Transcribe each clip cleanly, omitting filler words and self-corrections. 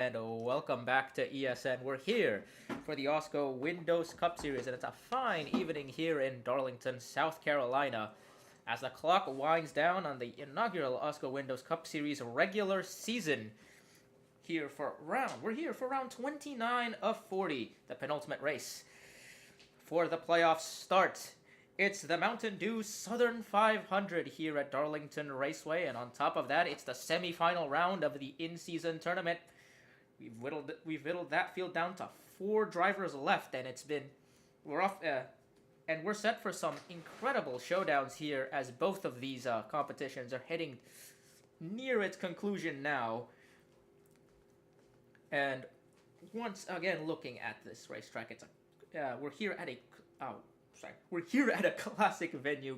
And welcome back to ESN. We're here for the AWSCO Windows Cup Series, and it's a fine evening here in Darlington, South Carolina, as the clock winds down on the inaugural AWSCO Windows Cup Series regular season. We're here for round 29 of 40, the penultimate race. For the playoffs start, it's the Mountain Dew Southern 500 here at Darlington Raceway, and on top of that, it's the semifinal round of the in-season tournament. We've whittled that field down to 4 drivers left, and we're off, and we're set for some incredible showdowns here as both of these competitions are heading near its conclusion now. And once again, looking at this racetrack, we're here at a classic venue.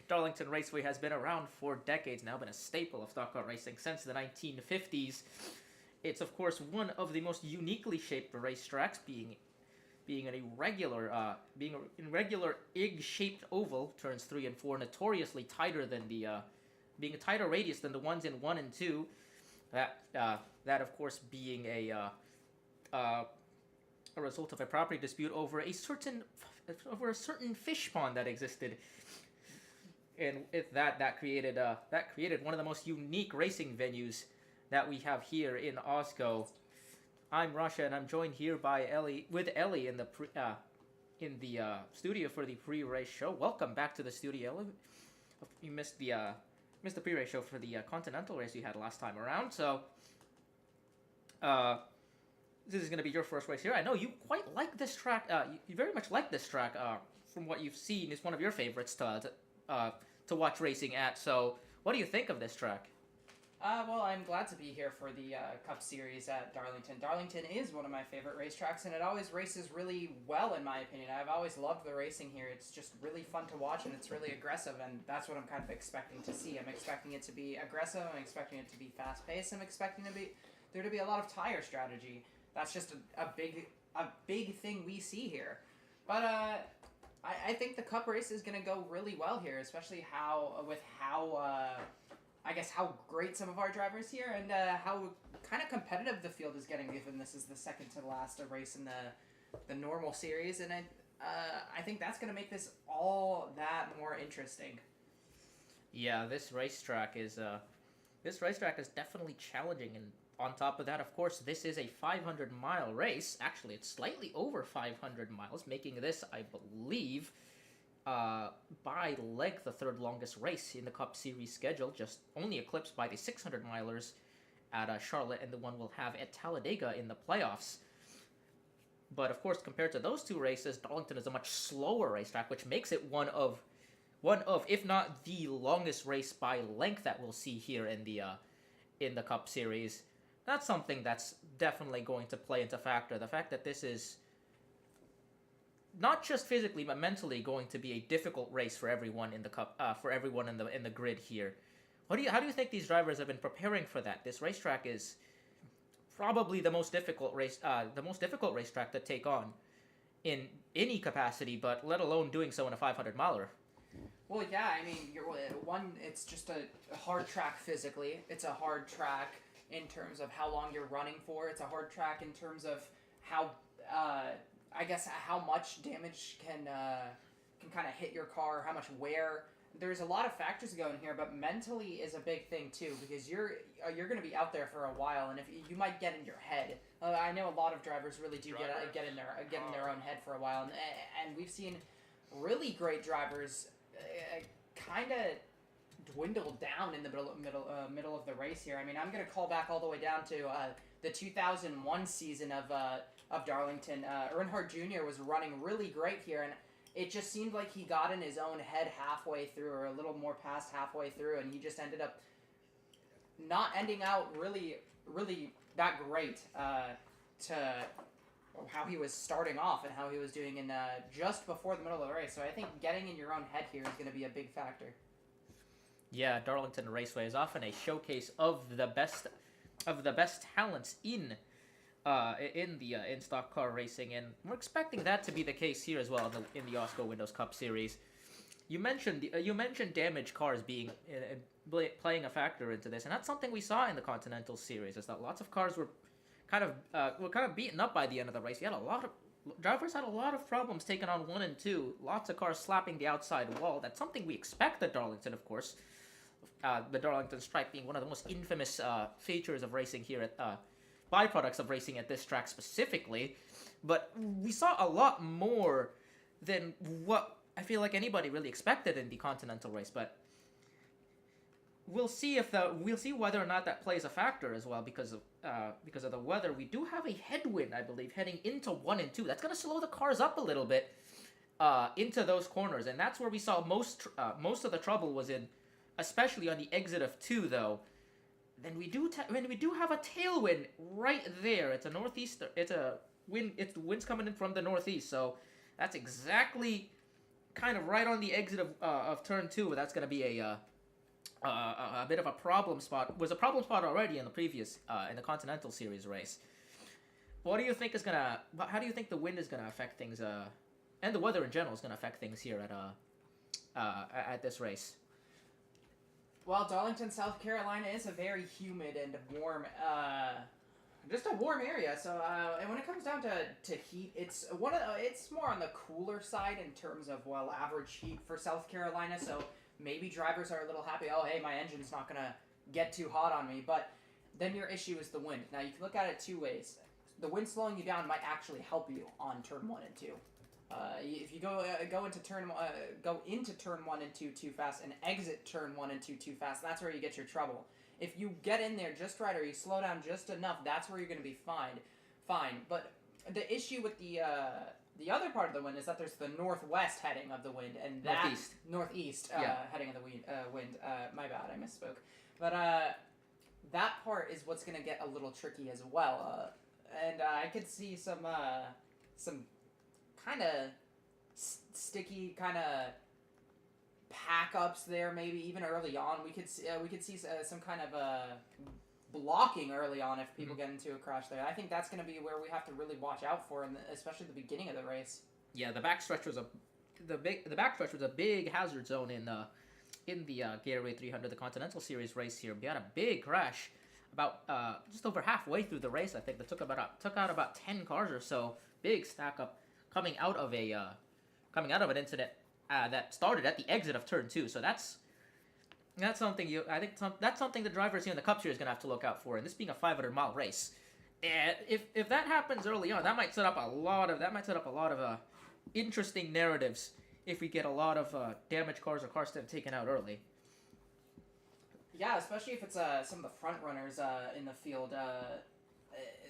Darlington Raceway has been around for decades now, been a staple of stock car racing since the 1950s. It's of course one of the most uniquely shaped racetracks, being in regular egg-shaped oval, turns 3 and 4 notoriously tighter than being a tighter radius than the ones in 1 and 2. That of course being a result of a property dispute over a certain fish pond that existed. And that created one of the most unique racing venues that we have here in AWSCO. I'm Russia, and I'm joined here by Ellie in the studio for the pre-race show. Welcome back to the studio, Ellie. You missed the pre-race show for the Continental race you had last time around, so this is going to be your first race here. I know you quite like this track. You very much like this track. From what you've seen, it's one of your favorites to watch racing at. So, what do you think of this track? Well, I'm glad to be here for the Cup Series at Darlington. Darlington is one of my favorite racetracks, and it always races really well, in my opinion. I've always loved the racing here. It's just really fun to watch, and it's really aggressive, and that's what I'm kind of expecting to see. I'm expecting it to be aggressive. I'm expecting it to be fast-paced. I'm expecting there to be a lot of tire strategy. That's just a big thing we see here. But I think the Cup race is going to go really well here, especially how great some of our drivers here, and how kind of competitive the field is getting, given this is the second to last race in the normal series, and I think that's going to make this all that more interesting. Yeah, this racetrack is definitely challenging, and on top of that, of course, this is a 500-mile race. Actually, it's slightly over 500 miles, making this, I believe, by length the third longest race in the Cup Series schedule, just only eclipsed by the 600-milers at Charlotte and the one we'll have at Talladega in the playoffs. But of course, compared to those two races, Darlington is a much slower racetrack, which makes it one of, if not the longest race by length that we'll see here in the Cup Series. That's something that's definitely going to play into factor. The fact that this is not just physically but mentally going to be a difficult race for everyone in the cup, for everyone in the grid here. How do you think these drivers have been preparing for that? This racetrack is probably the most difficult racetrack to take on in any capacity, but let alone doing so in a 500-miler. Well, yeah, I mean, it's just a hard track physically. It's a hard track in terms of how long you're running for. It's a hard track in terms of how, how much damage can kind of hit your car, how much wear. There's a lot of factors going here, but mentally is a big thing too, because you're going to be out there for a while, and if you might get in your head. I know a lot of drivers really do get in their own head for a while, and we've seen really great drivers kind of dwindle down in the middle of the race here. I mean, I'm going to call back all the way down to the 2001 season of Darlington. Earnhardt Jr. was running really great here, and it just seemed like he got in his own head halfway through, or a little more past halfway through, and he just ended up not ending out really that great to how he was starting off and how he was doing in just before the middle of the race. So I think getting in your own head here is going to be a big factor. Yeah, Darlington Raceway is often a showcase of the best talents in stock car racing, and we're expecting that to be the case here as well in the AWSCO Windows Cup Series. You mentioned damaged cars being playing a factor into this, and that's something we saw in the Continental Series. Is that lots of cars were were kind of beaten up by the end of the race. We had a lot of drivers had a lot of problems taking on 1 and 2. Lots of cars slapping the outside wall. That's something we expect at Darlington, of course. The Darlington stripe being one of the most infamous features of racing here at byproducts of racing at this track specifically. But we saw a lot more than what I feel like anybody really expected in the Continental race. But we'll see whether or not that plays a factor as well because of the weather. We do have a headwind, I believe, heading into 1 and 2. That's going to slow the cars up a little bit into those corners, and that's where we saw most of the trouble was in, especially on the exit of 2, though. Then we do have a tailwind right there. It's a northeaster. It's the wind's coming in from the northeast, so that's exactly kind of right on the exit of turn 2. That's going to be a bit of a problem spot. Was a problem spot already in the previous in the Continental Series race. What do you think is gonna? How do you think the wind is gonna affect things? And the weather in general is gonna affect things here at this race. Well, Darlington, South Carolina is a very humid and warm, just a warm area. So, and when it comes down to heat, it's more on the cooler side in terms of average heat for South Carolina. So maybe drivers are a little happy. Oh, hey, my engine's not gonna get too hot on me. But then your issue is the wind. Now you can look at it two ways. The wind slowing you down might actually help you on turn 1 and 2. If you go into turn 1 and 2 too fast and exit turn 1 and 2 too fast, that's where you get your trouble. If you get in there just right or you slow down just enough, that's where you're going to be fine. But the issue with the other part of the wind is that there's the northwest heading of the wind and that northeast heading of the wind. My bad, I misspoke. But that part is what's going to get a little tricky as well. And I could see some kind of sticky kind of pack ups there, maybe even early on. We could see some kind of blocking early on if people get into a crash there. I think that's going to be where we have to really watch out for, especially the beginning of the race. Yeah, the backstretch was a big hazard zone in the Gatorade 300, the Continental Series race here. We had a big crash about just over halfway through the race. I think that took out about 10 cars or so. Big stack up coming out of an incident that started at the exit of turn 2. So that's something that's something the drivers here in the Cup Series are gonna have to look out for. And this being a 500-mile race, and if that happens early on, that might set up a lot of interesting narratives. If we get a lot of damaged cars or cars that have taken out early. Yeah, especially if it's some of the front runners in the field.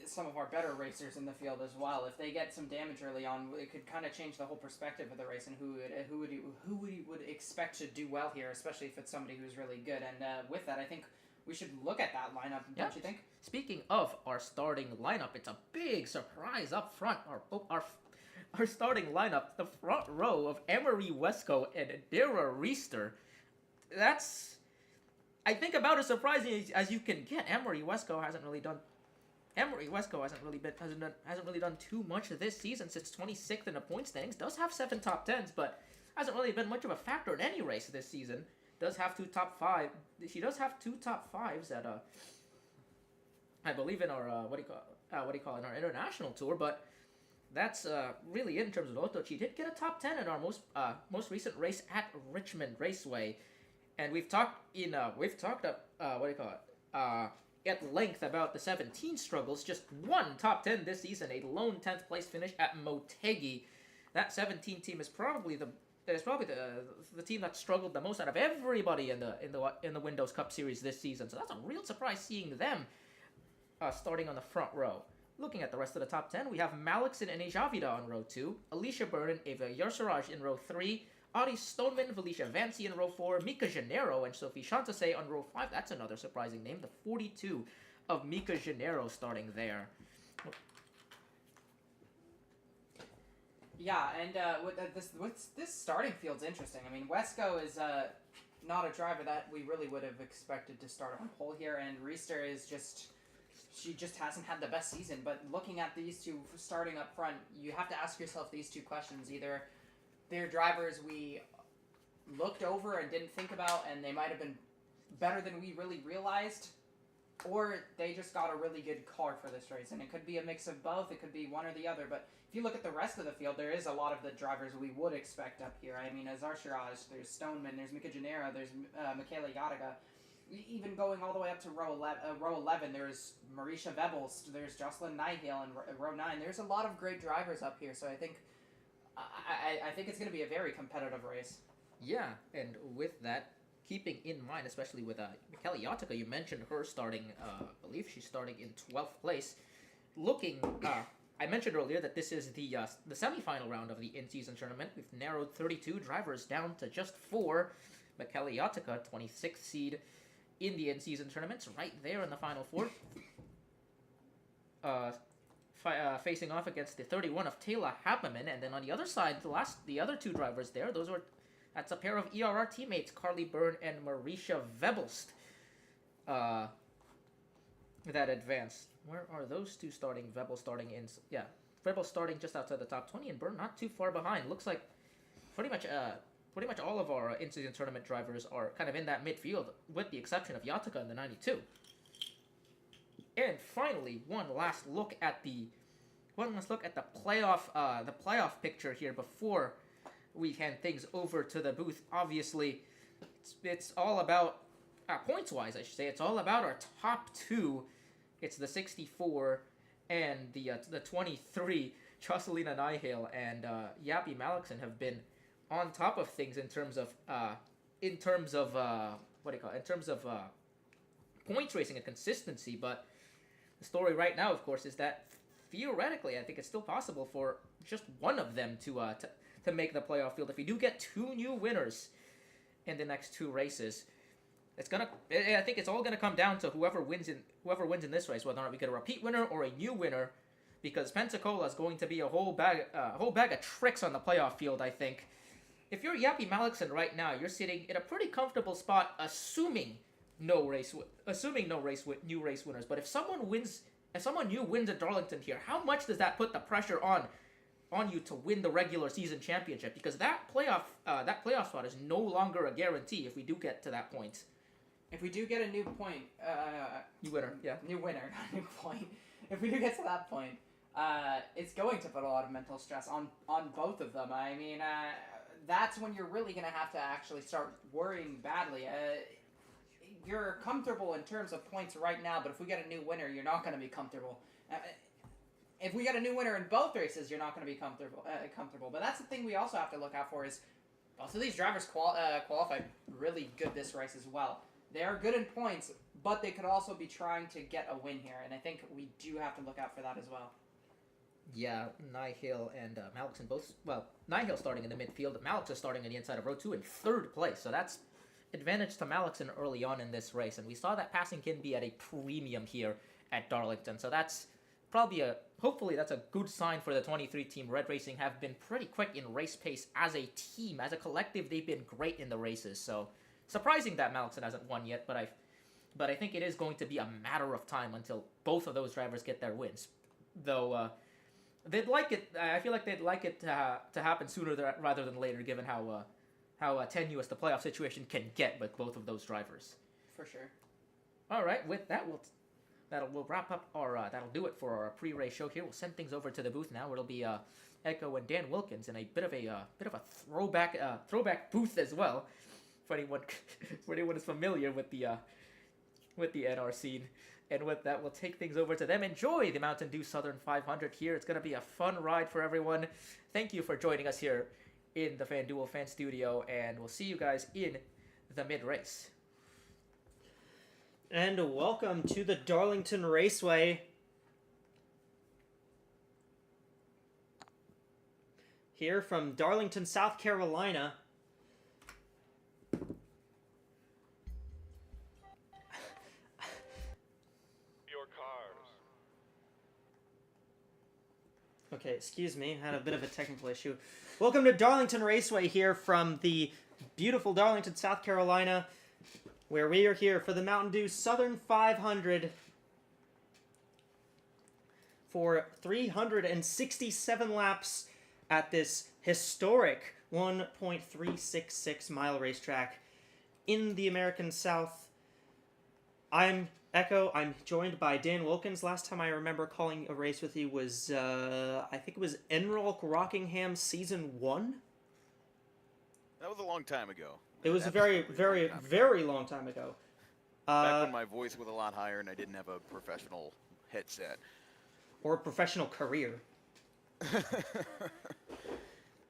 Some of our better racers in the field as well. If they get some damage early on, it could kind of change the whole perspective of the race and who would expect to do well here, especially if it's somebody who's really good. And with that, I think we should look at that lineup. Don't you think? Speaking of our starting lineup, it's a big surprise up front. Our starting lineup, the front row of AWSCO and Dara Reister. That's, I think, about as surprising as you can get. AWSCO hasn't really done too much this season. Since 26th in the point standings. Does have 7 top 10s, but hasn't really been much of a factor in any race this season. Does have 2 top 5. She does have 2 top 5s at I believe in our in our international tour, but that's really it in terms of auto. She did get a top 10 in our most recent race at Richmond Raceway, and we've talked at length about the 17 struggles. Just 1 top 10 this season, a lone 10th place finish at Motegi. That 17 team is probably the team that struggled the most out of everybody in the Windows Cup Series this season. So that's a real surprise seeing them starting on the front row. Looking at the rest of the top 10, we have Malixon and Javida on row 2, Alicia Burden, Eva Yarsaraj in row 3, Audie Stoneman, Felicia Vancy in row 4, Mika Gennaro and Sophie Chantase on row 5. That's another surprising name, the 42 of Mika Gennaro starting there. Yeah, and with this starting field's interesting. I mean, WESCO is not a driver that we really would have expected to start on pole here, and Reister is she just hasn't had the best season. But looking at these two starting up front, you have to ask yourself these two questions. Either they're drivers we looked over and didn't think about, and they might have been better than we really realized, or they just got a really good car for this race, and it could be a mix of both. It could be one or the other. But if you look at the rest of the field, there is a lot of the drivers we would expect up here. I mean, as Arshiraj, there's Stoneman, there's Mika Janera, there's Michaela Yadiga. Even going all the way up to row 11, there's Marisha Vebelst, there's Jocelyn Nighhill in row 9. There's a lot of great drivers up here, so I think it's going to be a very competitive race. Yeah, and with that, keeping in mind, especially with Michaela Yadiga, you mentioned her starting, I believe she's starting in 12th place. I mentioned earlier that this is the semifinal round of the in-season tournament. We've narrowed 32 drivers down to just 4. Michaela Yadiga, 26th seed in the in-season tournaments, right there in the final 4. Facing off against the 31 of Taylor Happerman, and then on the other side, the other 2 drivers there, that's a pair of ERR teammates, Carly Byrne and Marisha Vebelst, that advanced. Where are those 2 starting? Vebelst starting just outside the top 20, and Byrne not too far behind. Looks like pretty much all of our in-season tournament drivers are kind of in that midfield, with the exception of Yadiga in the 92. And finally, one last look at the playoff picture here before we hand things over to the booth. Obviously, it's all about points-wise, I should say. It's all about our top 2. It's the 64 and the 23. Jocelyn Nighhill and Yappy Malakson have been on top of things in terms of points racing and consistency. But the story right now, of course, is that theoretically, I think it's still possible for just one of them to make the playoff field. If we do get 2 new winners in the next 2 races, I think it's all gonna come down to whoever wins in this race, whether or not we get a repeat winner or a new winner, because Pensacola is going to be a whole bag of tricks on the playoff field. I think if you're Yappy Malakson right now, you're sitting in a pretty comfortable spot, assuming no new race winners. But if someone new wins at Darlington here, how much does that put the pressure on you to win the regular season championship? Because that playoff spot is no longer a guarantee if we do get to that point. If we do get a new point, new winner, not new point. If we do get to that point, it's going to put a lot of mental stress on both of them. I mean, that's when you're really going to have to actually start worrying badly. You're comfortable in terms of points right now, but if we get a new winner, you're not going to be comfortable. If we get a new winner in both races, you're not going to be comfortable. But that's the thing we also have to look out for, is both of these drivers qualified really good this race as well. They are good in points, but they could also be trying to get a win here, and I think we do have to look out for that as well. Yeah, Nighhill and Malakson both. Well, Nighhill starting in the midfield, Malakson starting on the inside of row 2 in 3rd place. So that's advantage to Malakson early on in this race, and we saw that passing can be at a premium here at Darlington. So that's hopefully that's a good sign for the 23 team. Red Racing have been pretty quick in race pace as a team, as a collective. They've been great in the races. So surprising that Malakson hasn't won yet, but I think it is going to be a matter of time until both of those drivers get their wins. Though they'd like it. I feel like they'd like it to happen sooner rather than later, given how tenuous the playoff situation can get with both of those drivers. For sure. All right, with that we'll wrap up our that'll do it for our pre-race show here. We'll send things over to the booth now. It'll be Echo and Dan Wilkins, and a bit of a throwback booth as well, for anyone is familiar with the NR scene. And with that, we'll take things over to them. Enjoy the Mountain Dew Southern 500 here. It's going to be a fun ride for everyone. Thank you for joining us here in the FanDuel Fan Studio, and we'll see you guys in the mid-race. And welcome to the Darlington Raceway. Here from Darlington, South Carolina. Okay, excuse me, I had a bit of a technical issue. Welcome to Darlington Raceway here from the beautiful Darlington, South Carolina, where we are here for the Mountain Dew Southern 500 for 367 laps at this historic 1.366 mile racetrack in the American South, I'm Echo. I'm joined by Dan Wilkins. Last time I remember calling a race with you was, I think it was Enroll Rockingham Season 1. That was a long time ago. It was a very, very, very long time ago. Back when my voice was a lot higher and I didn't have a professional headset. Or a professional career.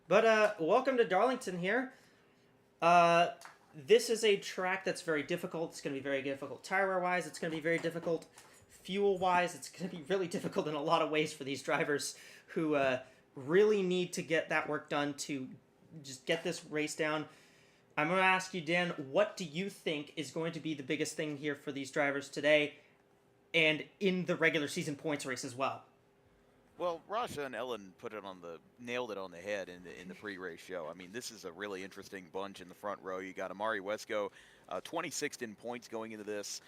But welcome to Darlington here. This is a track that's very difficult. It's going to be very difficult tire wear-wise. It's going to be very difficult fuel-wise. It's going to be really difficult in a lot of ways for these drivers who really need to get that work done to just get this race down. I'm going to ask you, Dan, what do you think is going to be the biggest thing here for these drivers today and in the regular season points race as well? Well, Rasha and Ellen nailed it on the head in the pre-race show. I mean, this is a really interesting bunch in the front row. You got AWSCO, 26th in points going into this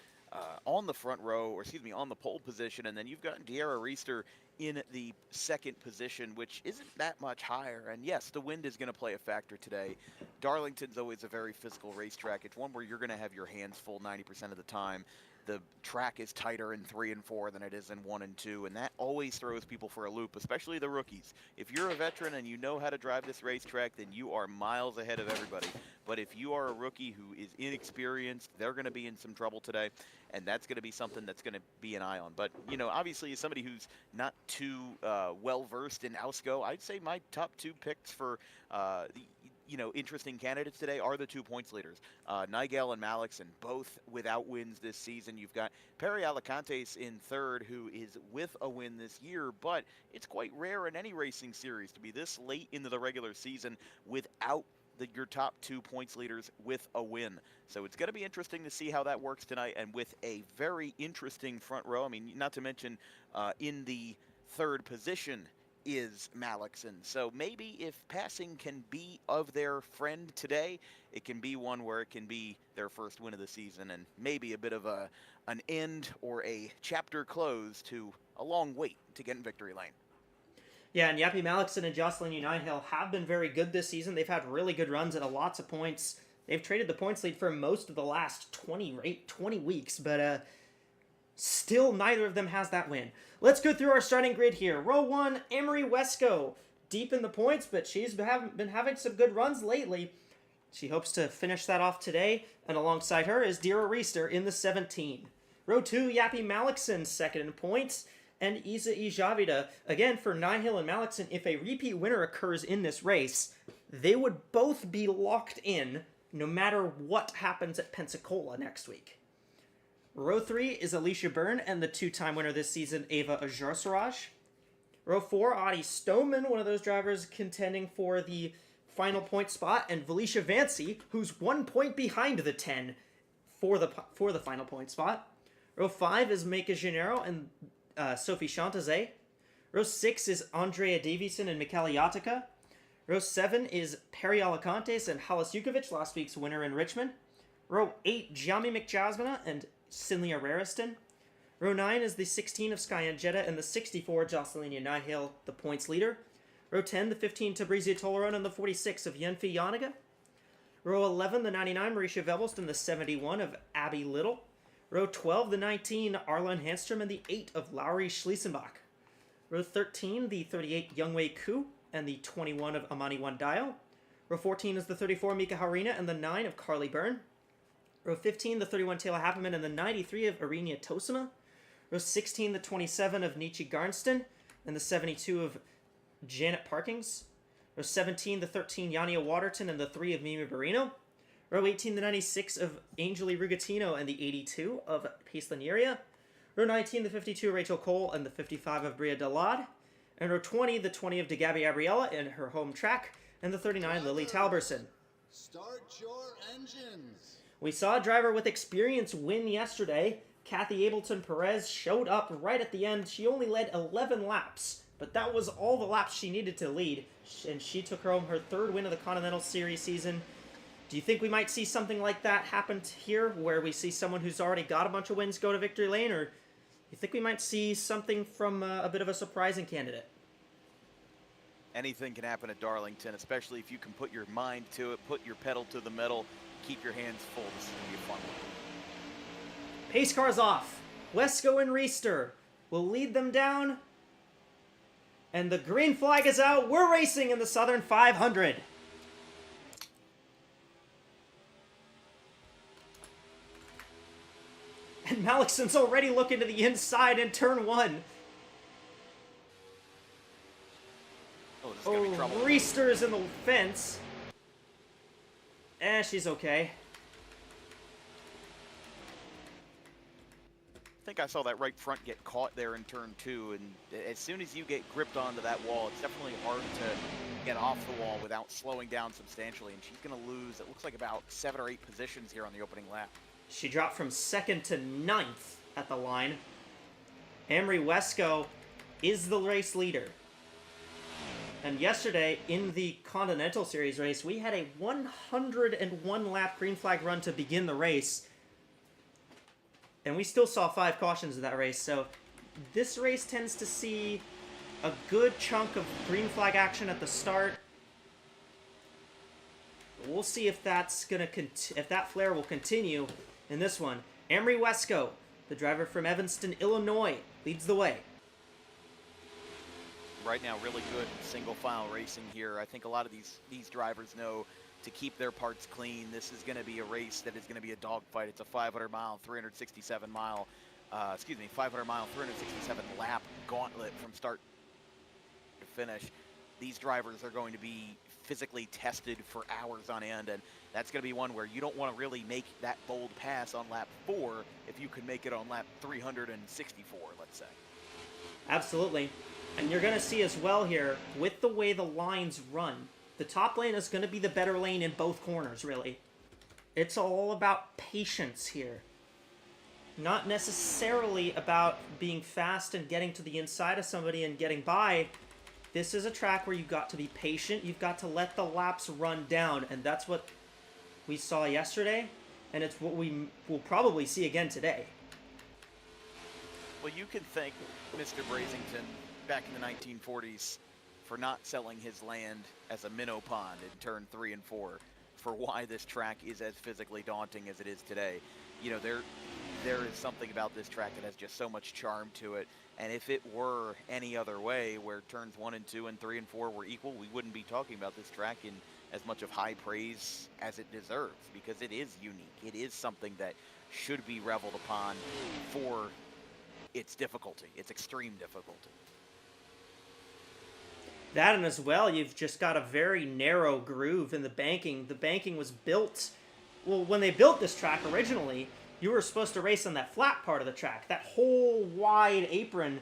on the front row, on the pole position, and then you've got AWSCO in the second position, which isn't that much higher. And yes, the wind is going to play a factor today. Darlington's always a very physical racetrack. It's one where you're going to have your hands full 90% of the time. The track is tighter in 3 and 4 than it is in 1 and 2, and that always throws people for a loop, especially the rookies. If you're a veteran and you know how to drive this racetrack, then you are miles ahead of everybody. But if you are a rookie who is inexperienced, they're going to be in some trouble today, and that's going to be something that's going to be an eye on. But, you know, obviously as somebody who's not too well-versed in AWSCO, I'd say my top 2 picks for interesting candidates today are the 2 points leaders, Nigel and Malixon, both without wins this season. You've got Perry Alicantes in third, who is with a win this year, but it's quite rare in any racing series to be this late into the regular season without your top 2 points leaders with a win. So it's going to be interesting to see how that works tonight, and with a very interesting front row. I mean, not to mention in the third position is Malixon. So maybe if passing can be of their friend today, it can be one where it can be their first win of the season, and maybe a bit of an end or a chapter close to a long wait to get in victory lane. Yeah, and Yappy Malixon and Jocelyn Unihill have been very good this season. They've had really good runs at lots of points. They've traded the points lead for most of the last 20 weeks, but still neither of them has that win. Let's go through our starting grid here. Row 1, AWSCO, deep in the points, but she's been having some good runs lately. She hopes to finish that off today, and alongside her is Dira Reister in the 17. Row 2, Yappy Malixon, second in points, and Isa Ijavida. Again, for Nihil and Malixon, if a repeat winner occurs in this race, they would both be locked in no matter what happens at Pensacola next week. Row 3 is Alicia Byrne and the 2-time winner this season, Ava Ajarsaraj. Row 4, Audie Stoneman, one of those drivers contending for the final point spot, and Felicia Vancy, who's 1 point behind the 10 for the final point spot. Row 5 is Meika Gennaro and Sophie Chantaze. Row 6 is Andrea Davison and Michaela Yatica. Row 7 is Perry Alicantes and Halis Jukovic, last week's winner in Richmond. Row 8, Jami McJasmina and Sinlia Rariston. Row 9 is the 16 of Skyan Jetta and the 64, Jocelyn Nihil, the points leader. Row 10, the 15, Tabrizia Toleron and the 46 of Yenfi Yaniga. Row 11, the 99, Marisha Velbost and the 71 of Abby Little. Row 12, the 19, Arlen Hanstrom and the 8 of Lowry Schliesenbach. Row 13, the 38, Youngwei Ku and the 21 of Amani Wandayo. Row 14 is the 34, Mika Harina and the 9 of Carly Byrne. Row 15, the 31, Taylor Happerman and the 93 of Arinia Tosima. Row 16, the 27 of Nietzsche Garnston and the 72 of Janet Parkings. Row 17, the 13, Yania Waterton and the 3 of Mimi Barino. Row 18, the 96 of Angeli Rugatino and the 82 of Pace Linieria. Row 19, the 52, Rachel Cole and the 55 of Bria Dalad. And row 20, the 20 of DeGabby Abriella in her home track, and the 39, Lily Talberson. Start your engines. We saw a driver with experience win yesterday. Kathy Ableton Perez showed up right at the end. She only led 11 laps, but that was all the laps she needed to lead, and she took home her 3rd win of the Continental Series season. Do you think we might see something like that happen here, where we see someone who's already got a bunch of wins go to victory lane, or you think we might see something from a bit of a surprising candidate? Anything can happen at Darlington, especially if you can put your mind to it, put your pedal to the metal, keep your hands full. This is going to be a fun one. Pace cars off. Wesco and Reister will lead them down. And the green flag is out. We're racing in the Southern 500. And Malikson's already looking to the inside in turn 1. Oh, this is gonna be trouble. Reister's in the fence. She's okay. I think I saw that right front get caught there in turn 2, and as soon as you get gripped onto that wall, it's definitely hard to get off the wall without slowing down substantially, and she's going to lose, it looks like, about 7 or 8 positions here on the opening lap. She dropped from 2nd to 9th at the line. Amory Wesco is the race leader. And yesterday, in the Continental Series race, we had a 101 lap green flag run to begin the race. And we still saw 5 cautions in that race, so this race tends to see a good chunk of green flag action at the start. We'll see if that's gonna if that flare will continue in this one. Amory Wesco, the driver from Evanston, Illinois, leads the way. Right now, really good single file racing here. I think a lot of these drivers know to keep their parts clean. This is going to be a race that is going to be a dogfight. It's a 500 mile, 367 mile, 500 mile, 367 lap gauntlet from start to finish. These drivers are going to be physically tested for hours on end, and that's going to be one where you don't want to really make that bold pass on lap 4 if you can make it on lap 364, let's say. Absolutely. And you're going to see as well here, with the way the lines run, the top lane is going to be the better lane in both corners, really. It's all about patience here. Not necessarily about being fast and getting to the inside of somebody and getting by. This is a track where you've got to be patient. You've got to let the laps run down. And that's what we saw yesterday. And it's what we will probably see again today. Well, you can thank Mr. Brazington back in the 1940s for not selling his land as a minnow pond in turn 3 and 4 for why this track is as physically daunting as it is today. You know, there is something about this track that has just so much charm to it, and if it were any other way, where turns 1 and 2 and 3 and 4 were equal, we wouldn't be talking about this track in as much of high praise as it deserves, because it is unique. It is something that should be reveled upon for its difficulty, its extreme difficulty. That, and as well, you've just got a very narrow groove in the banking. The banking was built... Well, when they built this track originally, you were supposed to race on that flat part of the track. That whole wide apron,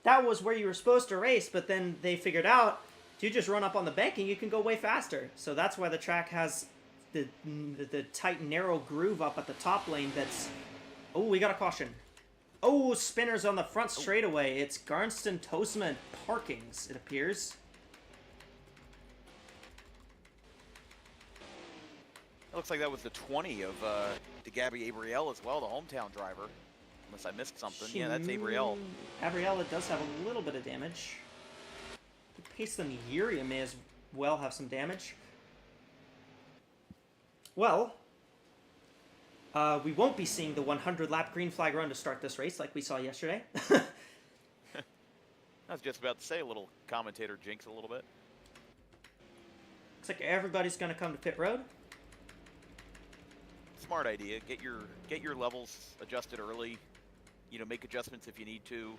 that was where you were supposed to race, but then they figured out, if you just run up on the banking, you can go way faster. So that's why the track has the tight, narrow groove up at the top lane that's... Oh, we got a caution. Oh, spinners on the front straightaway. It's Garnston Toastman Parkings, it appears. It looks like that was the 20 of Gabby Abrielle as well, the hometown driver. Unless I missed something. Yeah, that's Abrielle. Abrielle does have a little bit of damage. Pace the Nigeria may as well have some damage. Well, we won't be seeing the 100 lap green flag run to start this race like we saw yesterday. I was just about to say, a little commentator jinx a little bit. Looks like everybody's going to come to pit road. Smart idea. Get your levels adjusted early. You know, make adjustments if you need to.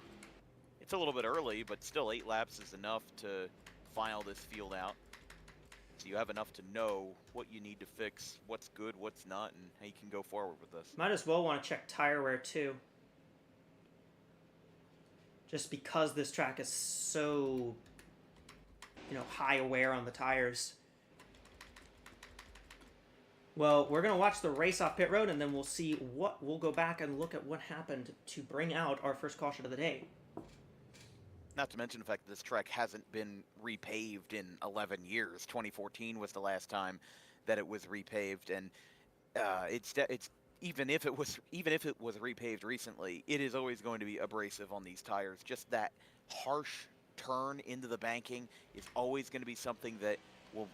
It's a little bit early, but still 8 laps is enough to file this field out. So you have enough to know what you need to fix, what's good, what's not, and how you can go forward with this. Might as well want to check tire wear too. Just because this track is so, you know, high wear on the tires. Well, we're going to watch the race off pit road, and then we'll see what... We'll go back and look at what happened to bring out our first caution of the day. Not to mention the fact that this track hasn't been repaved in 11 years. 2014 was the last time that it was repaved, and it's even if it was repaved recently, it is always going to be abrasive on these tires. Just that harsh turn into the banking is always going to be something that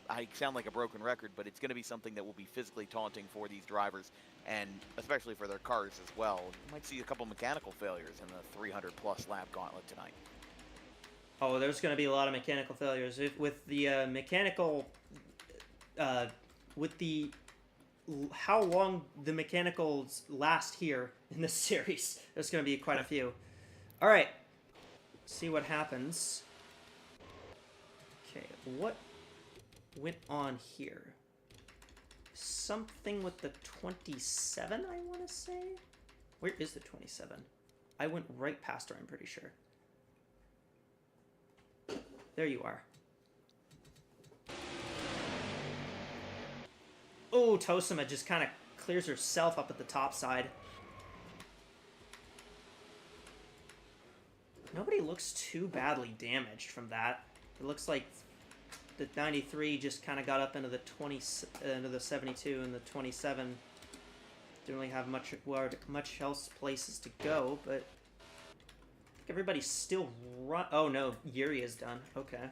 I sound like a broken record, but it's going to be something that will be physically taunting for these drivers, and especially for their cars as well. You might see a couple mechanical failures in the 300-plus lap gauntlet tonight. Oh, there's going to be a lot of mechanical failures. With the mechanical... with the... how long the mechanicals last here in this series, there's going to be quite a few. All right. See what happens. Okay, what went on here? Something with the 27, I want to say? Where is the 27? I went right past her, I'm pretty sure. There you are. Oh, Tosima just kind of clears herself up at the top side. Nobody looks too badly damaged from that. It looks like the 93 just kind of got up into the 72, and the 27 didn't really have much else places to go. But I think everybody's still run. Oh no, Yuri is done. Okay.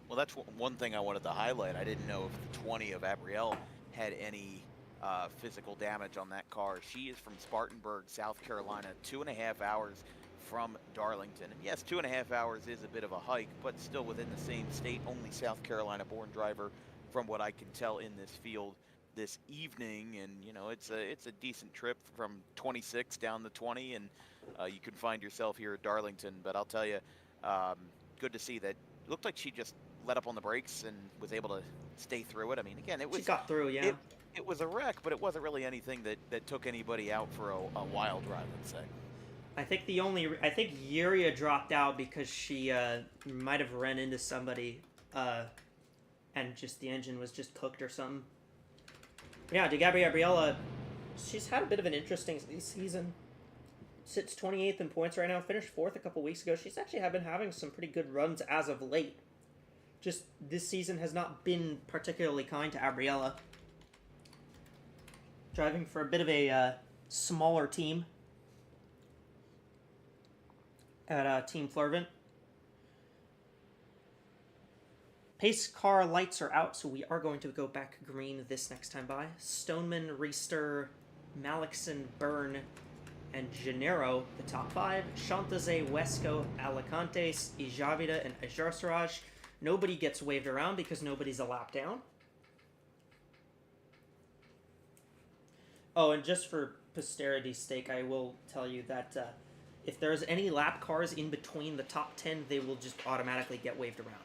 Well, that's one thing I wanted to highlight. I didn't know if the 20 of Abrielle had any physical damage on that car. She is from Spartanburg, South Carolina, 2.5 hours from Darlington. And yes, 2.5 hours is a bit of a hike, but still within the same state. Only South Carolina-born driver, from what I can tell, in this field this evening. And you know, it's a decent trip from 26 down to 20, and you can find yourself here at Darlington. But I'll tell you, good to see that. It looked like she just let up on the brakes and was able to stay through it. I mean, again, She got through, yeah. It was a wreck, but it wasn't really anything that took anybody out for a wild ride, let's say. I think Yuria dropped out because she might have run into somebody, and just the engine was just cooked or something. Yeah, Gabriella, she's had a bit of an interesting season. Sits 28th in points right now. Finished 4th a couple weeks ago. She's actually been having some pretty good runs as of late. Just this season has not been particularly kind to Gabriella. Driving for a bit of a smaller team at Team Flurvent. Pace car lights are out, so we are going to go back green this next time by. Stoneman, Reister, Malikson, Byrne, and Gennaro, the top 5. Chantaze, Wesco, Alicantes, Ijavida, and Ajarsaraj. Nobody gets waved around because nobody's a lap down. Oh, and just for posterity's sake, I will tell you that if there's any lap cars in between the top 10, they will just automatically get waved around.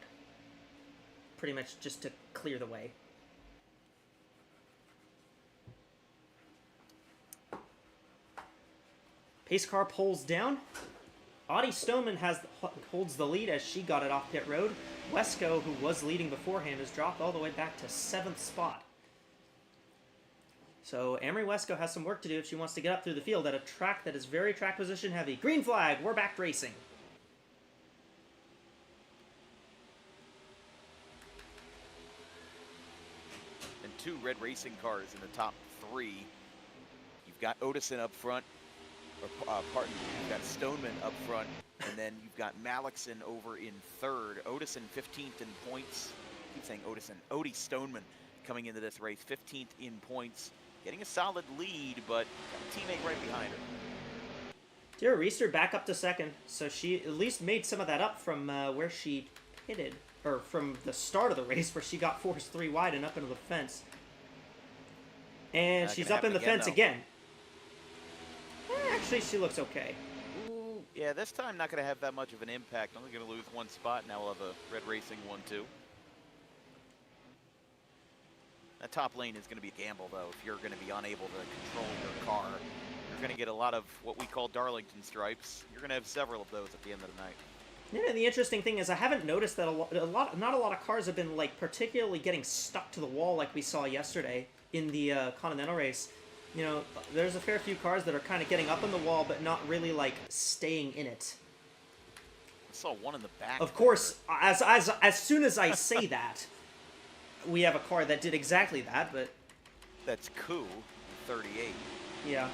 Pretty much just to clear the way. Pace car pulls down. Audie Stoneman holds the lead as she got it off pit road. Wesco, who was leading beforehand, has dropped all the way back to 7th spot. So Amory Wesco has some work to do if she wants to get up through the field at a track that is very track position heavy. Green flag, we're back racing. And 2 red racing cars in the top 3. You've got Otison up front, you've got Stoneman up front, and then you've got Malikson over in 3rd. Otison 15th in points. I keep saying Otison. Odie Stoneman coming into this race, 15th in points. Getting a solid lead, but got a teammate right behind her. Tara Reister back up to 2nd, so she at least made some of that up from where she pitted, or from the start of the race where she got forced 3 wide and up into the fence. And she's up in the fence again. Actually, she looks okay. Ooh, yeah, this time not going to have that much of an impact. Only going to lose 1 spot. Now we'll have a red racing 1-2. That top lane is going to be a gamble, though. If you're going to be unable to control your car, you're going to get a lot of what we call Darlington stripes. You're going to have several of those at the end of the night. Yeah, and the interesting thing is I haven't noticed that not a lot of cars have been like particularly getting stuck to the wall like we saw yesterday in the Continental race. You know, there's a fair few cars that are kind of getting up on the wall, but not really like staying in it. I saw one in the back. Of course, as soon as I say that, we have a car that did exactly that, but... That's Coup, 38. Yeah.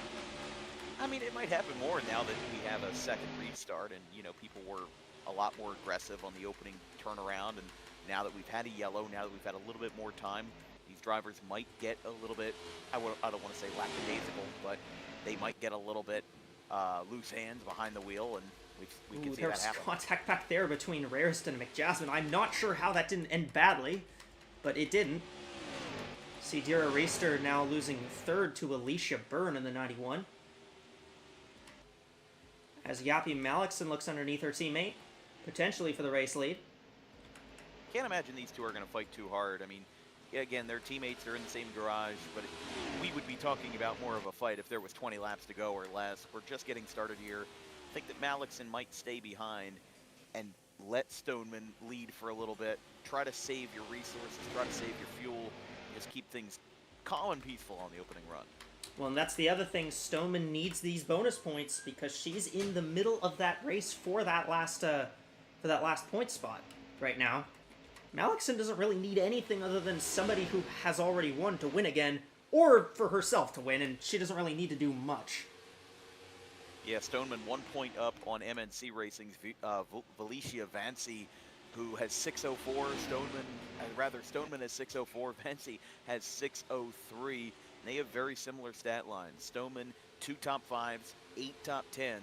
I mean, it might happen more now that we have a second restart and, you know, people were a lot more aggressive on the opening turnaround. And now that we've had a yellow, now that we've had a little bit more time, these drivers might get a little bit, I don't want to say lackadaisical, but they might get a little bit loose hands behind the wheel, and we can see there that was happen. contact back there between Rarest and McJasmine. I'm not sure how that didn't end badly, but it didn't. See Dira Reister now losing third to Alicia Byrne in the 91. As Yappy Malikson looks underneath her teammate, potentially for the race lead. Can't imagine these two are going to fight too hard. I mean, yeah, again, they're teammates, they're in the same garage, but we would be talking about more of a fight if there was 20 laps to go or less. We're just getting started here. I think that Malikson might stay behind and let Stoneman lead for a little bit. Try to save your resources, try to save your fuel, just keep things calm and peaceful on the opening run. Well, and that's the other thing. Stoneman needs these bonus points because she's in the middle of that race for that last point spot right now. Malikson doesn't really need anything other than somebody who has already won to win again, or for herself to win, and she doesn't really need to do much. Yeah, Stoneman 1 point up on MNC Racing's Valicia Vancy, who has 604. Stoneman has 604. Vancy has 603. And they have very similar stat lines. Stoneman, 2 top 5s, 8 top 10s.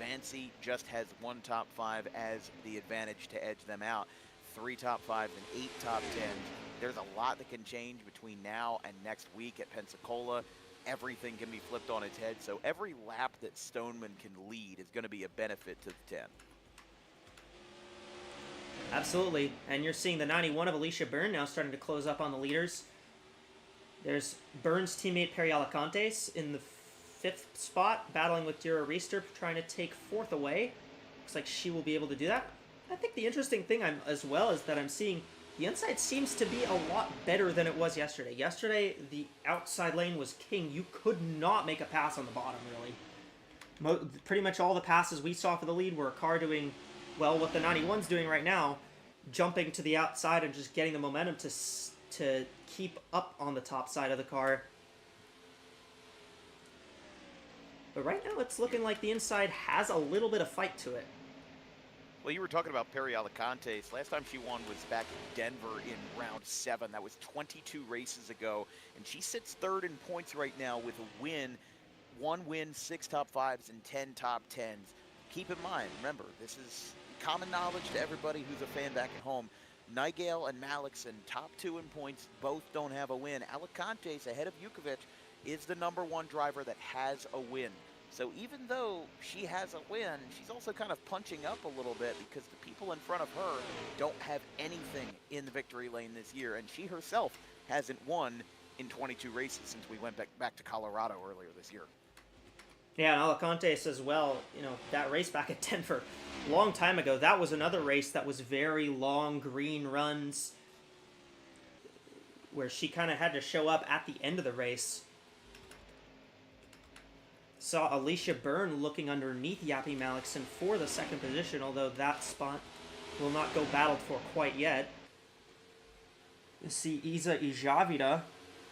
Vancy just has 1 top 5 as the advantage to edge them out. 3 top 5s and 8 top 10s. There's a lot that can change between now and next week at Pensacola. Everything can be flipped on its head, so every lap that Stoneman can lead is going to be a benefit to the 10. Absolutely, and you're seeing the 91 of Alicia Byrne now starting to close up on the leaders. There's Byrne's teammate Perry Alicantes in the 5th spot, battling with Dira Reister, trying to take 4th away. Looks like she will be able to do that. I think the interesting thing as well is that I'm seeing the inside seems to be a lot better than it was yesterday. Yesterday, the outside lane was king. You could not make a pass on the bottom, really. Pretty much all the passes we saw for the lead were a car doing, well, what the 91's doing right now, jumping to the outside and just getting the momentum to keep up on the top side of the car. But right now, it's looking like the inside has a little bit of fight to it. Well, you were talking about Perry Alicantes. Last time she won was back in Denver in round 7. That was 22 races ago. And she sits 3rd in points right now with a win. 1 win, 6 top 5s, and 10 top 10s. Keep in mind, remember, this is common knowledge to everybody who's a fan back at home. Nigel and Malikson, top 2 in points, both don't have a win. Alicantes, ahead of Jukovic, is the #1 driver that has a win. So even though she has a win, she's also kind of punching up a little bit because the people in front of her don't have anything in the victory lane this year. And she herself hasn't won in 22 races since we went back to Colorado earlier this year. Yeah, and Alicantes as well, you know, that race back at Denver, a long time ago, that was another race that was very long green runs where she kind of had to show up at the end of the race. Saw Alicia Byrne looking underneath Yappy Malikson for the 2nd position, although that spot will not go battled for quite yet. You see Isa Ijavida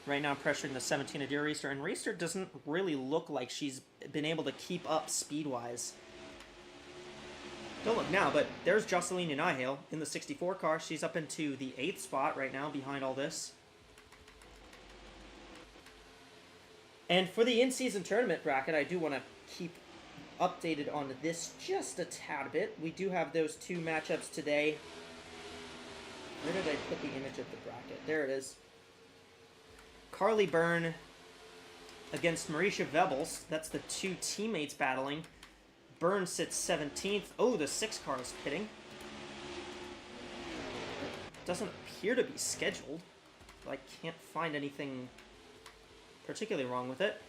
right now pressuring the 17 of Dira Reister, and Reister doesn't really look like she's been able to keep up speed-wise. Don't look now, but there's Jocelyn Nihale in the 64 car. She's up into the 8th spot right now behind all this. And for the in-season tournament bracket, I do want to keep updated on this just a tad bit. We do have those 2 matchups today. Where did I put the image of the bracket? There it is. Carly Byrne against Marisha Vebels. That's the 2 teammates battling. Byrne sits 17th. Oh, the 6 car is pitting. Doesn't appear to be scheduled. I can't find anything particularly wrong with it.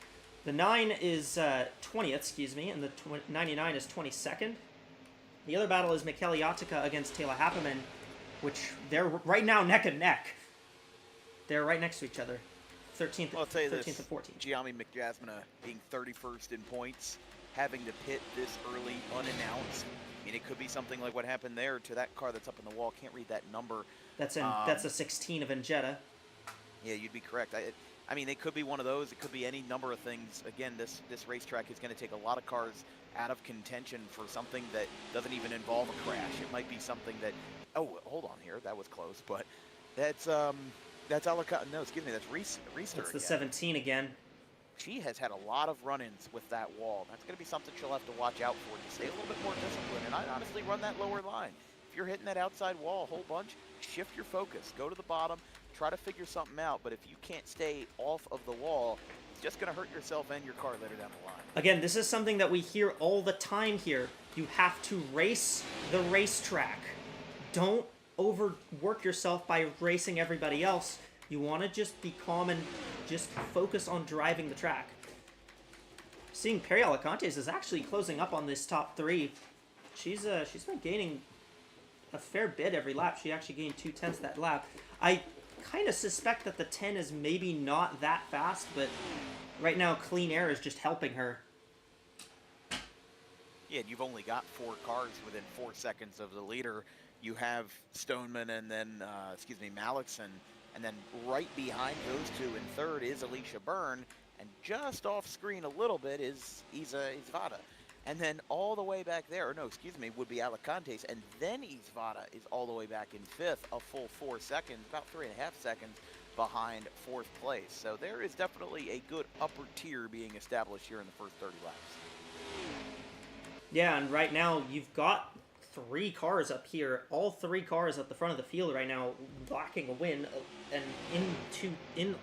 The 9 is 20th, and the 99 is 22nd. The other battle is Mikhailiatica against Taylor Happeman, which they're right now neck and neck. They're right next to each other. 13th, I'll tell you 13th this, and 14th. Gianni McJasmina being 31st in points, having to pit this early unannounced. I mean, it could be something like what happened there to that car that's up on the wall. Can't read that number. That's a 16 of Engetta. Yeah, you'd be correct. I mean, it could be one of those. It could be any number of things. Again, this racetrack is going to take a lot of cars out of contention for something that doesn't even involve a crash. It might be something that, oh, hold on here, that was close, but that's Alicante. No, excuse me, that's Reese. It's the 17 again. She has had a lot of run-ins with that wall. That's going to be something she'll have to watch out for to stay a little bit more disciplined. And I'd honestly run that lower line. If you're hitting that outside wall a whole bunch, shift your focus. Go to the bottom, try to figure something out. But if you can't stay off of the wall, it's just going to hurt yourself and your car later down the line. Again, this is something that we hear all the time here. You have to race the racetrack. Don't overwork yourself by racing everybody else. You want to just be calm and just focus on driving the track. Seeing Perry Alicantes is actually closing up on this top 3. She's been gaining a fair bit every lap. She actually gained 2/10 that lap. I kind of suspect that the 10 is maybe not that fast, but right now Clean Air is just helping her. Yeah, and you've only got 4 cars within 4 seconds of the leader. You have Stoneman and then, Malixon. And then right behind those two in third is Alicia Byrne. And just off screen a little bit is Izvada. And then all the way back there, would be Alicantes. And then Izvada is all the way back in fifth, a full 4 seconds, about 3.5 seconds behind fourth place. So there is definitely a good upper tier being established here in the first 30 laps. Yeah, and right now you've got 3 cars up here, all 3 cars at the front of the field right now, lacking a win, and in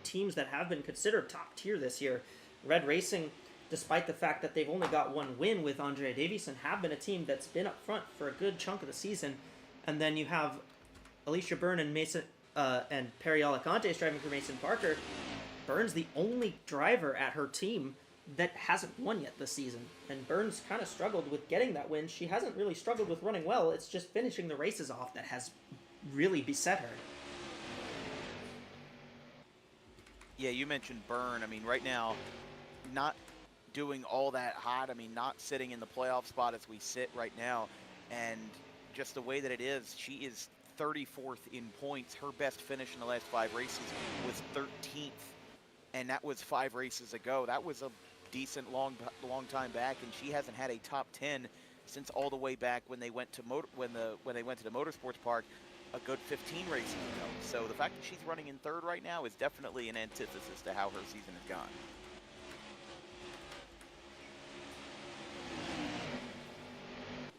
teams that have been considered top tier this year. Red Racing, despite the fact that they've only got 1 win with Andrea Davison, have been a team that's been up front for a good chunk of the season. And then you have Alicia Byrne and Mason and Perry Alicantes driving for Mason Parker. Byrne's the only driver at her team that hasn't won yet this season. And Burns kind of struggled with getting that win. She hasn't really struggled with running well. It's just finishing the races off that has really beset her. Yeah, you mentioned Byrne. I mean, right now, not doing all that hot. I mean, not sitting in the playoff spot as we sit right now. And just the way that it is, she is 34th in points. Her best finish in the last 5 races was 13th. And that was 5 races ago. That was a decent long time back, and she hasn't had a top 10 since all the way back when they went to when they went to the Motorsports Park a good 15 races ago. So the fact that she's running in third right now is definitely an antithesis to how her season has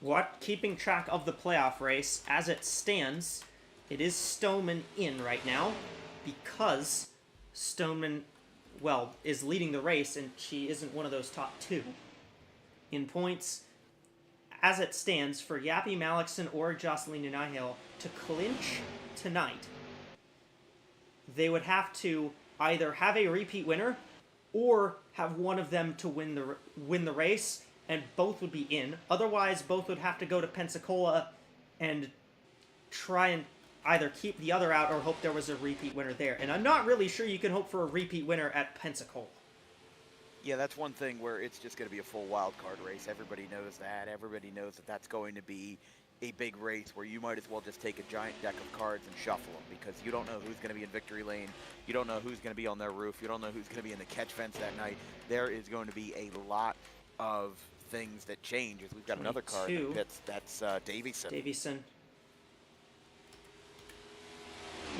gone. Keeping track of the playoff race as it stands, it is Stoneman in right now because Stoneman, is leading the race, and she isn't one of those top 2. In points, as it stands, for Yappy Malixon or Jocelyn Nunahil to clinch tonight, they would have to either have a repeat winner or have one of them to win the race, and both would be in. Otherwise, both would have to go to Pensacola and try and either keep the other out or hope there was a repeat winner there. And I'm not really sure you can hope for a repeat winner at Pensacola. Yeah, that's one thing where it's just going to be a full wild card race. Everybody knows that. Everybody knows that that's going to be a big race where you might as well just take a giant deck of cards and shuffle them, because you don't know who's going to be in victory lane. You don't know who's going to be on their roof. You don't know who's going to be in the catch fence that night. There is going to be a lot of things that change. As we've got another card that pits. That's Davison.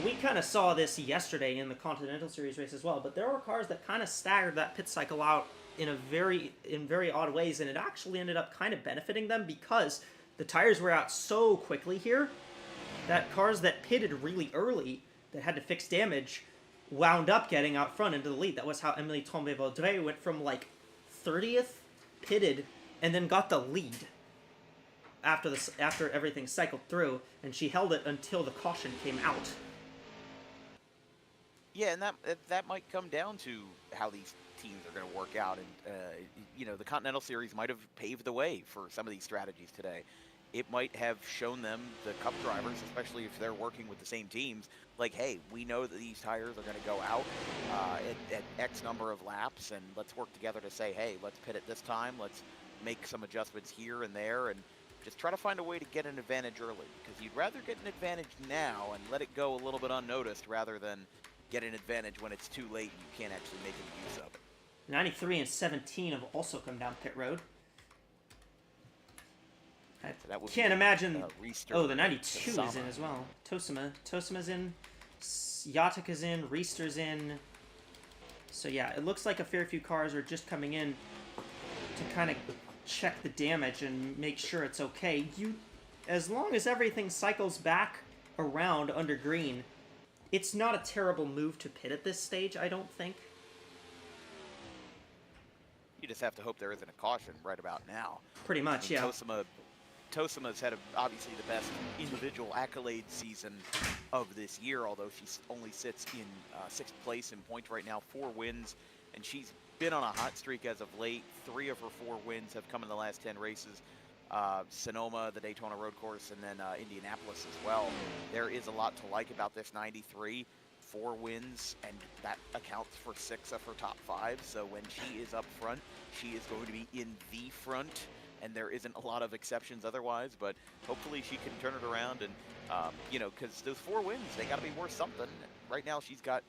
We kind of saw this yesterday in the Continental Series race as well, but there were cars that kind of staggered that pit cycle out in very odd ways, and it actually ended up kind of benefiting them because the tires were out so quickly here that cars that pitted really early that had to fix damage wound up getting out front into the lead. That was how Emily Tombe-Vaudrey went from 30th pitted and then got the lead after everything cycled through, and she held it until the caution came out. Yeah, and that might come down to how these teams are going to work out. And, the Continental Series might have paved the way for some of these strategies today. It might have shown them, the Cup drivers, especially if they're working with the same teams, hey, we know that these tires are going to go out at X number of laps, and let's work together to say, hey, let's pit at this time, let's make some adjustments here and there, and just try to find a way to get an advantage early, because you'd rather get an advantage now and let it go a little bit unnoticed rather than get an advantage when it's too late and you can't actually make any use of it. 93 and 17 have also come down pit road. I So that would can't be, imagine. Reister Oh, the and 92 is Tosama. in as well. Tosama's in. Yataka's in. Reister's in. So yeah, it looks like a fair few cars are just coming in to kind of check the damage and make sure it's okay. As long as everything cycles back around under green, it's not a terrible move to pit at this stage, I don't think. You just have to hope there isn't a caution right about now. Pretty much, yeah. Tosama's had obviously the best individual accolade season of this year, although she only sits in 6th place in points right now, 4 wins, and she's been on a hot streak as of late. 3 of her 4 wins have come in the last 10 races. Sonoma, the Daytona Road Course, and then Indianapolis as well. There is a lot to like about this 93. 4 wins, and that accounts for 6 of her top 5. So when she is up front, she is going to be in the front, and there isn't a lot of exceptions otherwise. But hopefully she can turn it around, and you know, because those 4 wins, they got to be worth something. Right now, she's got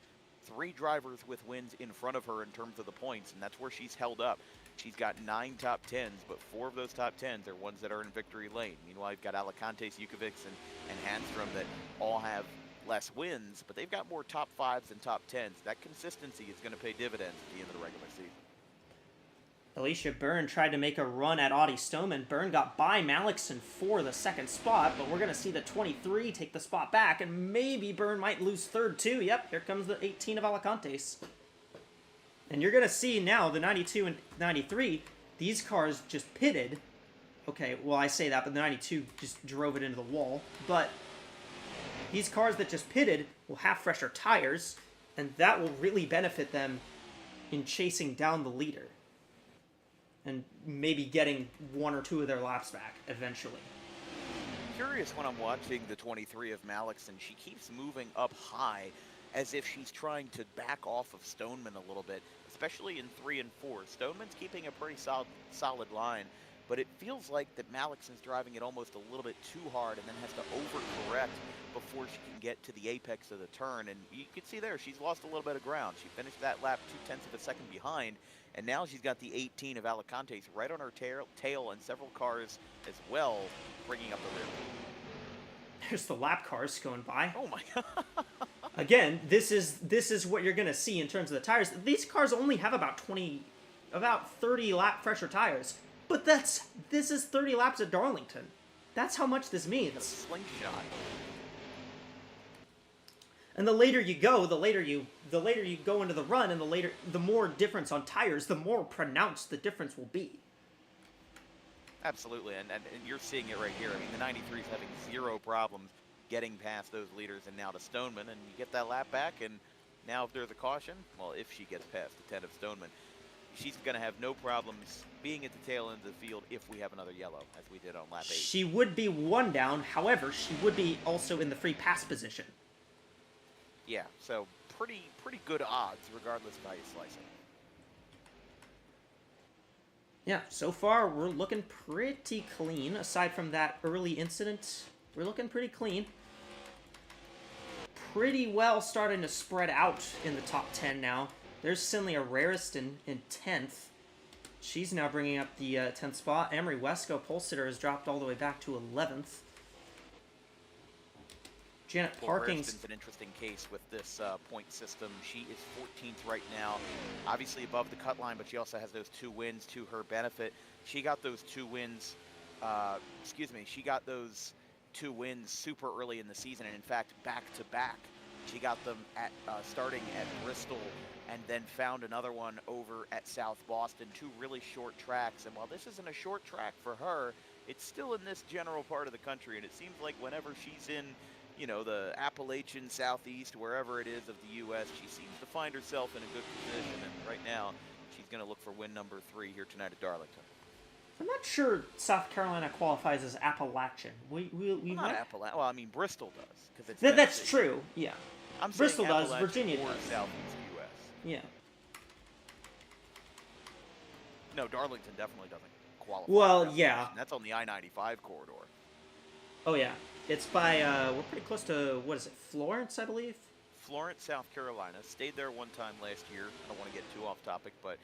3 drivers with wins in front of her in terms of the points, and that's where she's held up. She's got 9 top 10s, but 4 of those top 10s are ones that are in victory lane. Meanwhile, you've got Alicantes, Jukovics, and Handstrom that all have less wins, but they've got more top 5s and top 10s. That consistency is going to pay dividends at the end of the regular season. Alicia Byrne tried to make a run at Audie Stoneman. Byrne got by Malikson for the 2nd spot, but we're going to see the 23 take the spot back, and maybe Byrne might lose 3rd too. Yep, here comes the 18 of Alicantes. And you're going to see now the 92 and 93, these cars just pitted. Okay, well, I say that, but the 92 just drove it into the wall. But these cars that just pitted will have fresher tires, and that will really benefit them in chasing down the leader and maybe getting 1 or 2 of their laps back eventually. Curious when I'm watching the 23 of Malikson, she keeps moving up high as if she's trying to back off of Stoneman a little bit, especially in 3 and 4. Stoneman's keeping a pretty solid line, but it feels like that Malikson's driving it almost a little bit too hard and then has to overcorrect before she can get to the apex of the turn. And you can see there, she's lost a little bit of ground. She finished that lap 0.2 of a second behind, and now she's got the 18 of Alicantes right on her tail and several cars as well, bringing up the rear. There's the lap cars going by. Oh my god. Again, this is what you're going to see in terms of the tires. These cars only have about 30 lap fresher tires. But this is 30 laps at Darlington. That's how much this means. Slingshot. And the later you go, the later you go into the run, and the more difference on tires, the more pronounced the difference will be. Absolutely, and you're seeing it right here. I mean, the 93 is having 0 problems getting past those leaders and now to Stoneman, and you get that lap back, and now if there's a caution, well, if she gets past the 10 of Stoneman, she's going to have no problems being at the tail end of the field if we have another yellow, as we did on lap 8. She would be 1 down, however, she would be also in the free pass position. Yeah, so pretty good odds, regardless of how you slice it. Yeah, so far we're looking pretty clean. Aside from that early incident, we're looking pretty clean. Pretty well starting to spread out in the top 10 now. There's Cinlia Rariston in 10th. She's now bringing up the 10th spot. Amory Wesco, pole sitter, has dropped all the way back to 11th. Janet Parking's Rariston's an interesting case with this point system. She is 14th right now, obviously above the cut line, but she also has those 2 wins to her benefit. She got those 2 wins, she got those 2 wins super early in the season, and in fact, back-to-back. She got them at starting at Bristol and then found another one over at South Boston, 2 really short tracks. And while this isn't a short track for her, it's still in this general part of the country, and it seems like whenever she's in the Appalachian Southeast, wherever it is of the U.S., she seems to find herself in a good position. And right now, she's going to look for win number 3 here tonight at Darlington. I'm not sure South Carolina qualifies as Appalachian. We Not Appalachian. Well, I mean, Bristol does. Cause it's that's true, yeah. I'm Bristol saying does, Virginia or does. Southeast U.S. Yeah. No, Darlington definitely doesn't qualify. Well, yeah. That's on the I-95 corridor. Oh, yeah. It's by, we're pretty close to, what is it, Florence, I believe? Florence, South Carolina. Stayed there one time last year. I don't want to get too off topic, but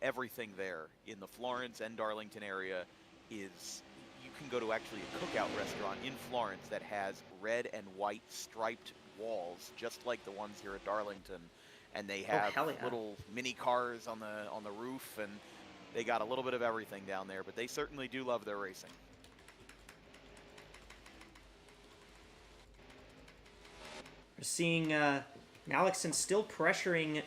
everything there in the Florence and Darlington area is, you can go to actually a cookout restaurant in Florence that has red and white striped walls, just like the ones here at Darlington, and they have hell yeah. little mini cars on the roof, and they got a little bit of everything down there. But they certainly do love their racing. We're seeing Malexon still pressuring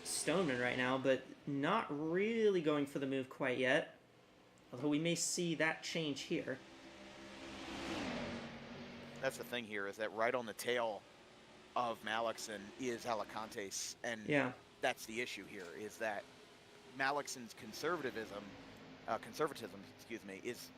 Stoneman right now, but not really going for the move quite yet. Although we may see that change here. That's the thing here, is that right on the tail of Malexon is Alicantes, and Yeah. that's the issue here, is that Malexon's conservatism,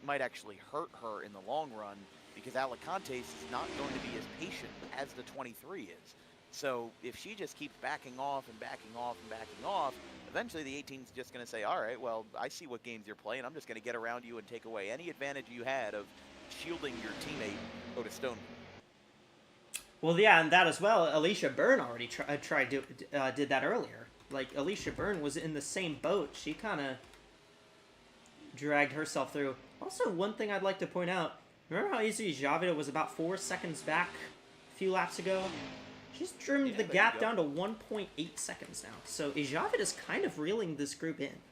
might actually hurt her in the long run, because Alicantes is not going to be as patient as the 23 is. So if she just keeps backing off and backing off and backing off, eventually the 18's just going to say, all right, well, I see what games you're playing. I'm just going to get around you and take away any advantage you had of shielding your teammate, Otis Stone. Well, yeah, and that as well. Alicia Byrne already did that earlier. Like, Alicia Byrne was in the same boat. She kind of dragged herself through. Also, one thing I'd like to point out, remember how easy Javida was about 4 seconds back a few laps ago? She's trimmed the gap down to 1.8 seconds now. So Javida is kind of reeling this group in.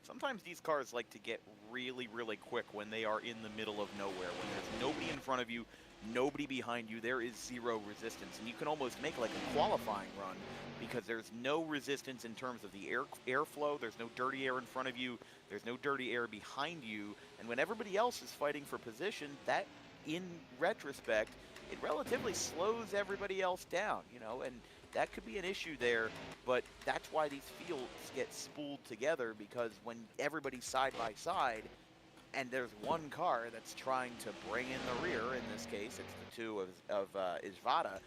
Sometimes these cars like to get really, really quick when they are in the middle of nowhere. When there's nobody in front of you, nobody behind you, there is zero resistance. And you can almost make like a qualifying run, because there's no resistance in terms of the airflow. There's no dirty air in front of you. There's no dirty air behind you. And when everybody else is fighting for position, that, in retrospect, it relatively slows everybody else down, you know, and that could be an issue there. But that's why these fields get spooled together, because when everybody's side by side and there's one car that's trying to bring in the rear, in this case it's the two of Izvada,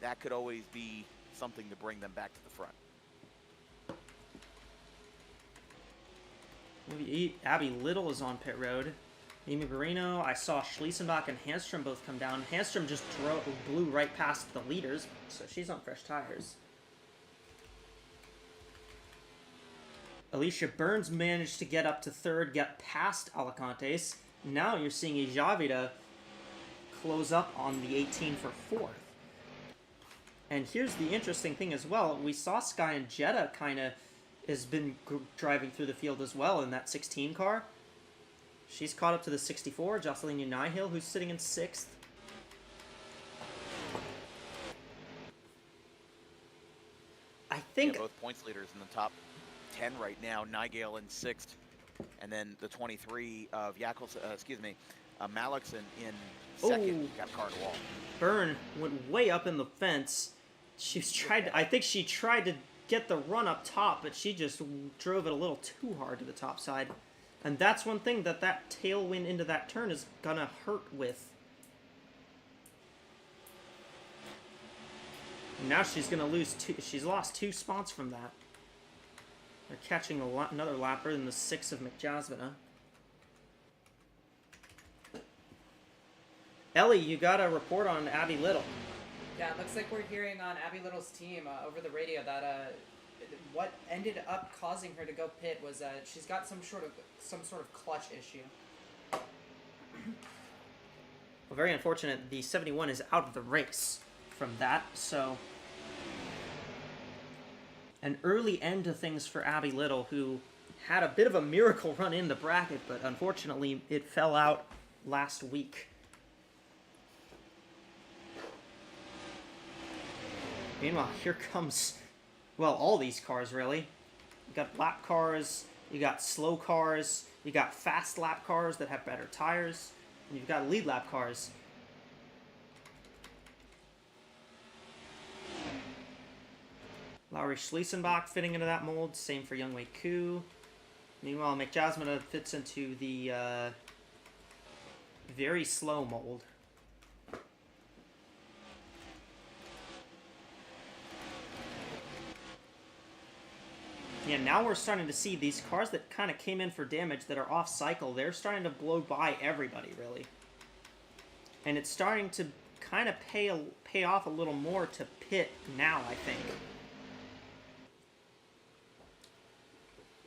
that could always be something to bring them back to the front. Maybe Abby Little is on pit road. Amy Barrino, I saw Schliesenbach and Hanstrom both come down. Hanstrom just blew right past the leaders, so she's on fresh tires. Alicia Burns managed to get up to third, get past Alicantes. Now you're seeing Javida close up on the 18 for fourth. And here's the interesting thing as well. We saw Sky and Jetta kind of has been driving through the field as well in that 16 car. She's caught up to the 64, Jocelyn Nihil, who's sitting in 6th. I think... Yeah, both points leaders in the top 10 right now. Nigel in 6th. And then the 23 of Malexon in 2nd. Got car to wall. Byrne went way up in the fence. She's tried. I think she tried to get the run up top, but she just drove it a little too hard to the top side. And that's one thing that tailwind into that turn is gonna hurt with. Now she's gonna lose two. She's lost 2 spots from that. They're catching another lapper in the 6 of McJasmina. Ellie, you got a report on Abby Little. Yeah, it looks like we're hearing on Abby Little's team over the radio that what ended up causing her to go pit was she's got some sort of clutch issue. Well, very unfortunate. The 71 is out of the race from that, so an early end to things for Abby Little, who had a bit of a miracle run in the bracket, but unfortunately it fell out last week. Meanwhile, here comes, well, all these cars, really. You got lap cars, you got slow cars, you got fast lap cars that have better tires, and you've got lead lap cars. Lowry Schliesenbach fitting into that mold, same for Youngwei Koo. Meanwhile, McJasmina fits into the very slow mold. Yeah, now we're starting to see these cars that kind of came in for damage that are off cycle. They're starting to blow by everybody, really. And it's starting to kind of pay off a little more to pit now, I think.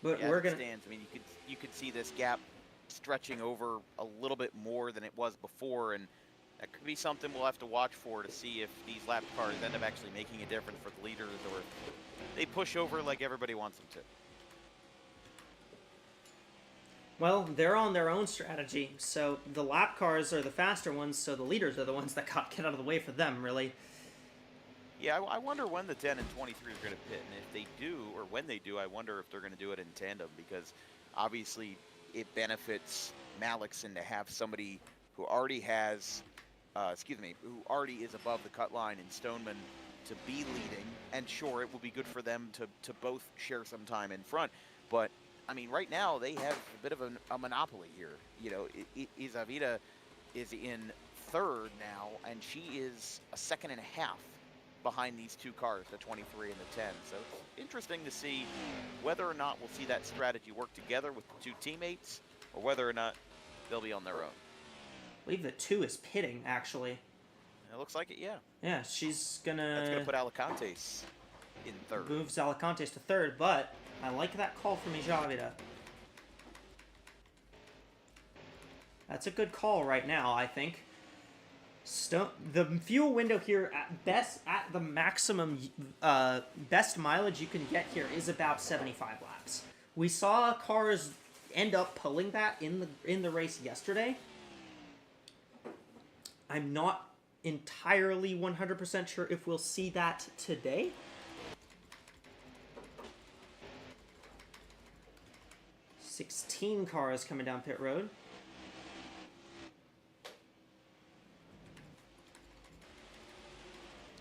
But Yeah, we're as it gonna. stands, I mean, you could see this gap stretching over a little bit more than it was before, and that could be something we'll have to watch for to see if these lap cars end up actually making a difference for the leaders, or if they push over like everybody wants them to. Well, they're on their own strategy, so the lap cars are the faster ones, so the leaders are the ones that get out of the way for them, really. Yeah, I wonder when the 10 and 23 are going to pit, and if they do, or when they do, I wonder if they're going to do it in tandem, because obviously it benefits Malixon to have somebody who already has, who already is above the cut line in Stoneman to be leading, and sure, it will be good for them to both share some time in front, but I mean, right now they have a bit of a monopoly here. You know, Isavita is in third now, and she is a second and a half behind these two cars, the 23 and the 10. So it's interesting to see whether or not we'll see that strategy work together with the two teammates, or whether or not they'll be on their own. I believe the 2 is pitting, actually. It looks like it, yeah. Yeah, she's gonna... That's going to put Alicantes in third. Moves Alicantes to third, but I like that call from Ijavida. That's a good call right now, I think. The fuel window here at the maximum best mileage you can get here is about 75 laps. We saw cars end up pulling that in the race yesterday. I'm not entirely 100% sure if we'll see that today. $16 cars coming down pit road.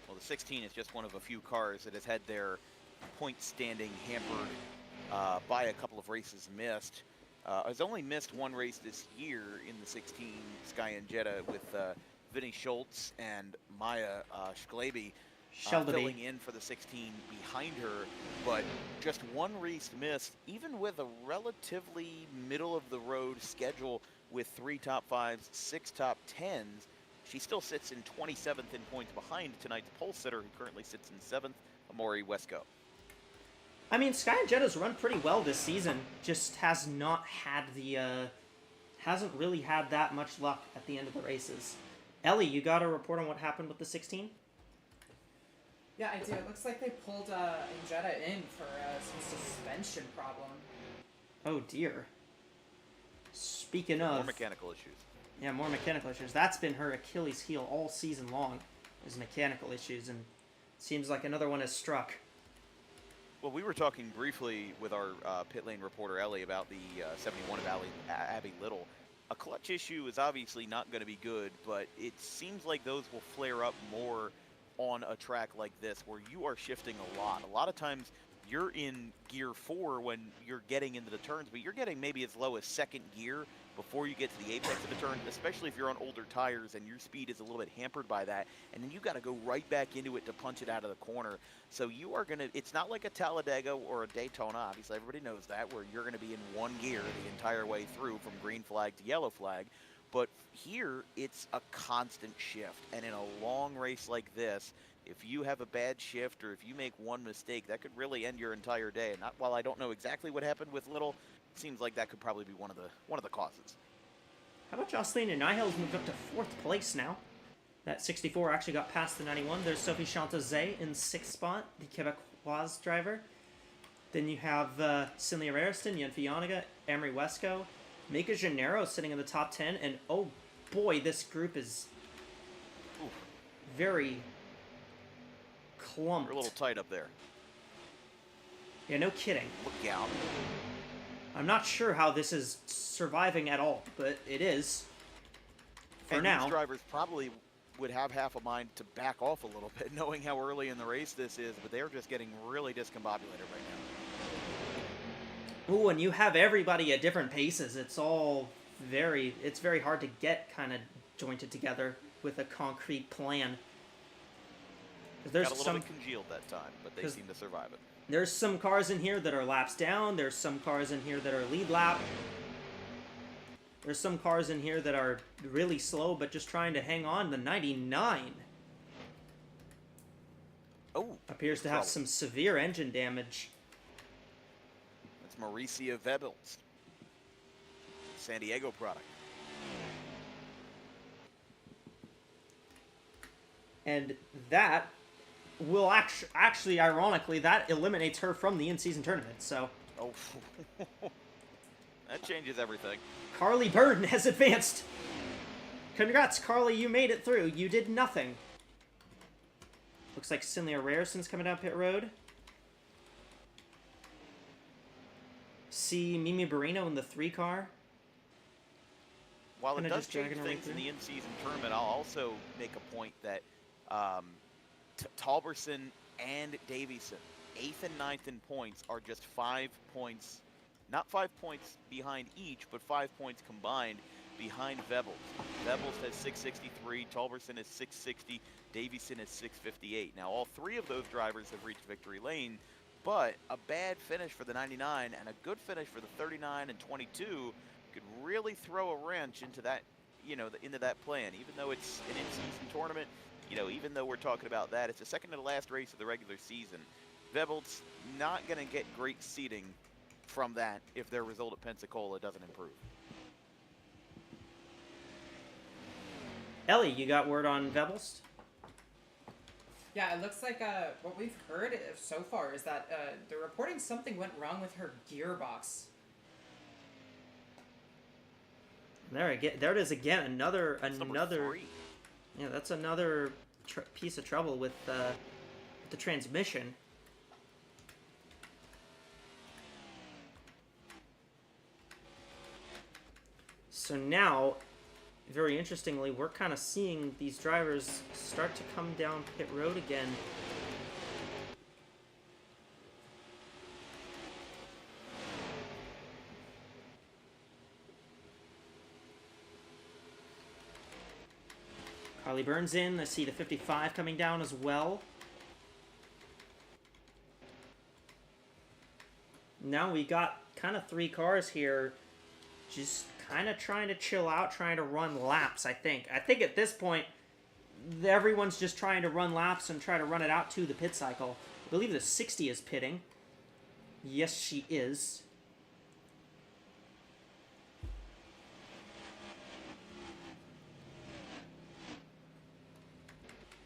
Well, the 16 is just one of a few cars that has had their point standing hampered by a couple of races missed. Has only missed one race this year in the 16 Sky and Jetta with Vinny Schultz and Maya Schleby filling in for the 16 behind her, but just one race missed, even with a relatively middle-of-the-road schedule with 3 top 5s, 6 top 10s. She still sits in 27th in points behind tonight's pole sitter, who currently sits in 7th, Amori Wesco. I mean, Sky and Jetta's run pretty well this season, just has not had hasn't really had that much luck at the end of the races. Ellie, you got a report on what happened with the 16? Yeah, I do. It looks like they pulled Injetta in for some suspension problem. Oh dear. Speaking of... More mechanical issues. Yeah, more mechanical issues. That's been her Achilles heel all season long, is mechanical issues, and it seems like another one has struck. Well, we were talking briefly with our pit lane reporter, Ellie, about the 71 of Abby Little. A clutch issue is obviously not going to be good, but it seems like those will flare up more on a track like this, where you are shifting a lot. A lot of times you're in gear 4 when you're getting into the turns, but you're getting maybe as low as second gear before you get to the apex of the turn, especially if you're on older tires and your speed is a little bit hampered by that, and then you got to go right back into it to punch it out of the corner. So you are going to, it's not like a Talladega or a Daytona, obviously everybody knows that, where you're going to be in one gear the entire way through from green flag to yellow flag. But here, it's a constant shift, and in a long race like this, if you have a bad shift or if you make one mistake, that could really end your entire day. And while I don't know exactly what happened with Little, it seems like that could probably be one of the causes. How about Jocelyn and Nigel's moved up to 4th place now? That 64 actually got past the 91. There's Sophie Chantazé in 6th spot, the Quebecois driver. Then you have Cindy Ariston, Yenfi Yanaga, Emery Wesco, Mika Gennaro sitting in the top 10, and oh boy, this group is very clumped. We're a little tight up there. Yeah, no kidding. Look out. I'm not sure how this is surviving at all, but it is. For now. These drivers probably would have half a mind to back off a little bit, knowing how early in the race this is, but they're just getting really discombobulated right now. Ooh, and you have everybody at different paces. It's very hard to get kind of jointed together with a concrete plan. Got a little bit congealed that time, but they seem to survive it. There's some cars in here that are laps down. There's some cars in here that are lead lap. There's some cars in here that are really slow, but just trying to hang on. The 99 appears to have some severe engine damage. That's Mauricia Vebels, San Diego product. And that will actually, ironically, that eliminates her from the in-season tournament. So, Oh, that changes everything. Carly Byrne has advanced. Congrats, Carly, you made it through. You did nothing. Looks like Cinlia Rareson's coming down pit road. See Mimi Barino in the 3 car. While it Kinda does just change dragging her way things in through. the in-season tournament, I'll also make a point that Talberson and Davison, 8th and 9th in points, are just 5 points, not 5 points behind each, but 5 points combined behind Vebels. Vebels has 663, Talberson has 660, Davison has 658. Now, all 3 of those drivers have reached victory lane, but a bad finish for the 99 and a good finish for the 39 and 22 could really throw a wrench into that, into that plan. Even though it's an in-season tournament, even though we're talking about that, it's the second to the last race of the regular season. Vebels not going to get great seeding from that if their result at Pensacola doesn't improve. Ellie, you got word on Vebels? Yeah, it looks like what we've heard so far is that they're reporting something went wrong with her gearbox. There it is again. Another. It's number 3. Yeah, that's another piece of trouble with the transmission. So now, very interestingly, we're kind of seeing these drivers start to come down pit road again. Carly Burns in. I see the 55 coming down as well. Now we got kind of 3 cars here just kind of trying to chill out, trying to run laps, I think. I think at this point, everyone's just trying to run laps and try to run it out to the pit cycle. I believe the 60 is pitting. Yes, she is.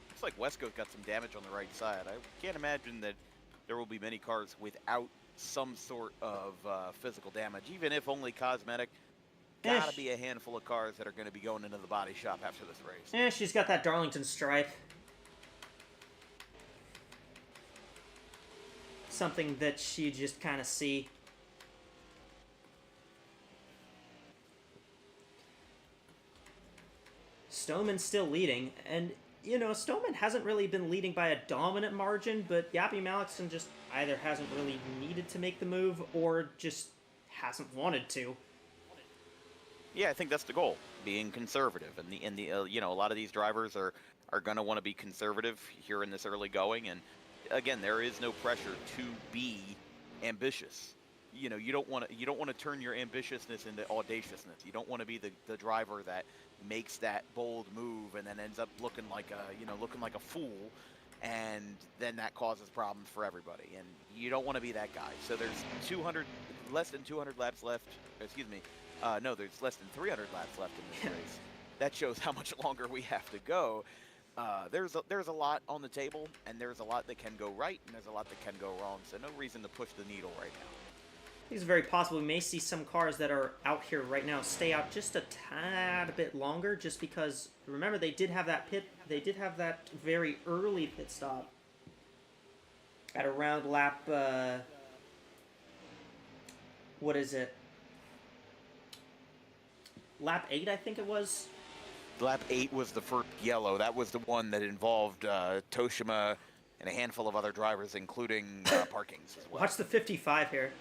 Looks like Wesco's got some damage on the right side. I can't imagine that there will be many cars without some sort of physical damage, even if only cosmetic. Gotta be a handful of cars that are going to be going into the body shop after this race. Yeah, she's got that Darlington stripe. Something that she just kind of see. Stoneman's still leading, and Stoneman hasn't really been leading by a dominant margin, but Yappy Malikson just either hasn't really needed to make the move or just hasn't wanted to. Yeah, I think that's the goal, being conservative, and a lot of these drivers are going to want to be conservative here in this early going, and again, there is no pressure to be ambitious. You don't want to turn your ambitiousness into audaciousness. You don't want to be the driver that makes that bold move and then ends up looking like a fool, and then that causes problems for everybody. And you don't want to be that guy. So there's less than 200 laps left. Excuse me. No, there's less than 300 laps left in this race. That shows how much longer we have to go. There's a lot on the table, and there's a lot that can go right, and there's a lot that can go wrong. So no reason to push the needle right now. I think it's very possible we may see some cars that are out here right now stay out just a tad bit longer, just because, remember, they did have that very early pit stop at around lap, what is it? Lap 8, I think it was. Lap 8 was the first yellow. That was the one that involved Toshima and a handful of other drivers, including Parkings as well. Watch the 55 here.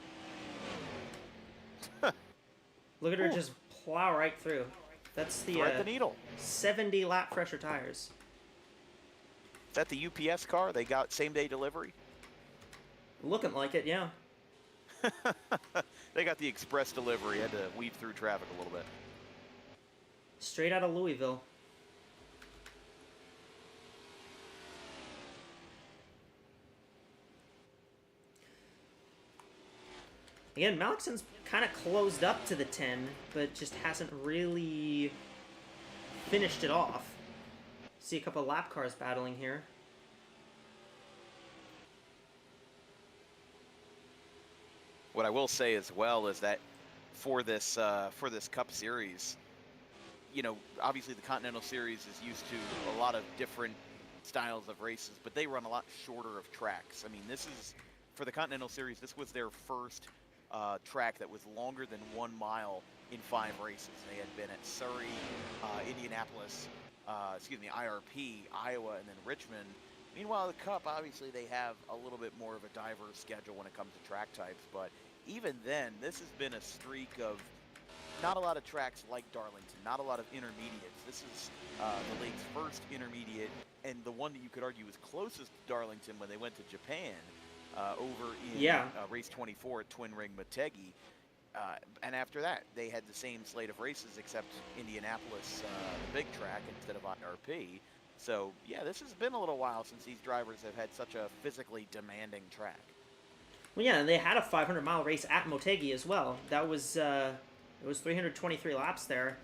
Look at her just plow right through. That's the, Thread the needle. 70 lap fresher tires. Is that the UPS car? They got same-day delivery? Looking like it, yeah. They got the express delivery. Had to weave through traffic a little bit. straight out of Louisville. Again, Malixon's kind of closed up to the 10, but just hasn't really finished it off. See a couple lap cars battling here. What I will say as well is that for this Cup Series, you know, obviously the Continental Series is used to a lot of different styles of races, but they run a lot shorter of tracks. I mean, this is, for the Continental Series, this was their first track that was longer than 1 mile in 5 races. They had been at Surrey, Indianapolis, IRP, Iowa, and then Richmond. Meanwhile, the Cup, obviously, they have a little bit more of a diverse schedule when it comes to track types, but even then, this has been a streak of not a lot of tracks like Darlington, not a lot of intermediates. This is the league's first intermediate, and the one that you could argue was closest to Darlington when they went to Japan over in race 24 at Twin Ring Motegi. And after that, they had the same slate of races except Indianapolis, the big track, instead of IRP. So, yeah, this has been a little while since these drivers have had such a physically demanding track. Well, yeah, and they had a 500-mile race at Motegi as well. That was, it was 323 laps there.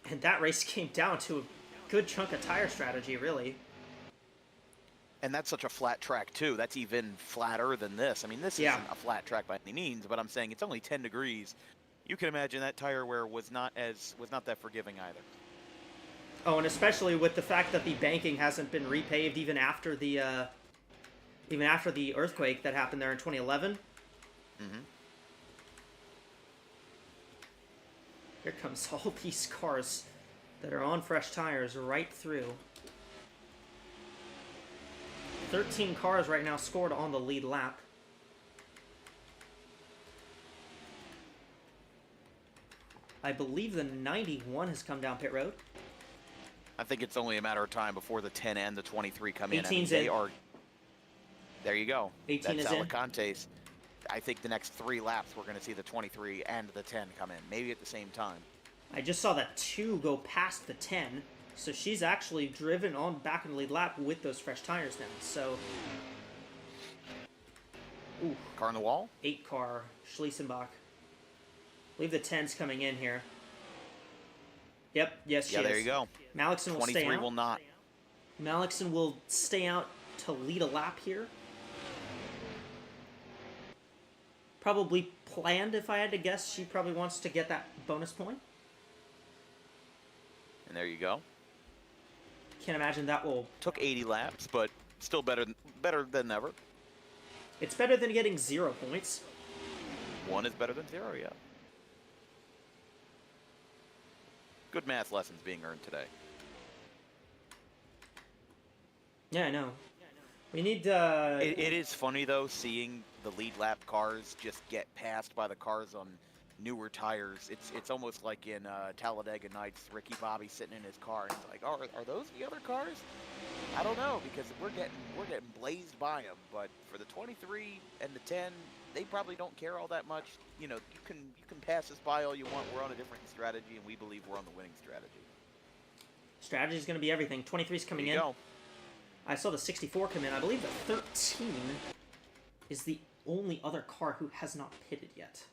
And that race came down to a good chunk of tire strategy, really. And that's such a flat track, too. That's even flatter than this. I mean, this isn't a flat track by any means, but I'm saying it's only 10 degrees. You can imagine that tire wear was not that forgiving either. Oh, and especially with the fact that the banking hasn't been repaved even after the earthquake that happened there in 2011. Mm-hmm. Here comes all these cars that are on fresh tires right through. 13 cars right now scored on the lead lap. I believe the 91 has come down pit road. I think it's only a matter of time before the 10 and the 23 come in. 18's they in. are. There you go. 18 That's is in. Alicante's. I think the next 3 laps we're going to see the 23 and the 10 come in, maybe at the same time. I just saw that 2 go past the 10, so she's actually driven on back in the lead lap with those fresh tires now. So, ooh, Car on the wall? 8 car Schliesenbach. I believe the 10's coming in here. Yep, yes, she is. Yeah, there you go. Malixon will stay 23 out. will not. Malixon will stay out to lead a lap here. Probably planned, if I had to guess. She probably wants to get that bonus point. And there you go. Can't imagine that will... Took 80 laps, but still better than ever. It's better than getting 0 points. 1 is better than 0, yeah. Good math lessons being earned today. Yeah, I know. We need... It is funny, though, seeing the lead lap cars just get passed by the cars on newer tires. It's almost like in Talladega Nights, Ricky Bobby sitting in his car, and it's like, oh, are those the other cars? I don't know, because we're getting blazed by them. But for the 23 and the 10, they probably don't care all that much. You know, you can pass us by all you want. We're on a different strategy, and we believe we're on the winning strategy. Strategy is going to be everything. 23's coming in. Go. I saw the 64 come in. I believe the 13 is the only other car who has not pitted yet.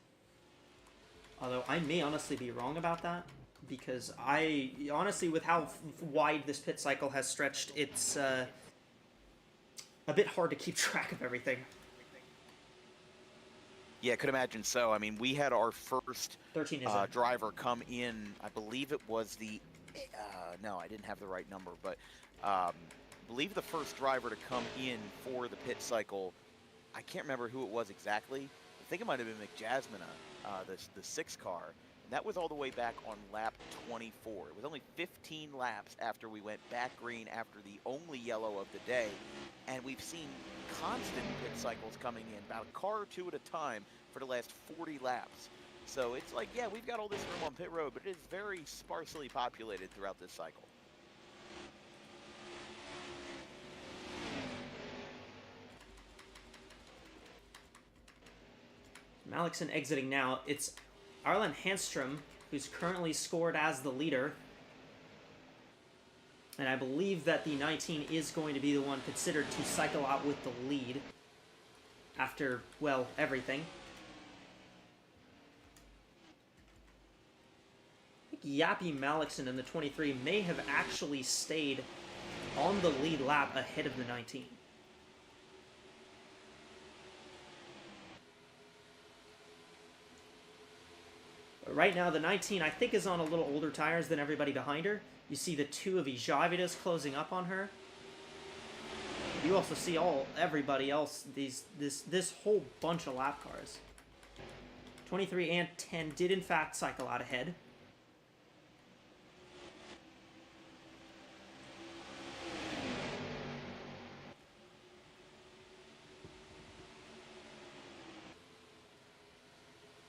Although I may honestly be wrong about that, because honestly, with how wide this pit cycle has stretched, it's a bit hard to keep track of everything. Yeah, I could imagine so. I mean, we had our first 13 is driver come in. I believe it was the... no, I didn't have the right number, but... I believe the first driver to come in for the pit cycle, I can't remember who it was exactly. I think it might have been McJasmina, the 6 car. And that was all the way back on lap 24. It was only 15 laps after we went back green after the only yellow of the day. And we've seen constant pit cycles coming in, about a car or 2 at a time for the last 40 laps. So it's like, yeah, we've got all this room on pit road, but it is very sparsely populated throughout this cycle. Malixon exiting now. It's Arlen Hanstrom, who's currently scored as the leader. And I believe that the 19 is going to be the one considered to cycle out with the lead after, well, everything. I think Yappy Malikson in the 23 may have actually stayed on the lead lap ahead of the 19. But right now, the 19, I think, is on a little older tires than everybody behind her. You see the two of Ijavidas closing up on her. You also see everybody else, this whole bunch of lap cars. 23 and 10 did in fact cycle out ahead.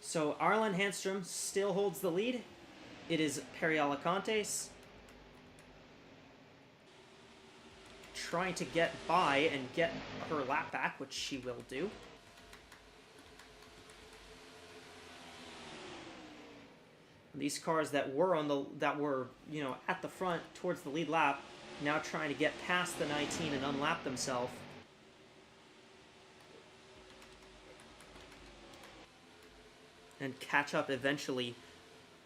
So Arlen Handstrom still holds the lead. It is Perry Alicantes trying to get by and get her lap back, which she will do. These cars that were at the front towards the lead lap, now trying to get past the 19 and unlap themselves. And catch up eventually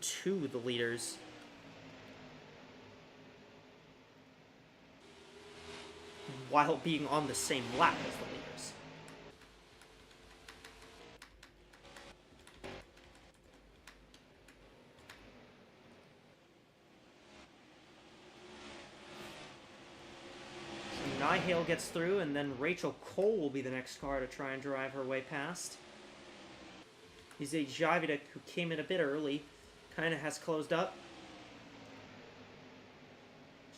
to the leaders. While being on the same lap as the leaders. So Nihale gets through, and then Rachel Cole will be the next car to try and drive her way past. He's a Javida who came in a bit early, kind of has closed up.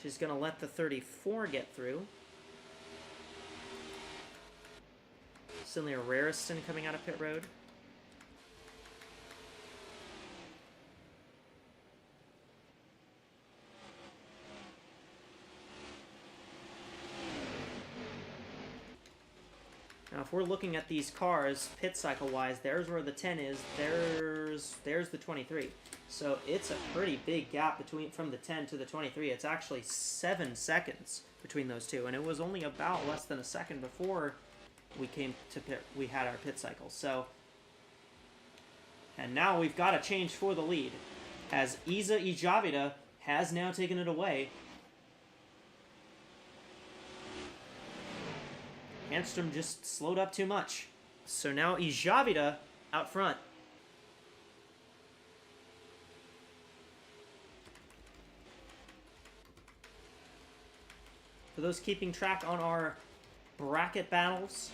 She's going to let the 34 get through. Suddenly a Rariston coming out of pit road. Now, if we're looking at these cars, pit cycle-wise, there's where the 10 is, there's the 23. So it's a pretty big gap from the 10 to the 23. It's actually 7 seconds between those two, and it was only about less than a second before we came to pit. We had our pit cycle. So, and now we've got a change for the lead, as Isa Ijavida has now taken it away. Handstrom just slowed up too much. So now Ijavida out front. For those keeping track on our bracket battles,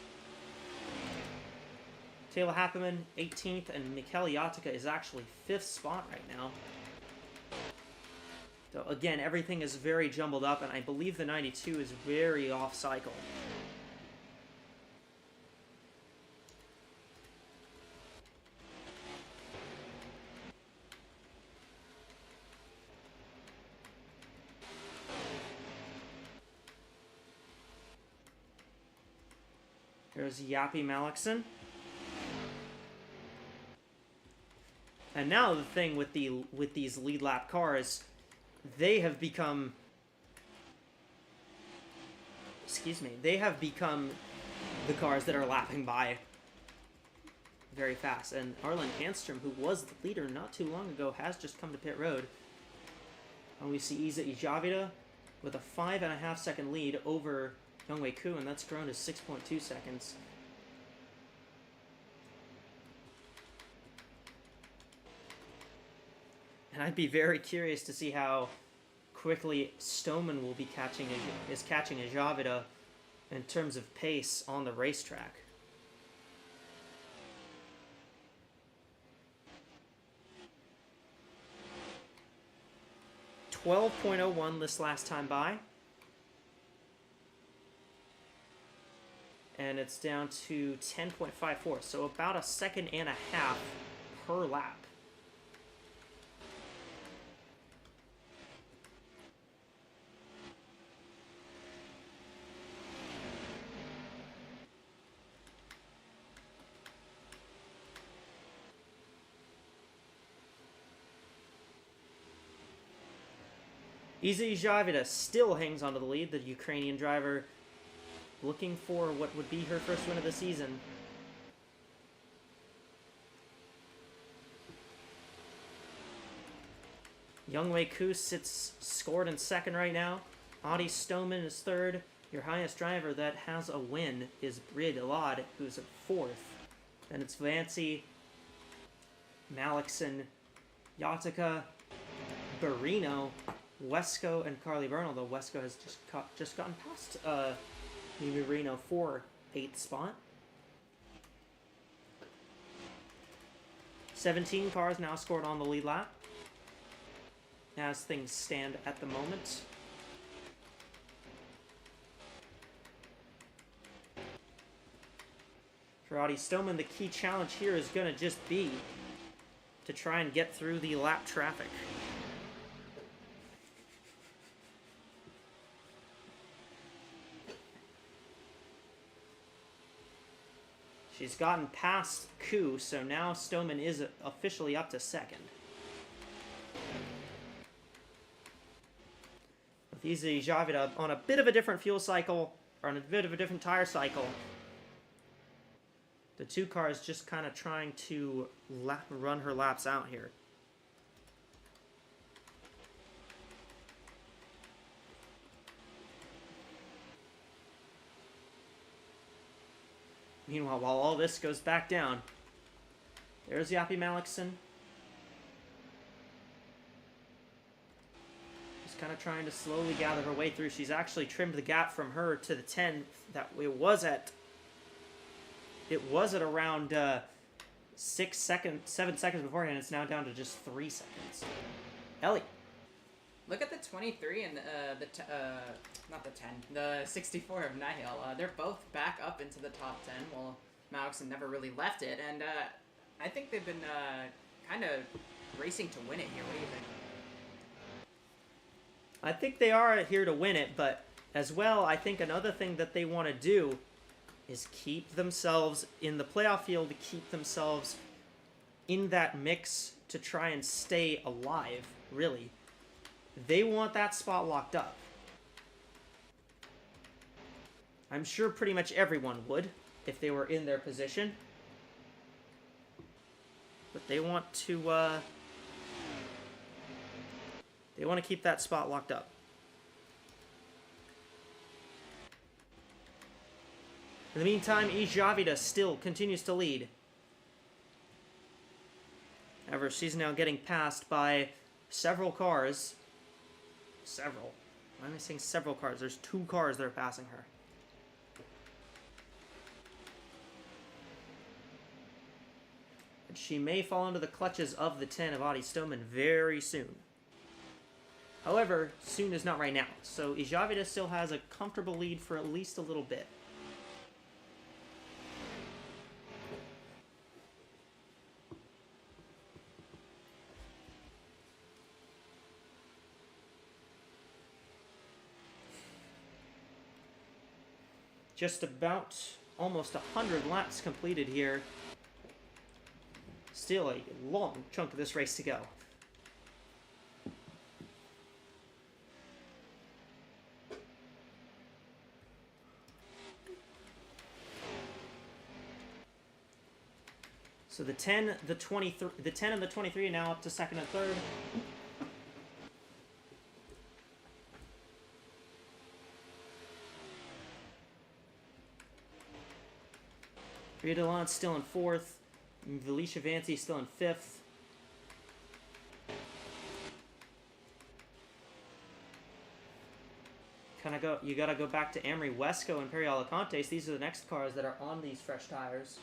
Taylor Happeman 18th, and Mikel Yatica is actually 5th spot right now. So again, everything is very jumbled up, and I believe the 92 is very off cycle. There's Yappy Malikson. And now the thing with these lead lap cars, they have become the cars that are lapping by very fast. And Arlen Handstrom, who was the leader not too long ago, has just come to pit road. And we see Isa Ijavida with a 5.5 second lead over Youngwei Ku, and that's grown to 6.2 seconds. And I'd be very curious to see how quickly Stoneman will be catching Ijavida in terms of pace on the racetrack. .001 this last time by. And it's down to 10.54, so about 1.5 seconds per lap. Iza Javida still hangs onto the lead, the Ukrainian driver looking for what would be her first win of the season. Youngwei Ku sits scored in second right now. Adi Stoneman is third. Your highest driver that has a win is Brid Elad, who's at fourth. Then it's Vancy, Malikson, Yatica, Barino, Wesco, and Carly Bernal, though Wesco has just gotten past Mimi Reno for 8th spot. 17 cars now scored on the lead lap, as things stand at the moment. For Audi Stoneman, the key challenge here is going to just be to try and get through the lap traffic. She's gotten past Ku, so now Stoneman is officially up to second. With Iza Javida on a bit of a different fuel cycle, or on a bit of a different tire cycle, the two cars just kind of trying to run her laps out here. Meanwhile, while all this goes back down, there's Yappy Malikson. Just kind of trying to slowly gather her way through. She's actually trimmed the gap from her to the 10 that it was at. It was at around 7 seconds beforehand. It's now down to just 3 seconds. Ellie. Look at the 23 and not the 10, the 64 of Nihil. They're both back up into the top 10. Well, Malikson never really left it, and I think they've been kind of racing to win it here. What do you think? I think they are here to win it, but as well, I think another thing that they want to do is keep themselves in the playoff field, to keep themselves in that mix to try and stay alive, really. They want that spot locked up. I'm sure pretty much everyone would if they were in their position. But they want to keep that spot locked up. In the meantime, Javida still continues to lead. However, she's now getting passed by several cars. Several. Why am I saying several cars? There's 2 cars that are passing her. And she may fall into the clutches of the 10 of Adi Stoneman very soon. However, soon is not right now. So Javida still has a comfortable lead for at least a little bit. Just about almost 100 laps completed here. Still a long chunk of this race to go. So the 10, the 23, the 10 and the 23 are now up to second and third. Riedelon's still in 4th. Valicia Vancy still in 5th. You gotta go back to Amory Wesco and Perry Alicantes. These are the next cars that are on these fresh tires.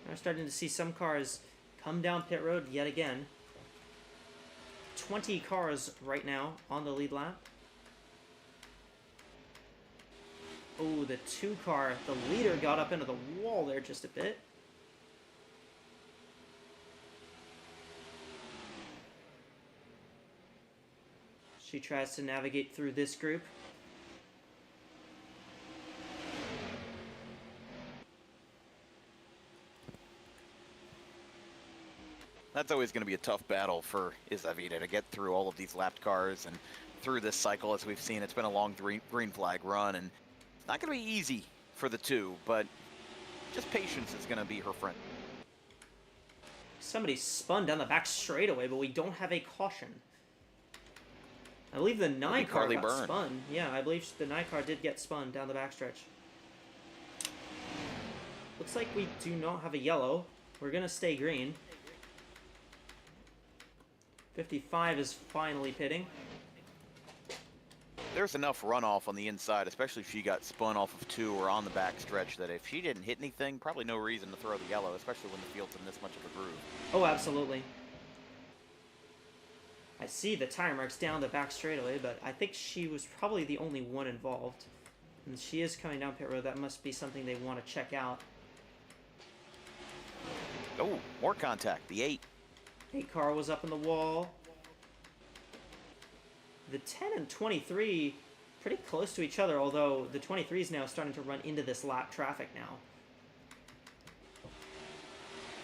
We're starting to see some cars come down pit road yet again. 20 cars right now on the lead lap. Oh, the 2 car, the leader got up into the wall there just a bit. She tries to navigate through this group. that's always going to be a tough battle for Izavita to get through all of these lapped cars and through this cycle. As we've seen, it's been a long green flag run, and it's not going to be easy for the two, but just patience is going to be her friend. Somebody spun down the back straightaway, but we don't have a caution. I believe the 9 car Carly got Byrne. spun. Yeah, I believe the 9 car did get spun down the backstretch. Looks like we do not have a yellow. We're going to stay green. 55 is finally pitting. There's enough runoff on the inside, especially if she got spun off of 2 or on the back stretch, that if she didn't hit anything, probably no reason to throw the yellow, especially when the field's in this much of a groove. Oh, absolutely. I see the tire marks down the back straightaway, but I think she was probably the only one involved. And she is coming down pit road. That must be something they want to check out. Oh, more contact, the 8. 8 car was up in the wall. The 10 and 23 pretty close to each other, although the 23 is now starting to run into this lap traffic now.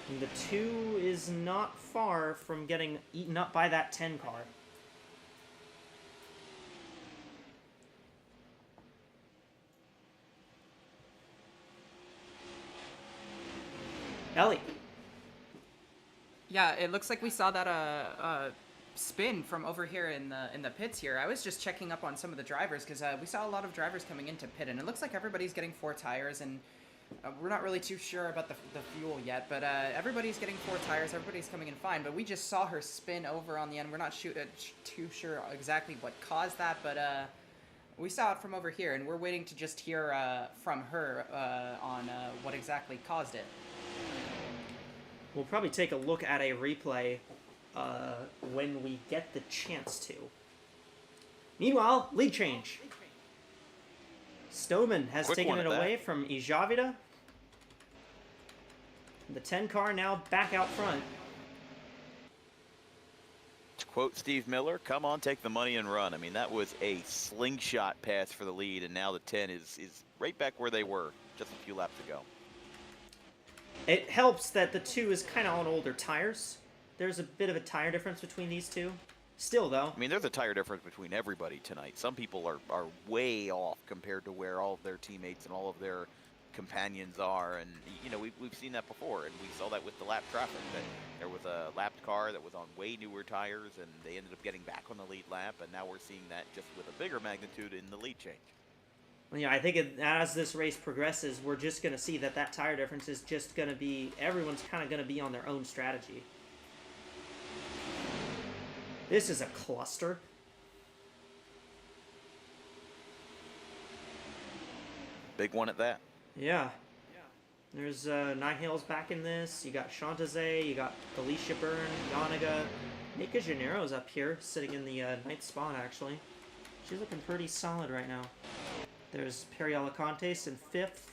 And the 2 is not far from getting eaten up by that 10 car. Ellie. Yeah, it looks like we saw that spin from over here in the pits here. I was just checking up on some of the drivers because we saw a lot of drivers coming into pit, and it looks like everybody's getting 4 tires, and we're not really too sure about the fuel yet, but everybody's getting 4 tires. Everybody's coming in fine, but we just saw her spin over on the end. We're not too sure exactly what caused that, but we saw it from over here, and we're waiting to just hear from her on what exactly caused it. We'll probably take a look at a replay when we get the chance to. Meanwhile, lead change. Stoneman has Quick taken one it at that. away from Ijavida. The 10 car now back out front. To quote Steve Miller, come on, take the money and run. I mean, that was a slingshot pass for the lead, and now the 10 is right back where they were just a few laps ago. It helps that the 2 is kind of on older tires. There's a bit of a tire difference between these two. Still, though. I mean, there's a tire difference between everybody tonight. Some people are way off compared to where all of their teammates and all of their companions are. And, you know, we've seen that before. And we saw that with the lap traffic. That there was a lapped car that was on way newer tires, and they ended up getting back on the lead lap. And now we're seeing that just with a bigger magnitude in the lead change. Well, yeah, I think as this race progresses, we're just going to see that tire difference is just going to be... Everyone's kind of going to be on their own strategy. This is a cluster. Big one at that. Yeah. There's Nine Hills back in this. You got Shantaze. You got Alicia Byrne, Yanaga. Nika Gennaro's up here, sitting in the ninth spot, actually. She's looking pretty solid right now. There's Perry Alacantes in 5th.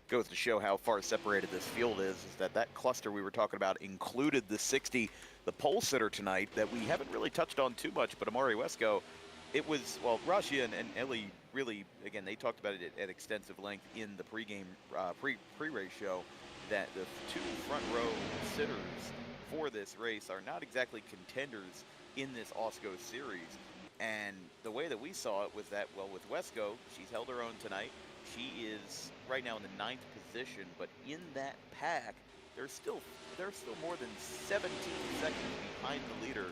Goes to show how far separated this field is that cluster we were talking about included the 60, the pole sitter tonight that we haven't really touched on too much, but AWSCO, it was, well, Rashi and Ellie really, again, they talked about it at extensive length in the pregame, pre-race show, that the 2 front row sitters for this race are not exactly contenders in this AWSCO series. And the way that we saw it was that, well, with Wesco, she's held her own tonight. She is right now in the 9th position, but in that pack, there's still more than 17 seconds behind the leader,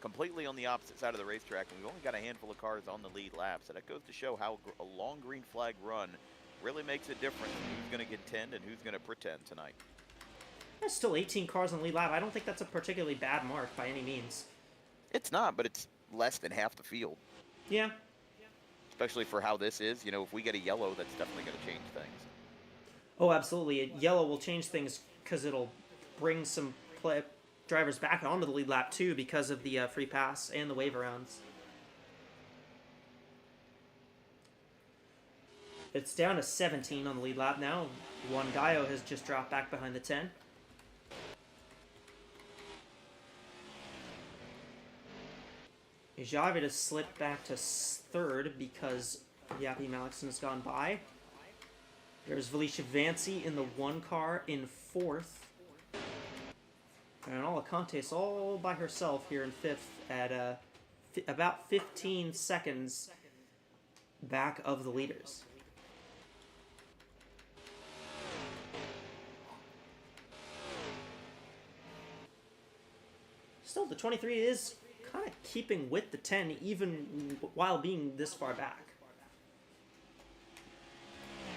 completely on the opposite side of the racetrack, and we've only got a handful of cars on the lead lap. So that goes to show how a long green flag run really makes a difference in who's going to contend and who's going to pretend tonight. There's still 18 cars on the lead lap. I don't think that's a particularly bad mark by any means. It's not, but it's less than half the field. Yeah. Especially for how this is. You know, if we get a yellow, that's definitely going to change things. Oh, absolutely. Yellow will change things because it'll bring some drivers back onto the lead lap, too, because of the free pass and the wave rounds. It's down to 17 on the lead lap now. Wangayo has just dropped back behind the 10. Javid has slipped back to 3rd because Yappy Malixon has gone by. There's Felicia Vancy in the 1 car in 4th. And Alacante's all by herself here in 5th at about 15 seconds back of the leaders. Still, the 23 is kind of keeping with the 10 even while being this far back.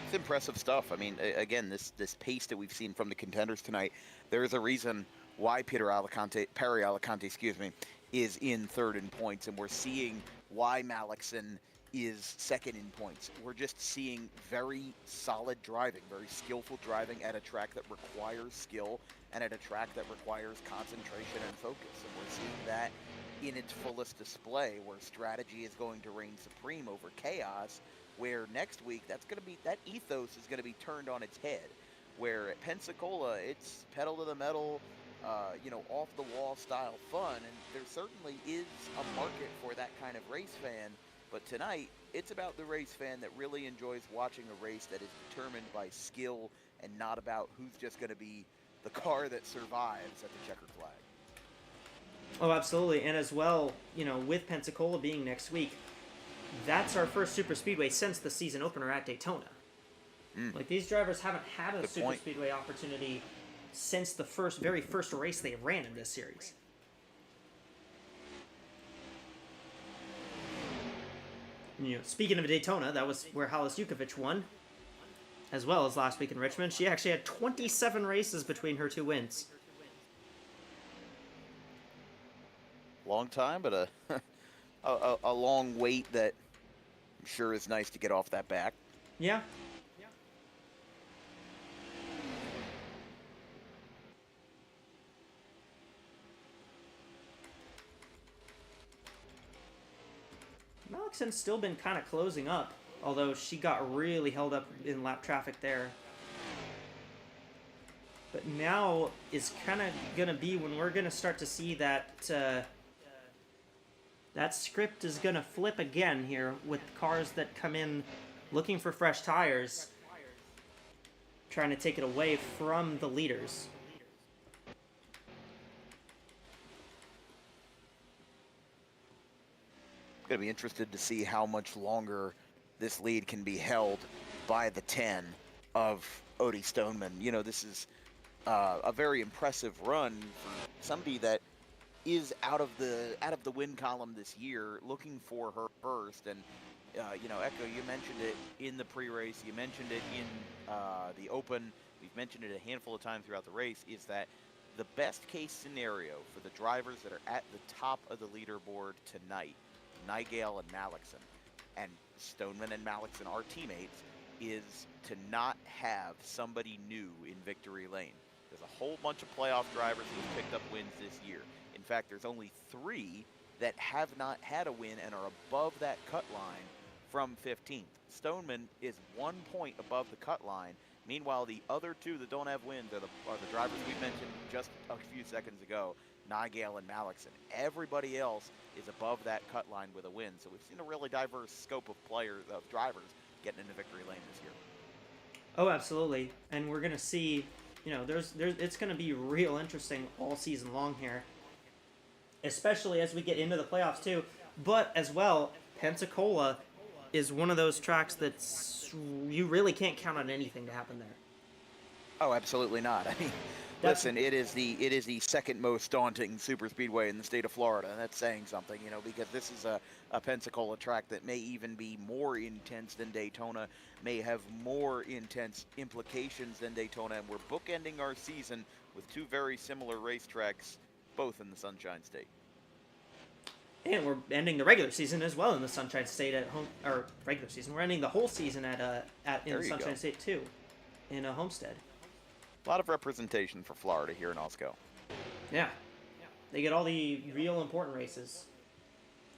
It's impressive stuff. I mean, again, this pace that we've seen from the contenders tonight, there is a reason why Perry Alicante, excuse me, is in 3rd in points, and we're seeing why Malixon is 2nd in points. We're just seeing very solid driving, very skillful driving at a track that requires skill and at a track that requires concentration and focus. And we're seeing that in its fullest display, where strategy is going to reign supreme over chaos, where next week that ethos is going to be turned on its head, where at Pensacola it's pedal to the metal, off the wall style fun, and there certainly is a market for that kind of race fan. But tonight, it's about the race fan that really enjoys watching a race that is determined by skill and not about who's just going to be the car that survives at the checkered flag. Oh, absolutely. And as well, with Pensacola being next week, that's our first super speedway since the season opener at Daytona. Like, these drivers haven't had a super speedway opportunity since the very first race they ran in this series. Speaking of Daytona, that was where Halis Jukovic won, as well as last week in Richmond. She actually had 27 races between her 2 wins. Long time, but a long wait that I'm sure is nice to get off that back. Yeah. Malixon's still been kind of closing up, although she got really held up in lap traffic there. But now is kind of going to be when we're going to start to see that that script is going to flip again here with cars that come in looking for fresh tires, trying to take it away from the leaders. Going to be interested to see how much longer this lead can be held by the 10 of Odie Stoneman. This is a very impressive run for somebody that is out of the win column this year, looking for her first. And Echo, you mentioned it in the pre-race, you mentioned it in the open, we've mentioned it a handful of times throughout the race, is that the best case scenario for the drivers that are at the top of the leaderboard tonight, Nigel and Malixon, and Stoneman and Malixon are teammates, is to not have somebody new in victory lane. There's a whole bunch of playoff drivers who have picked up wins this year. In fact, there's only 3 that have not had a win and are above that cut line from 15th. Stoneman is 1 point above the cut line. Meanwhile, the other 2 that don't have wins are the drivers we mentioned just a few seconds ago, Nigel and Malixon. Everybody else is above that cut line with a win. So we've seen a really diverse scope of drivers getting into victory lane this year. Oh, absolutely. And we're going to see, it's going to be real interesting all season long here, especially as we get into the playoffs too. But as well, Pensacola is one of those tracks that's you really can't count on anything to happen there. Oh, absolutely not. I mean, listen, it is the second most daunting super speedway in the state of Florida, and that's saying something, because this is a Pensacola track that may even be more intense than Daytona, may have more intense implications than Daytona, and we're bookending our season with 2 very similar racetracks, both in the Sunshine State. And we're ending the regular season as well in the Sunshine State at home, or regular season. We're ending the whole season in the Sunshine State too, in Homestead. A lot of representation for Florida here in AWSCO. Yeah. They get all the real important races.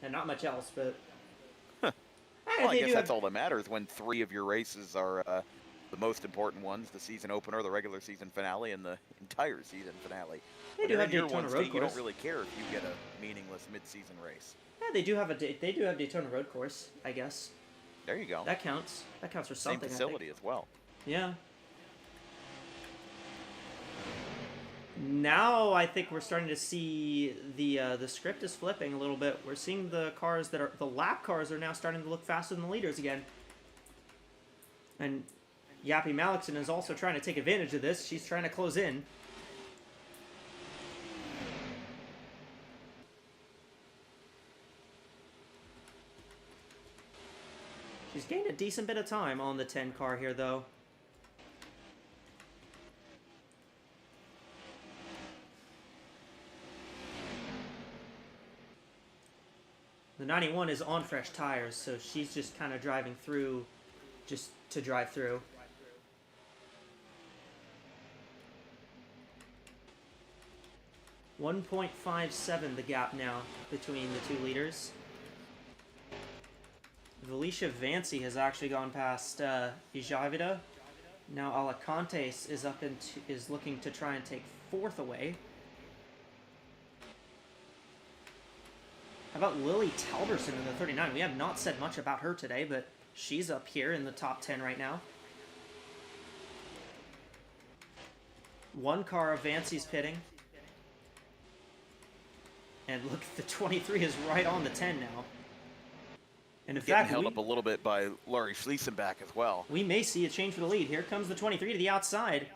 And not much else, but... Well, I guess that's all that matters when 3 of your races are the most important ones, the season opener, the regular season finale, and the entire season finale. They do have Daytona Road Course. You don't really care if you get a meaningless mid-season race. Yeah, they do have Daytona Road Course, I guess. There you go. That counts. That counts for something. Same facility as well. Yeah. Now I think we're starting to see the script is flipping a little bit. We're seeing the cars that are the lap cars are now starting to look faster than the leaders again. And Yappy Malikson is also trying to take advantage of this. She's trying to close in. She's gained a decent bit of time on the 10 car here, though. The 91 is on fresh tires, so she's just kind of driving through just to drive through. .57 the gap now between the two leaders. Valicia Vancy has actually gone past Ijavida. Now Alacantes is looking to try and take 4th away. How about Lily Talberson in the 39? We have not said much about her today, but she's up here in the top 10 right now. One car of Vancy's pitting. And look, the 23 is right on the 10 now. And in fact, held up a little bit by Laurie Schliesenbach as well. We may see a change for the lead. Here comes the 23 to the outside.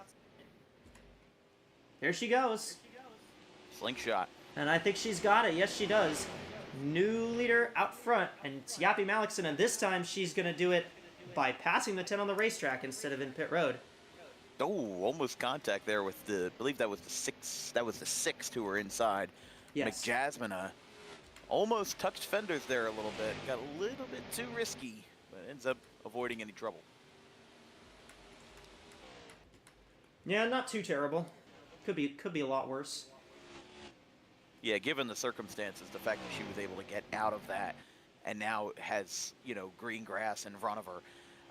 There she goes. Slingshot. And I think she's got it. Yes, she does. New leader out front, and it's Yappy Malikson, and this time she's going to do it by passing the 10 on the racetrack instead of in pit road. Oh, almost contact there with the, I believe that was the 6, that was the 6 who were inside. Yes. McJasmine almost touched fenders there a little bit. Got a little bit too risky, but ends up avoiding any trouble. Yeah, not too terrible. Could be a lot worse. Yeah, given the circumstances, the fact that she was able to get out of that and now has, you know, green grass in front of her.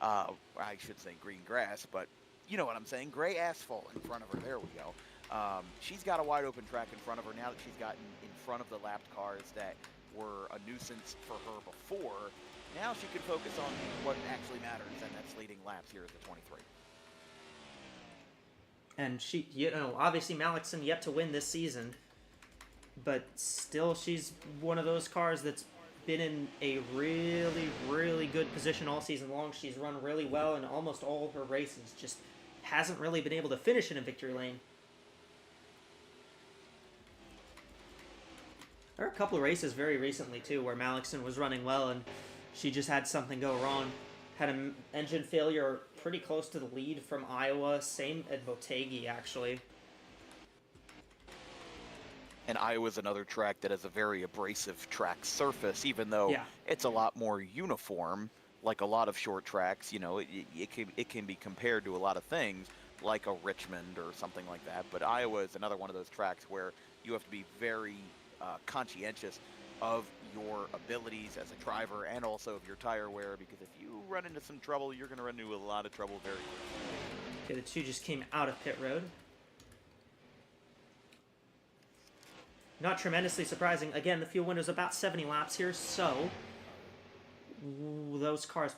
I should say green grass, but you know what I'm saying, gray asphalt in front of her. There we go. She's got a wide open track in front of her now that she's gotten in front of the lapped cars that were a nuisance for her before. Now she can focus on what actually matters, and that's leading laps here at the 23. And she, you know, obviously Malikson yet to win this season, but still she's one of those cars that's been in a really, really good position all season long. She's run really well in almost all her races, just hasn't really been able to finish in a victory lane. There are a couple of races very recently, too, where Malikson was running well and she just had something go wrong. Had an engine failure pretty close to the lead from Iowa. Same at Botegi, actually. And Iowa's another track that has a very abrasive track surface, even though it's a lot more uniform, like a lot of short tracks. You know, it can be compared to a lot of things, like a Richmond or something like that. But Iowa is another one of those tracks where you have to be very conscientious of your abilities as a driver and also of your tire wear, because if you run into some trouble, you're going to run into a lot of trouble very quickly. Okay, the two just came out of pit road. Not tremendously surprising. Again, the fuel window is about 70 laps here, so those cars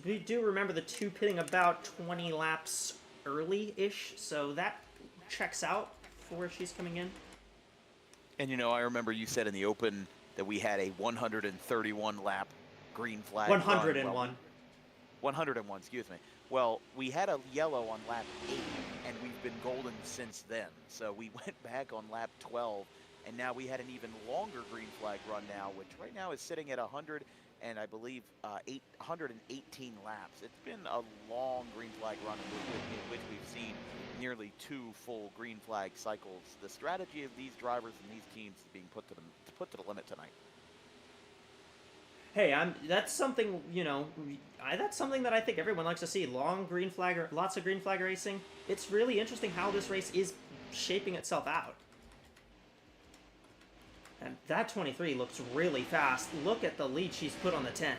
we do remember the two pitting about 20 laps early-ish, so that checks out for where she's coming in. And you know, I remember you said in the open that we had a 131 lap green flag 101. run. Well, 101, excuse me. Well, we had a yellow on lap 8, and we've been golden since then. So we went back on lap 12, and now we had an even longer green flag run now, which right now is sitting at 100 and I believe 818 laps. It's been a long green flag run in which we've seen nearly 2 full green flag cycles. The strategy of these drivers and these teams is being put to the limit tonight. Hey, that's something, you know, that's something that I think everyone likes to see. Long green flag, lots of green flag racing. It's really interesting how this race is shaping itself out. And that 23 looks really fast. Look at the lead she's put on the 10.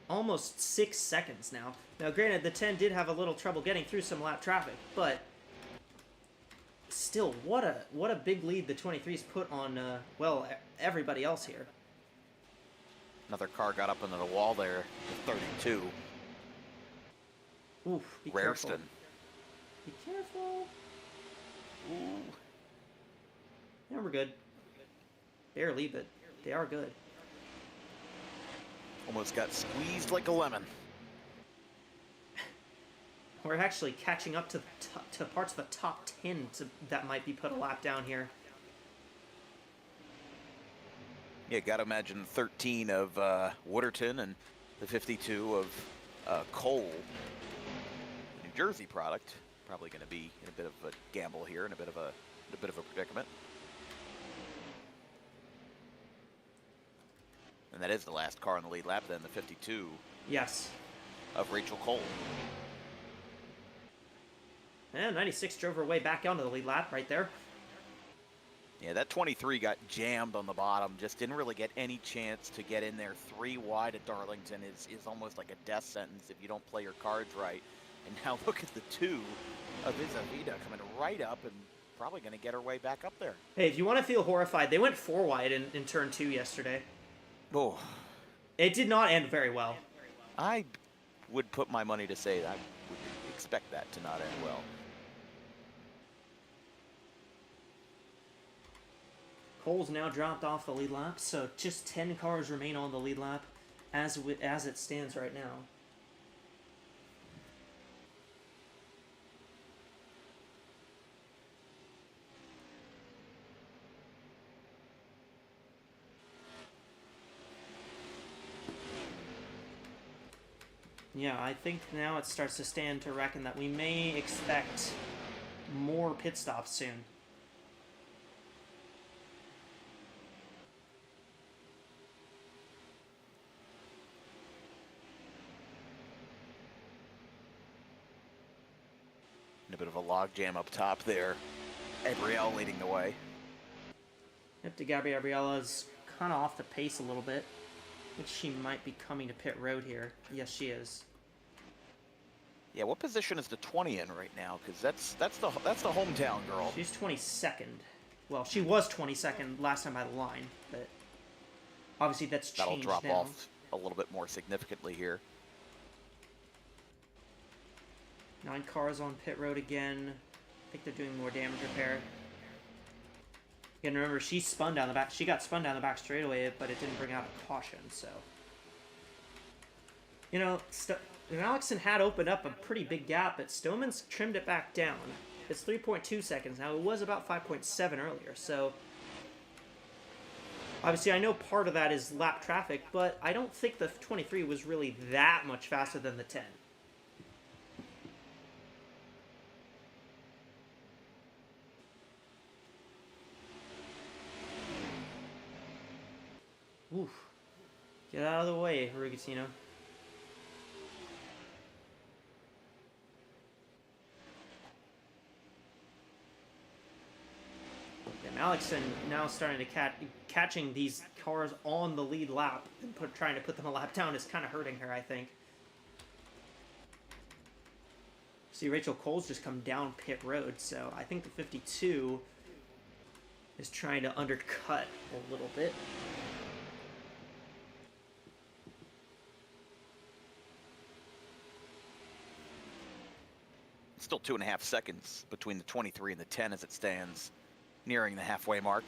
Almost 6 seconds now. Now, granted, the 10 did have a little trouble getting through some lap traffic, but still, what a big lead the 23's put on, well, everybody else here. Another car got up into the wall there, 32. Oof, be Raritan. careful. Be careful. Ooh. Yeah, we're good. Barely, but they are good. Almost got squeezed like a lemon. We're actually catching up to parts of the top 10 that might be put a lap down here. Yeah, gotta imagine 13 of Wooderton and the 52 of Cole. New Jersey product. Probably going to be in a bit of a gamble here, and a bit of a predicament. And that is the last car on the lead lap, then the 52 Yes. of Rachel Cole. And 96 drove her way back onto the lead lap right there. Yeah, that 23 got jammed on the bottom. Just didn't really get any chance to get in there. 3 wide at Darlington is almost like a death sentence if you don't play your cards right. And now look at the 2 of Isavita coming right up and probably going to get her way back up there. Hey, if you want to feel horrified, they went 4 wide in turn 2 yesterday. Oh, It did not end very well. I would put my money to say that I would expect that to not end well. Cole's now dropped off the lead lap, so just 10 cars remain on the lead lap as it stands right now. Yeah, I think now it starts to stand to reckon that we may expect more pit stops soon. And a bit of a log jam up top there. Gabrielle leading the way. Yep, Gabriella's kind of off the pace a little bit. I think she might be coming to pit road here. Yes, she is. Yeah, what position is the 20 in right now? Because that's the hometown girl. She's 22nd. Well, she was 22nd last time by the line, but obviously that's changed That'll drop now. off a little bit more significantly here. 9 cars on pit road again. I think they're doing more damage repair. Again, remember, she spun down the back. She got spun down the back straightaway, but it didn't bring out a caution, so. You know, Alexson had opened up a pretty big gap, but Stoneman's trimmed it back down. It's 3.2 seconds now. It was about 5.7 earlier, so. Obviously, I know part of that is lap traffic, but I don't think the 23 was really that much faster than the 10. Oof. Get out of the way, Rugatino. And Alexson now starting to catching these cars on the lead lap and trying to put them a lap down is kind of hurting her, I think. See, Rachel Cole's just come down pit road, so I think the 52 is trying to undercut a little bit. Still 2.5 seconds between the 23 and the 10 as it stands, nearing the halfway mark.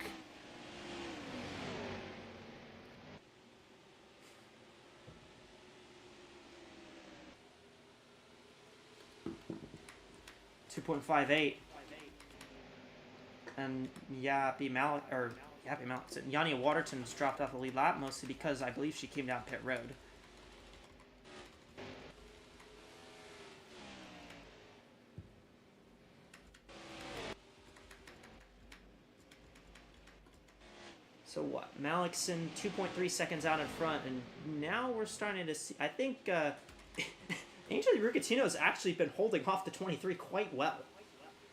.58, and Yania Waterton's dropped off the lead lap, mostly because I believe she came down pit road. So what? Malikson 2.3 seconds out in front, and now we're starting to see. I think Angel Rugatino has actually been holding off the 23 quite well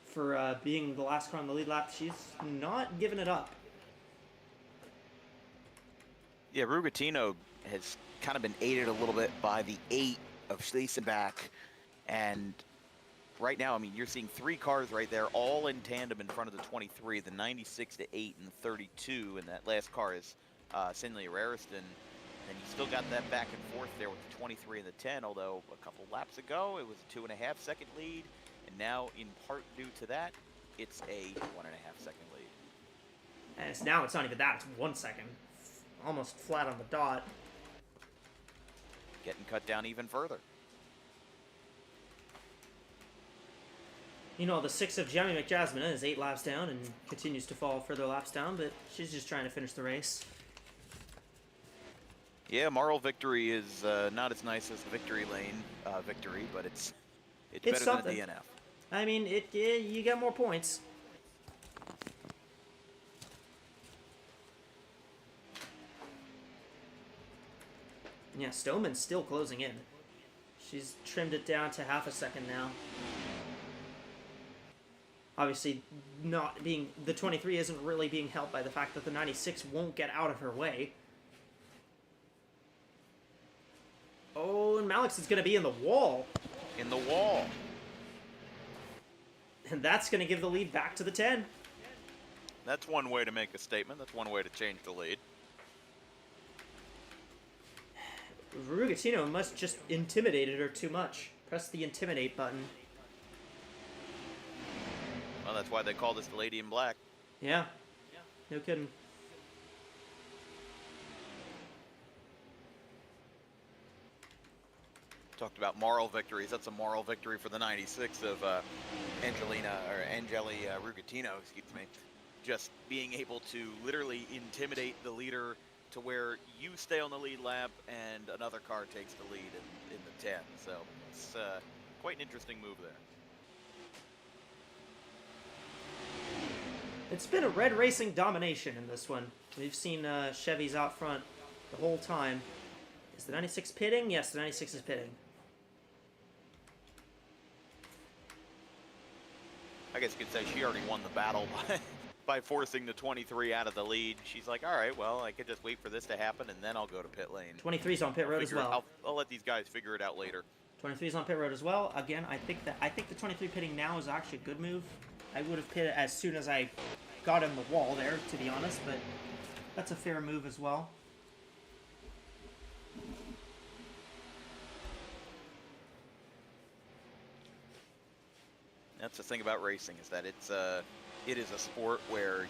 for being the last car on the lead lap. She's not giving it up. Yeah, Rugatino has kind of been aided a little bit by the 8 of Schliesenbach, and right now, I mean, you're seeing 3 cars right there, all in tandem in front of the 23, the 96 to 8 and the 32, and that last car is Cindy Rariston. And you still got that back and forth there with the 23 and the 10, although a couple laps ago it was a 2.5 second lead, and now in part due to that, it's a 1.5 second lead. And now it's not even that, it's 1 second. Almost flat on the dot. Getting cut down even further. You know, the 6 of Jamie McJasmine is 8 laps down and continues to fall further laps down, but she's just trying to finish the race. Yeah, moral victory is not as nice as the victory lane victory, but it's better something. than a DNF. I mean, you get more points. Yeah, Stoneman's still closing in. She's trimmed it down to half a second now. Obviously, the 23 isn't really being helped by the fact that the 96 won't get out of her way. Oh, and Malix is going to be in the wall. In the wall. And that's going to give the lead back to the 10. That's one way to make a statement. That's one way to change the lead. Rugatino must just intimidated her too much. Press the intimidate button. Well, that's why they call this the Lady in Black. Yeah. No kidding. Talked about moral victories. That's a moral victory for the 96 of Angeli Rugatino, excuse me. Just being able to literally intimidate the leader to where you stay on the lead lap and another car takes the lead in the 10. So it's quite an interesting move there. It's been a red racing domination in this one. We've seen Chevys out front the whole time. Is the 96 pitting? Yes, the 96 is pitting. I guess you could say she already won the battle by forcing the 23 out of the lead. She's like, all right, well, I could just wait for this to happen, and then I'll go to pit lane. 23's on pit road as well. I'll let these guys figure it out later. 23's on pit road as well. Again, I think the 23 pitting now is actually a good move. I would have pitted as soon as I got in the wall there, to be honest, but that's a fair move as well. That's the thing about racing, is that it is a sport where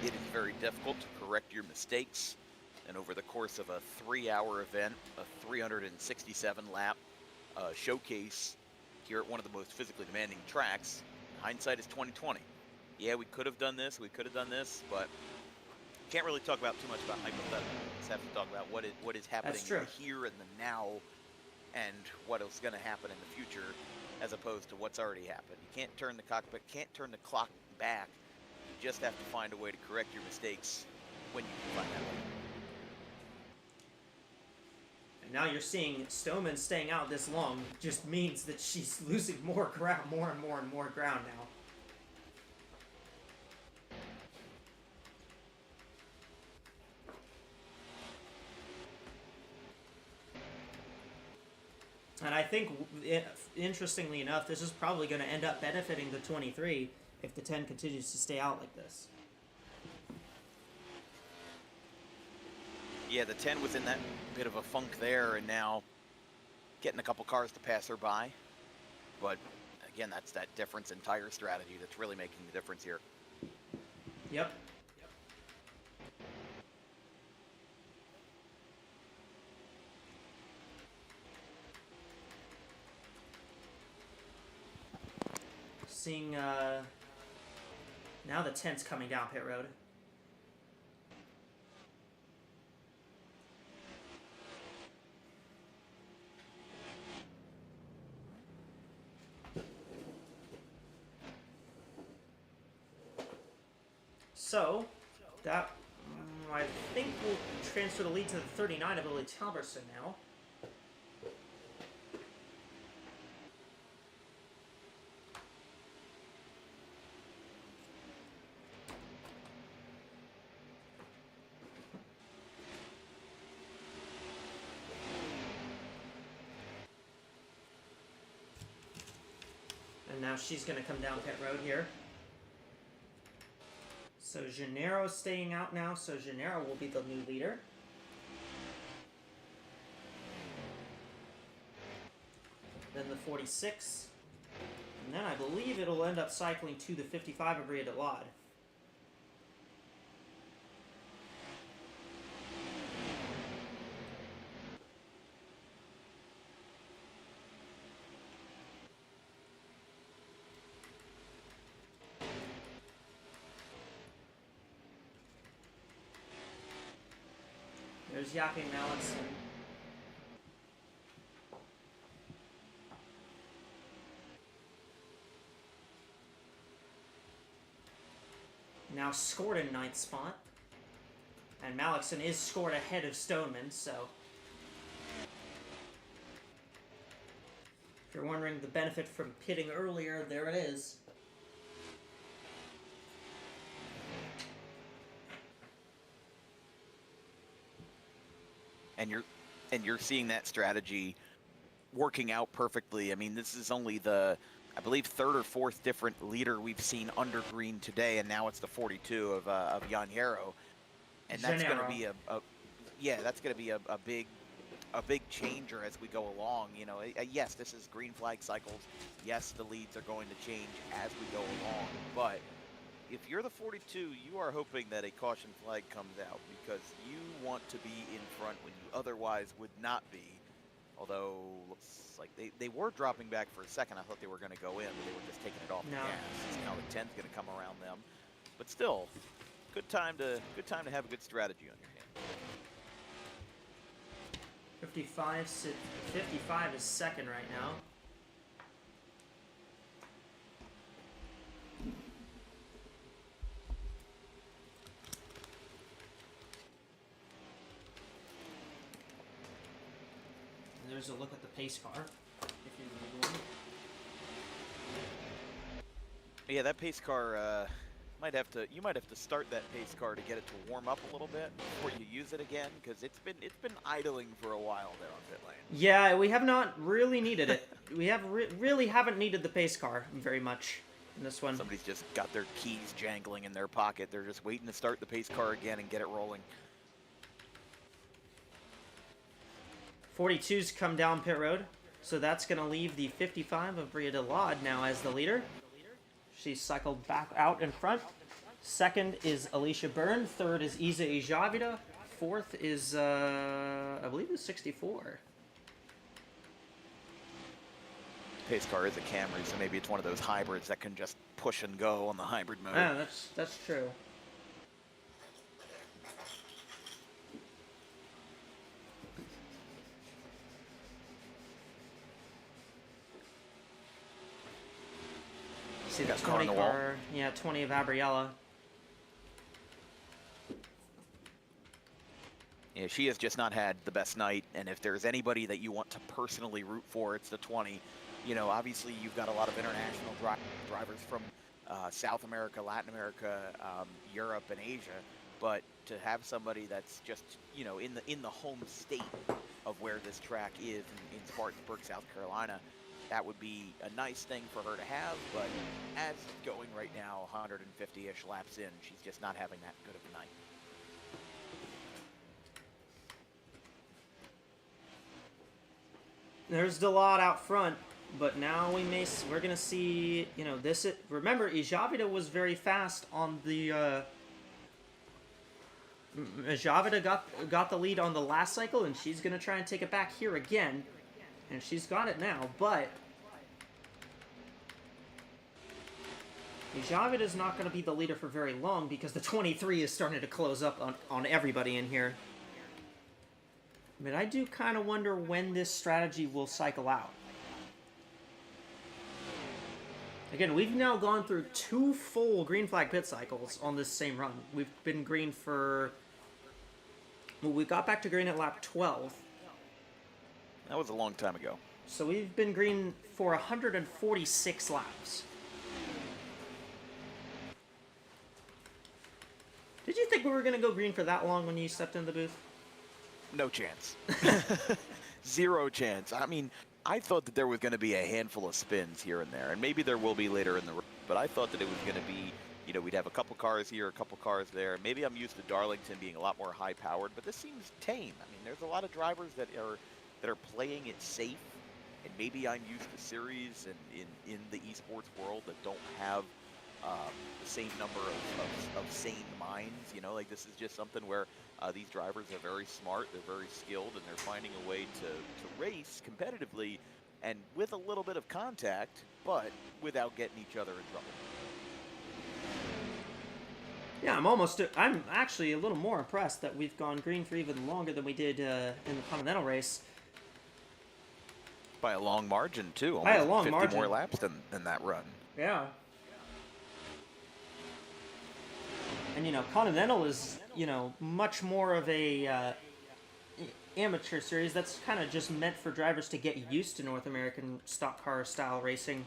it is very difficult to correct your mistakes. And over the course of a 3-hour event, a 367 lap showcase here at one of the most physically demanding tracks, hindsight is 2020. Yeah, we could have done this, but can't really talk about too much about hypotheticals. Just have to talk about what is happening here in the now and what is going to happen in the future, as opposed to what's already happened. You can't turn the cockpit, can't turn the clock back. You just have to find a way to correct your mistakes when you can find that way. And now you're seeing Stoneman staying out this long just means that she's losing more ground, more and more ground now. And I think, interestingly enough, this is probably going to end up benefiting the 23 if the 10 continues to stay out like this. Yeah, the 10 was in that bit of a funk there, and now getting a couple cars to pass her by. But again, that's that difference in tire strategy that's really making the difference here. Yep. Seeing, now the 10's coming down pit road. So, that, I think we'll transfer the lead to the 39 of Lily Talberson now. And now she's going to come down pit road here. So Gennaro's staying out now, so Gennaro will be the new leader. 46. And then I believe it'll end up cycling to the 55 of Bria de Lod. There's Yapping Mallinson. Now scored in 9th spot. And Mallinson is scored ahead of Stoneman, so... If you're wondering the benefit from pitting earlier, there it is. And you're seeing that strategy working out perfectly. I mean, this is only the, I believe, 3rd or 4th different leader we've seen under green today, and now it's the 42 of Jan Hero, and that's going to be that's going to be a big changer as we go along. You know, yes, this is green flag cycles. Yes, the leads are going to change as we go along, but if you're the 42, you are hoping that a caution flag comes out because you want to be in front when you otherwise would not be. Although, looks like they were dropping back for a second. I thought they were going to go in, but they were just taking it off the gas. Now the 10's going to come around them. But still, good time to have a good strategy on your hand. 55 is second right now. There's a look at the pace car, if you need one. Yeah, that pace car you might have to start that pace car to get it to warm up a little bit before you use it again, because it's been idling for a while there on pit lane. Yeah, we have not really needed it. We have really haven't needed the pace car very much in this one. Somebody's just got their keys jangling in their pocket. They're just waiting to start the pace car again and get it rolling. 42's come down pit road, so that's going to leave the 55 of Bria de Lod now as the leader. She's cycled back out in front. Second is Alicia Byrne. Third is Isa Ijavida. Fourth is, I believe, is 64. Pace car is a Camry, so maybe it's one of those hybrids that can just push and go on the hybrid mode. Yeah, that's true. See the 20 car, yeah, 20 of Abriella. Yeah, she has just not had the best night, and if there's anybody that you want to personally root for, it's the 20. You know, obviously you've got a lot of international drivers from South America, Latin America, Europe, and Asia, but to have somebody that's just, you know, in the home state of where this track is in Spartanburg, South Carolina, that would be a nice thing for her to have, but as going right now, 150-ish laps in, she's just not having that good of a night. There's Delot out front, but now we're gonna see, you know, this. Remember, Ijavida was very fast on the. Ijavida got the lead on the last cycle, and she's gonna try and take it back here again. And she's got it now, but Ijavida is not going to be the leader for very long because the 23 is starting to close up on everybody in here. But I do kind of wonder when this strategy will cycle out. Again, we've now gone through 2 full green flag pit cycles on this same run. We've been green for... Well, we got back to green at lap 12. That was a long time ago. So we've been green for 146 laps. Did you think we were going to go green for that long when you stepped in the booth? No chance. 0 chance. I mean, I thought that there was going to be a handful of spins here and there, and maybe there will be later in the race, but I thought that it was going to be, you know, we'd have a couple cars here, a couple cars there. Maybe I'm used to Darlington being a lot more high-powered, but this seems tame. I mean, there's a lot of drivers that are playing it safe and maybe I'm used to series and in the esports world that don't have the same number of sane minds. You know, like this is just something where these drivers are very smart, they're very skilled, and they're finding a way to race competitively and with a little bit of contact, but without getting each other in trouble. Yeah, I'm actually a little more impressed that we've gone green for even longer than we did in the Continental race. By a long margin, too. By a Almost long 50 margin. more laps than that run. Yeah. And, you know, Continental is, you know, much more of a amateur series that's kind of just meant for drivers to get used to North American stock car style racing.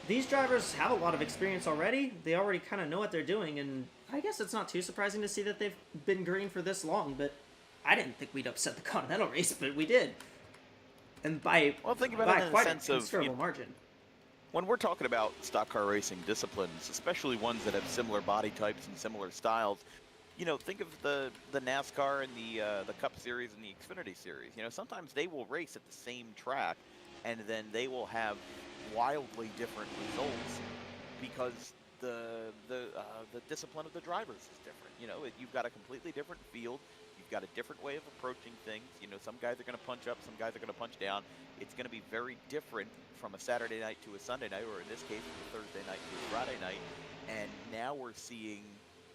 These drivers have a lot of experience already. They already kind of know what they're doing, and I guess it's not too surprising to see that they've been green for this long, but I didn't think we'd upset the Continental race, but we did. And by Think about it in the quite sense a of considerable margin. when we're talking about stock car racing disciplines, especially ones that have similar body types and similar styles, you know, think of the NASCAR and the Cup Series and the Xfinity Series. You know, sometimes they will race at the same track, and then they will have wildly different results because the discipline of the drivers is different. You know, you've got a completely different field. You've got a different way of approaching things. You know, some guys are going to punch up, some guys are going to punch down. It's going to be very different from a Saturday night to a Sunday night, or in this case, from a Thursday night to a Friday night. And now we're seeing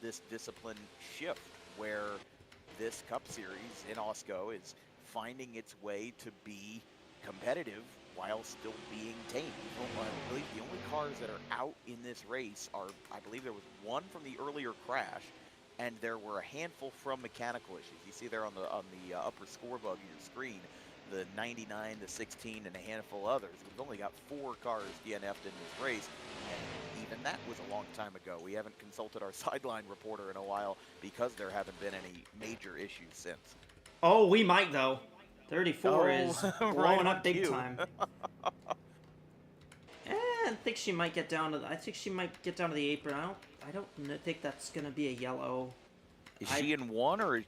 this discipline shift where this Cup Series in AWSCO is finding its way to be competitive while still being tame. I believe the only cars that are out in this race are, I believe there was one from the earlier crash, and there were a handful from mechanical issues. You see there on the upper scoreboard of your screen, the 99, the 16, and a handful others. We've only got 4 cars DNF'd in this race, and even that was a long time ago. We haven't consulted our sideline reporter in a while because there haven't been any major issues since. Oh, we might, though. 34 is blowing right up big cue. time. I think she might get down to. I think she might get down to the apron. I don't think that's gonna be a yellow. Is she in 1 or?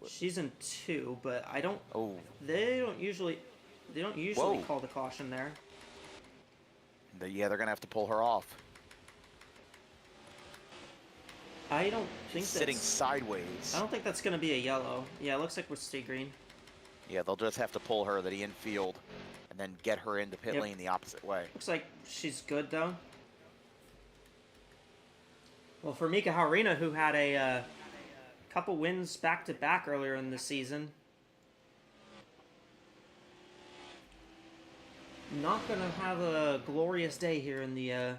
She's in 2, but I don't. Oh. They don't usually Whoa. call the caution there. Yeah, they're gonna have to pull her off. I don't think She's sitting that's. sideways. I don't think that's gonna be a yellow. Yeah, it looks like we're stay green. Yeah, they'll just have to pull her to the infield and then get her into pit Yep. lane the opposite way. Looks like she's good though. Well, for Mika Harina, who had a couple wins back to back earlier in the season, not gonna have a glorious day here in the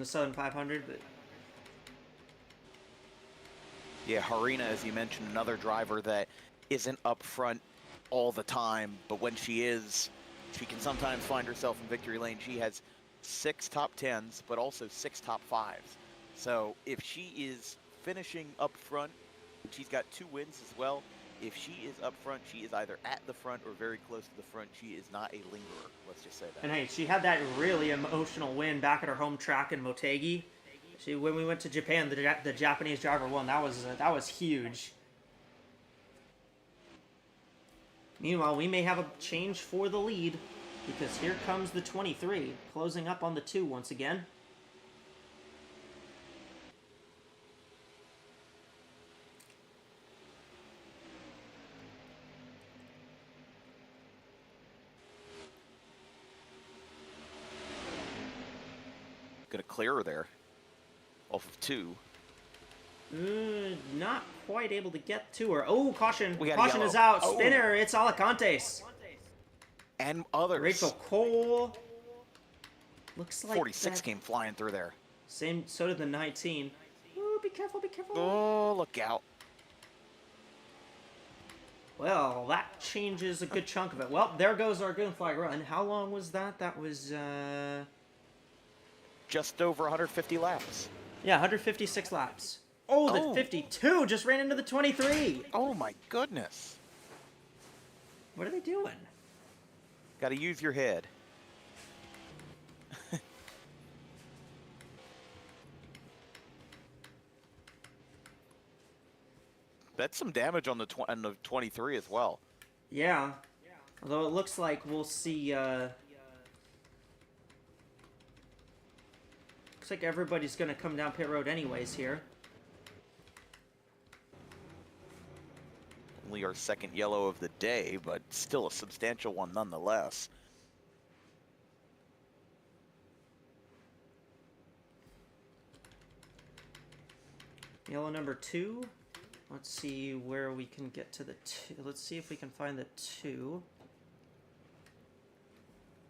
Southern 500, but Yeah, Harina, as you mentioned, another driver that isn't up front all the time, but when she is, she can sometimes find herself in victory lane. She has 6 top 10s, but also 6 top 5s. So if she is finishing up front, she's got 2 wins as well. If she is up front, she is either at the front or very close to the front. She is not a lingerer, let's just say that. and hey, she had that really emotional win back at her home track in Motegi. When we went to Japan, the Japanese driver won. That was huge. Meanwhile, we may have a change for the lead because here comes the 23, closing up on the 2 once again. Gonna clear her there off of 2. Not quite able to get to her. Oh, caution. We got a Caution yellow. is out. Oh. Spinner, it's Alicantes. And others. Rachel Cole. Looks like 46 that- came flying through there. Same, so did the 19. Ooh, be careful, be careful. Oh, look out. Well, that changes a good chunk of it. Well, there goes our green flag run. How long was that? That was, Just over 150 laps. yeah, 156 laps. Oh, the Oh. 52 just ran into the 23. Oh my goodness. What are they doing? Got to use your head. That's some damage on the 23 as well. Yeah. Although it looks like we'll see, looks like everybody's gonna come down pit road anyways here. Only our second yellow of the day, but still a substantial one nonetheless. Yellow number 2. Let's see where we can get to the 2. Let's see if we can find the 2.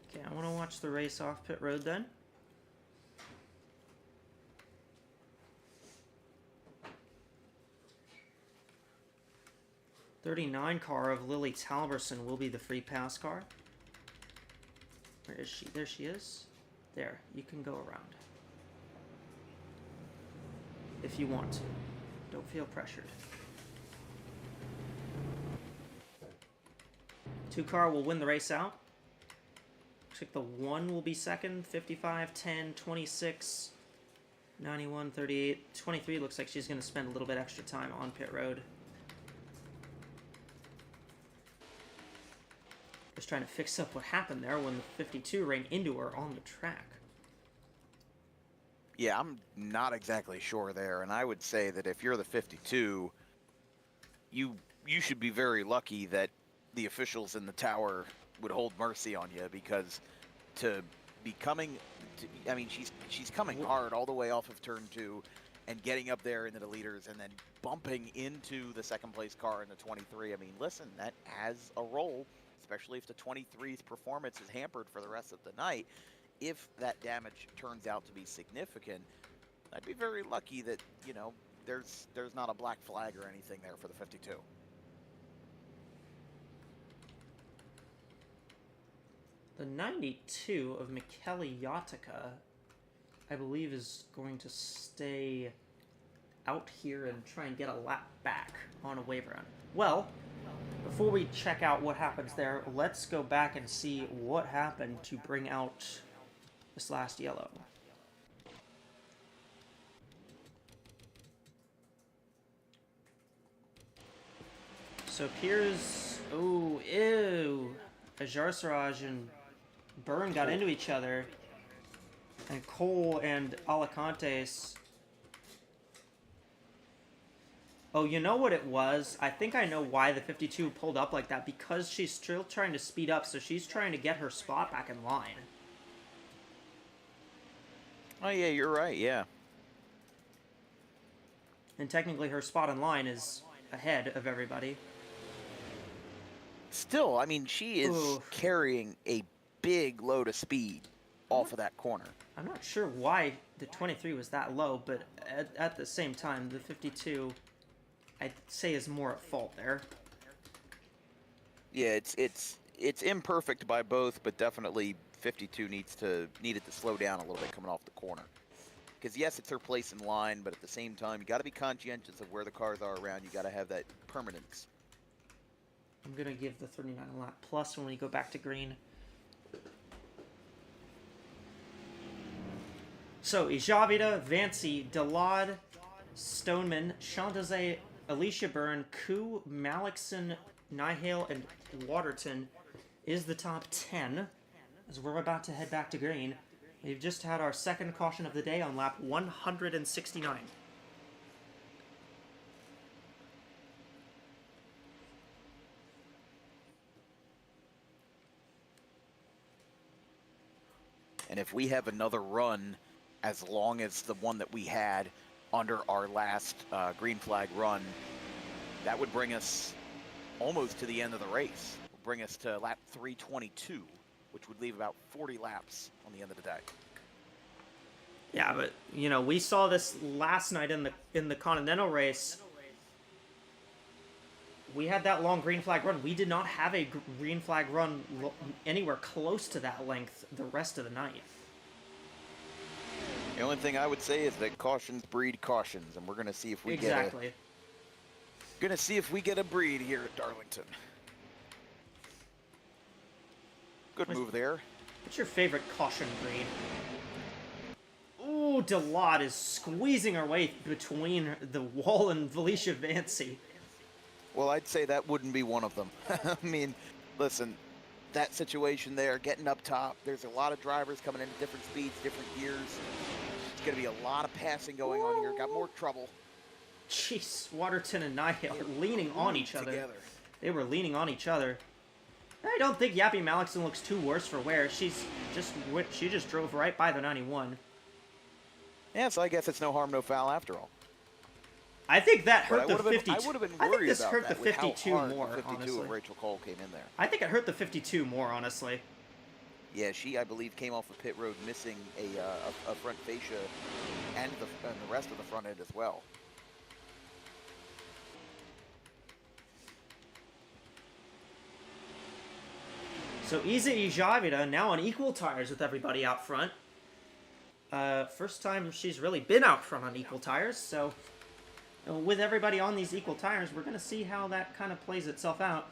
Okay, I want to watch the race off pit road then. '39 car of Lily Talberson will be the free pass car. Where is she? There she is. There, you can go around. If you want to. Don't feel pressured. 2 car will win the race out. Looks like the 1 will be second. 55, 10, 26, 91, 38, 23. Looks like she's going to spend a little bit extra time on pit road. Just trying to fix up what happened there when the 52 ran into her on the track. Yeah, I'm not exactly sure there, and I would say that if you're the 52, you should be very lucky that the officials in the tower would hold mercy on you, because to be coming, I mean, she's coming hard all the way off of turn 2 and getting up there into the leaders and then bumping into the second place car in the 23. I mean, listen, that has a role, especially if the 23's performance is hampered for the rest of the night. If that damage turns out to be significant, I'd be very lucky that, you know, there's not a black flag or anything there for the 52. The 92 of Michele Yatica, I believe, is going to stay out here and try and get a lap back on a wave run. Well, before we check out what happens there, let's go back and see what happened to bring out this last yellow. So Piers, oh, ew. Ajar Siraj and Byrne got into each other. And Cole and Alicantes. Oh, you know what it was? I think I know why the 52 pulled up like that. Because she's still trying to speed up, so she's trying to get her spot back in line. Oh, yeah, you're right, yeah. And technically her spot in line is ahead of everybody. Still, I mean, she is carrying a big load of speed off of that corner. I'm not sure why the 23 was that low, but at the same time, the 52, I'd say, is more at fault there. Yeah, it's imperfect by both, but definitely 52 needed to slow down a little bit coming off the corner. Because yes, it's her place in line, but at the same time, you got to be conscientious of where the cars are around. You got to have that permanence. I'm gonna give the 39 a lap plus when we go back to green. So Ijavida, Vancy, Delad, Stoneman, Chantaze, Alicia Byrne, Koo, Malikson, Nihale, and Waterton is the top 10 as we're about to head back to green. We've just had our second caution of the day on lap 169. And if we have another run as long as the one that we had under our last green flag run, that would bring us almost to the end of the race. Bring us to lap 322, which would leave about 40 laps on the end of the day. Yeah, but you know, we saw this last night in the Continental race. We had that long green flag run. We did not have a green flag run anywhere close to that length the rest of the night. The only thing I would say is that cautions breed cautions, and we're going to see if we get a breed here at Darlington. Good move there. What's your favorite caution breed? Ooh, Delad is squeezing her way between the wall and Felicia Vancy. Well, I'd say that wouldn't be one of them. I mean, listen, that situation there, getting up top, there's a lot of drivers coming in at different speeds, different gears. It's going to be a lot of passing going on here. Got more trouble. Jeez, Waterton and Nihil are leaning on each other. Together. They were leaning on each other. I don't think Yappy Malixon looks too worse for wear. She just drove right by the 91. Yeah, so I guess it's no harm, no foul after all. I think that hurt the 52. I would have been I think worried this about hurt that the with how 52 hard more, the 52 honestly. of Rachel Cole came in there. I think it hurt the 52 more, honestly. Yeah, she, I believe, came off the pit road missing a front fascia and the rest of the front end as well. So Isa Ijavida now on equal tires with everybody out front. First time she's really been out front on equal tires, so with everybody on these equal tires, we're going to see how that kind of plays itself out.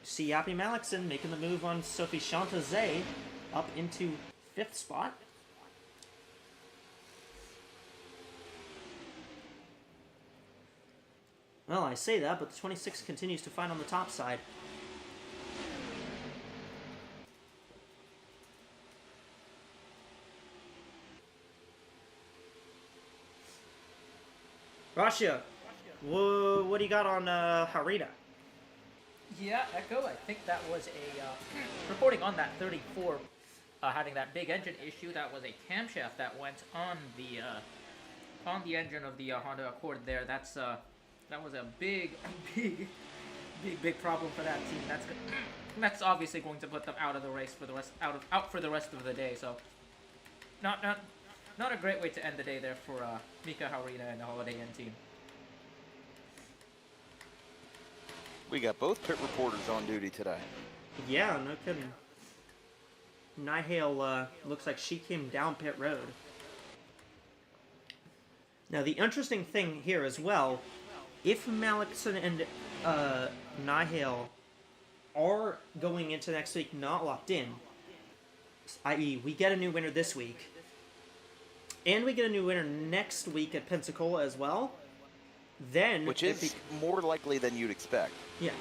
See Yappy Malixon making the move on Sophie Chantazé up into 5th spot. Well, I say that, but the 26 continues to fight on the top side. Russia, what do you got on Harita? Yeah, Echo, I think that was a, reporting on that 34, having that big engine issue, that was a camshaft that went on the engine of the Honda Accord there. That was a big problem for that team. That's obviously going to put them out of the race for the rest, out for the rest of the day, so not a great way to end the day there for Mika Harina and the Holiday Inn team. We got both pit reporters on duty today. Yeah, no kidding. Nihil looks like she came down pit road. Now the interesting thing here as well, if Malixon and Nihil are going into next week not locked in, i.e. we get a new winner this week, and we get a new winner next week at Pensacola as well, then... Which is more likely than you'd expect. Yeah.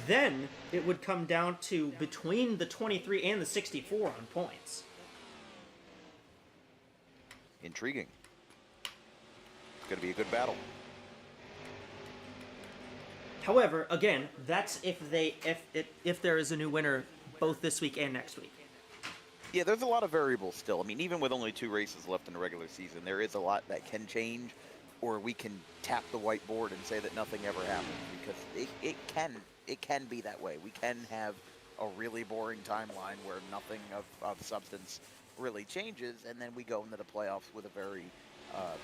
Then it would come down to between the 23 and the 64 on points. Intriguing. It's going to be a good battle. However, again, that's if there is a new winner both this week and next week. Yeah, there's a lot of variables still. I mean, even with only 2 races left in the regular season, there is a lot that can change, or we can tap the whiteboard and say that nothing ever happened, because it can be that way. We can have a really boring timeline where nothing of substance really changes, and then we go into the playoffs with a very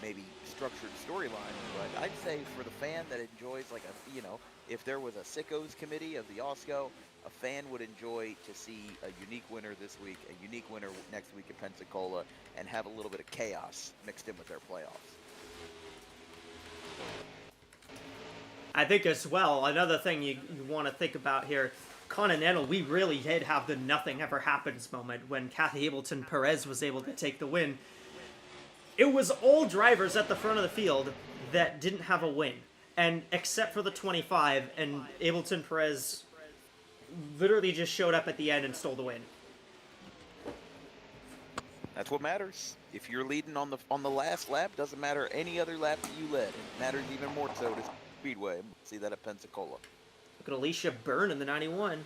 maybe structured storyline. But I'd say for the fan that enjoys, like, if there was a sickos committee of the AWSCO, a fan would enjoy to see a unique winner this week, a unique winner next week at Pensacola, and have a little bit of chaos mixed in with their playoffs. I think as well, another thing you want to think about here, Continental, we really did have the nothing ever happens moment when Kathy Ableton Perez was able to take the win. It was all drivers at the front of the field that didn't have a win, and except for the 25, and Ableton Perez literally just showed up at the end and stole the win. That's what matters. If you're leading on the last lap, doesn't matter any other lap that you led. It matters even more so to Speedway. We'll see that at Pensacola. Look at Alicia Byrne in the 91.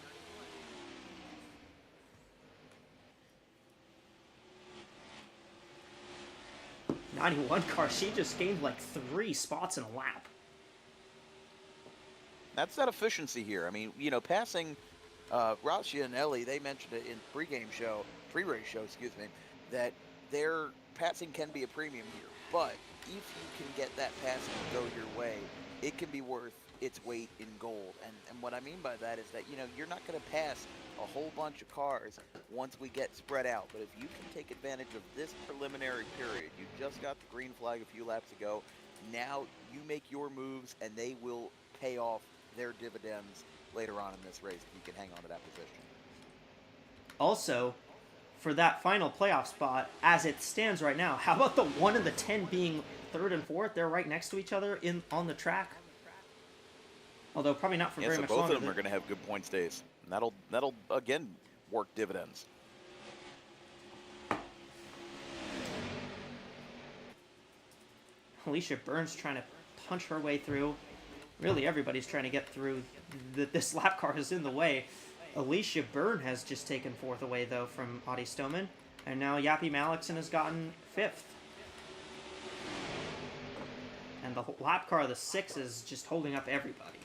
'91 car, she just gained like 3 spots in a lap. That's that efficiency here. I mean, passing Rasia and Ellie, they mentioned it in pre-race show, that their passing can be a premium here. But if you can get that passing to go your way, it can be worth its weight in gold. And what I mean by that is that, you're not going to pass a whole bunch of cars once we get spread out. But if you can take advantage of this preliminary period, you just got the green flag a few laps ago, now you make your moves and they will pay off their dividends later on in this race if you can hang on to that position. Also, for that final playoff spot, as it stands right now, how about the 1 and the 10 being 3rd and 4th? They're right next to each other on the track. Although probably not for Yeah, very so much both longer. of them are going to have good points days. And that'll again work dividends. Alicia Burns trying to punch her way through. Really, everybody's trying to get through. This lap car is in the way. Alicia Byrne has just taken 4th away, though, from Audie Stoneman. And now Yappy Malikson has gotten 5th. And the lap car, the 6, is just holding up everybody.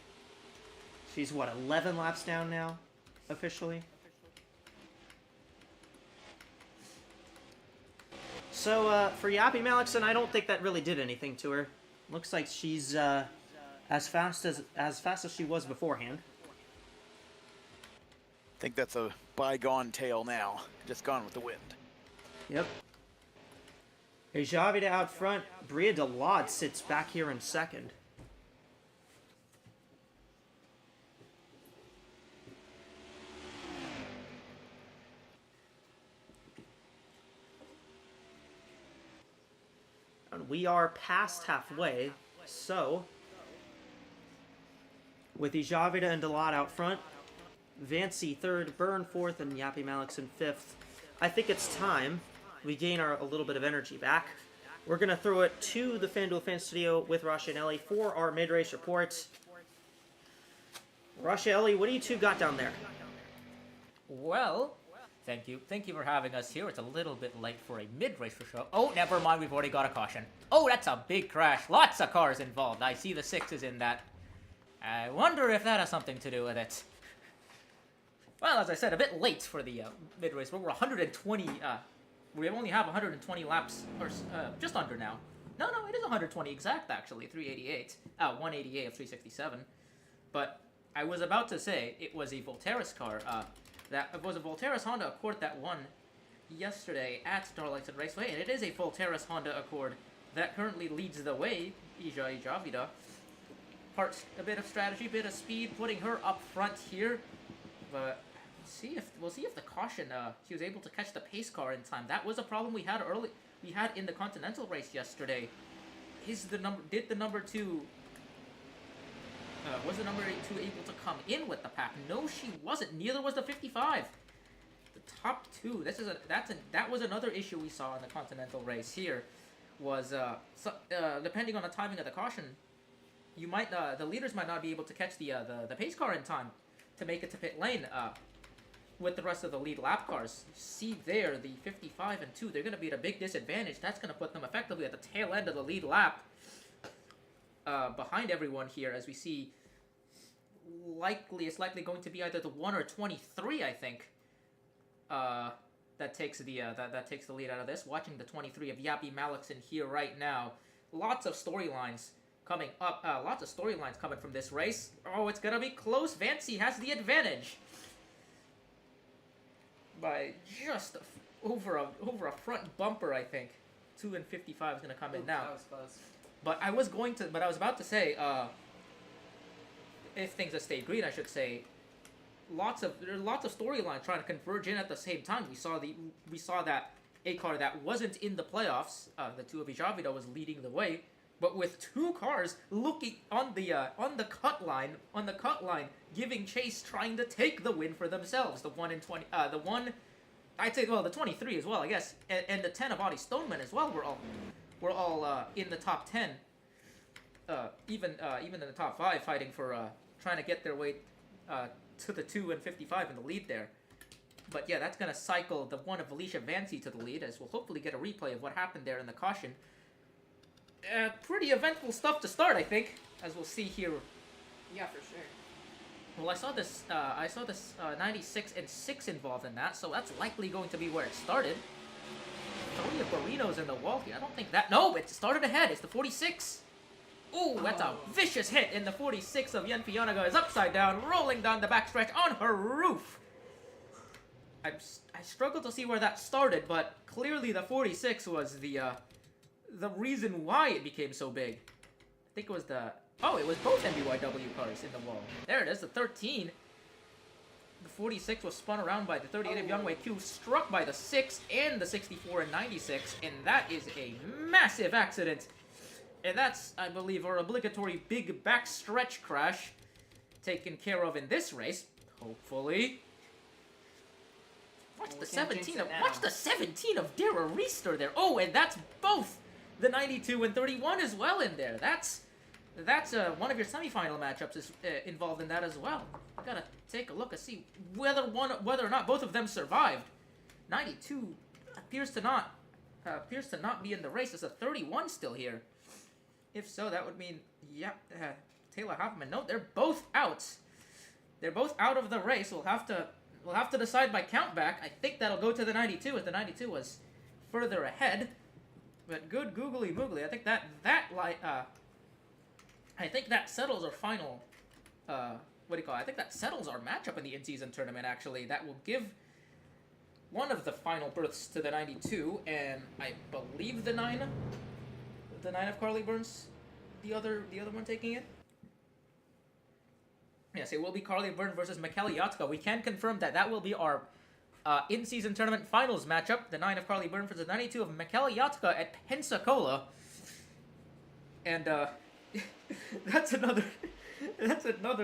She's, what, 11 laps down now, officially? So, for Yappy Malikson, I don't think that really did anything to her. Looks like she's as fast as she was beforehand. I think that's a bygone tale now. Just gone with the wind. Yep. Javida out front. Bria DeLaude sits back here in 2nd. And we are past halfway, so with Javida and DeLaude out front, Vancy 3rd, Byrne 4th, and Yappy Malikson 5th. I think it's time we gain a little bit of energy back. We're going to throw it to the FanDuel Fan Studio with Rasha and Ellie for our mid-race reports. Rasha, Ellie, what do you two got down there? Well, thank you for having us here. It's a little bit late for a mid-race for sure. Oh, never mind, we've already got a caution. Oh, that's a big crash. Lots of cars involved. I see the 6s in that. I wonder if that has something to do with it. Well, as I said, a bit late for the mid-race. We're 120, we only have 120 laps, or just under now. No, it is 120 exact, actually, 388. 188 of 367. But I was about to say it was a Volteras car. That was a Volteras Honda Accord that won yesterday at Darlington Raceway, and it is a Volteras Honda Accord that currently leads the way, Javida. A bit of strategy, a bit of speed, putting her up front here. But we'll see if the caution she was able to catch the pace car in time. That was a problem we had in the Continental race yesterday. Did the number 2 was the number 2 able to come in with the pack? No, she wasn't. Neither was the 55. The top 2. That was another issue we saw in the Continental race here. Was depending on the timing of the caution, the leaders might not be able to catch the pace car in time to make it to pit lane with the rest of the lead lap cars. See there, the 55 and 2, they're going to be at a big disadvantage. That's going to put them effectively at the tail end of the lead lap behind everyone here, as we see it's likely going to be either the 1 or 23, I think, that takes the lead out of this. Watching the 23 of Yappy Malikson here right now. Lots of storylines coming up. Lots of storylines coming from this race. Oh, it's gonna be close. Vancy has the advantage by just over a front bumper, I think. 2 and 55 is gonna come in now. That was close. But I was about to say, if things had stayed green, I should say, there are lots of storylines trying to converge in at the same time. We saw that a car that wasn't in the playoffs, the 2 of Javida, was leading the way. But with 2 cars looking on the cut line, giving chase, trying to take the win for themselves. The 1 and 20, the 23 as well, I guess, and the 10 of Audie Stoneman as well. We're all in the top 10, even in the top 5, fighting for trying to get their way to the 2 and 55 in the lead there. But yeah, that's gonna cycle the 1 of Alicia Vancy to the lead, as we'll hopefully get a replay of what happened there in the caution. Pretty eventful stuff to start, I think, as we'll see here. Yeah, for sure. Well, I saw this 96 and 6 involved in that, so that's likely going to be where it started. 3 of Barrinos in the wall here. I don't think that... No, it started ahead. It's the 46. Ooh, that's a vicious hit in the 46 of Yen Fionaga is upside down, rolling down the backstretch on her roof. I struggled to see where that started, but clearly the 46 was the reason why it became so big. I think it was it was both MBYW cars in the wall. There it is, the 13. The 46 was spun around by the 38 of Youngwei Q, struck by the 6 and the 64 and 96, and that is a massive accident. And that's, I believe, our obligatory big backstretch crash. taken care of in this race. Hopefully. Watch Well, the we can't 17 jinx of it now. watch the 17 of Dara Reister there. Oh, and that's both the 92 and 31 as well in there. That's one of your semifinal matchups is involved in that as well. I gotta take a look and see whether or not both of them survived. 92 appears to not be in the race. There's a 31 still here. If so, that would mean Taylor Hoffman. No, they're both out. They're both out of the race. We'll have to decide by countback. I think that'll go to the 92, as the 92 was further ahead. But good googly moogly. I think that settles our final. I think that settles our matchup in the in-season tournament. Actually, that will give one of the final berths to the 92, and I believe the 9 of Carly Burns, the other one taking it. Yes, it will be Carly Burns versus Michaela Yatka. We can confirm that will be our in-season tournament finals matchup. The 9 of Carly Burns versus 92 of Michaela Yatka at Pensacola. And that's another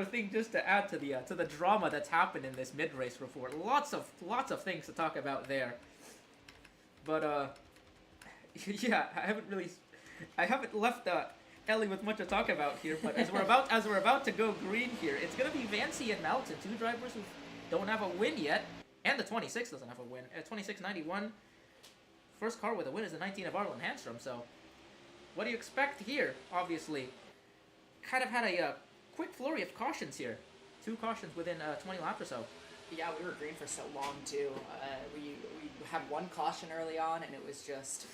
thing just to add to the drama that's happened in this mid-race report. Lots of things to talk about there. But yeah, I haven't left Ellie with much to talk about here. But as we're about to go green here, it's gonna be Vancy and Malton, two drivers who don't have a win yet, and the 26 doesn't have a win. 26.91. First car with a win is the 19 of Arlen Handstrom. So, what do you expect here? Obviously, kind of had a quick flurry of cautions here. 2 cautions within 20 laps or so. Yeah, we were green for so long too. We had one caution early on, and it was just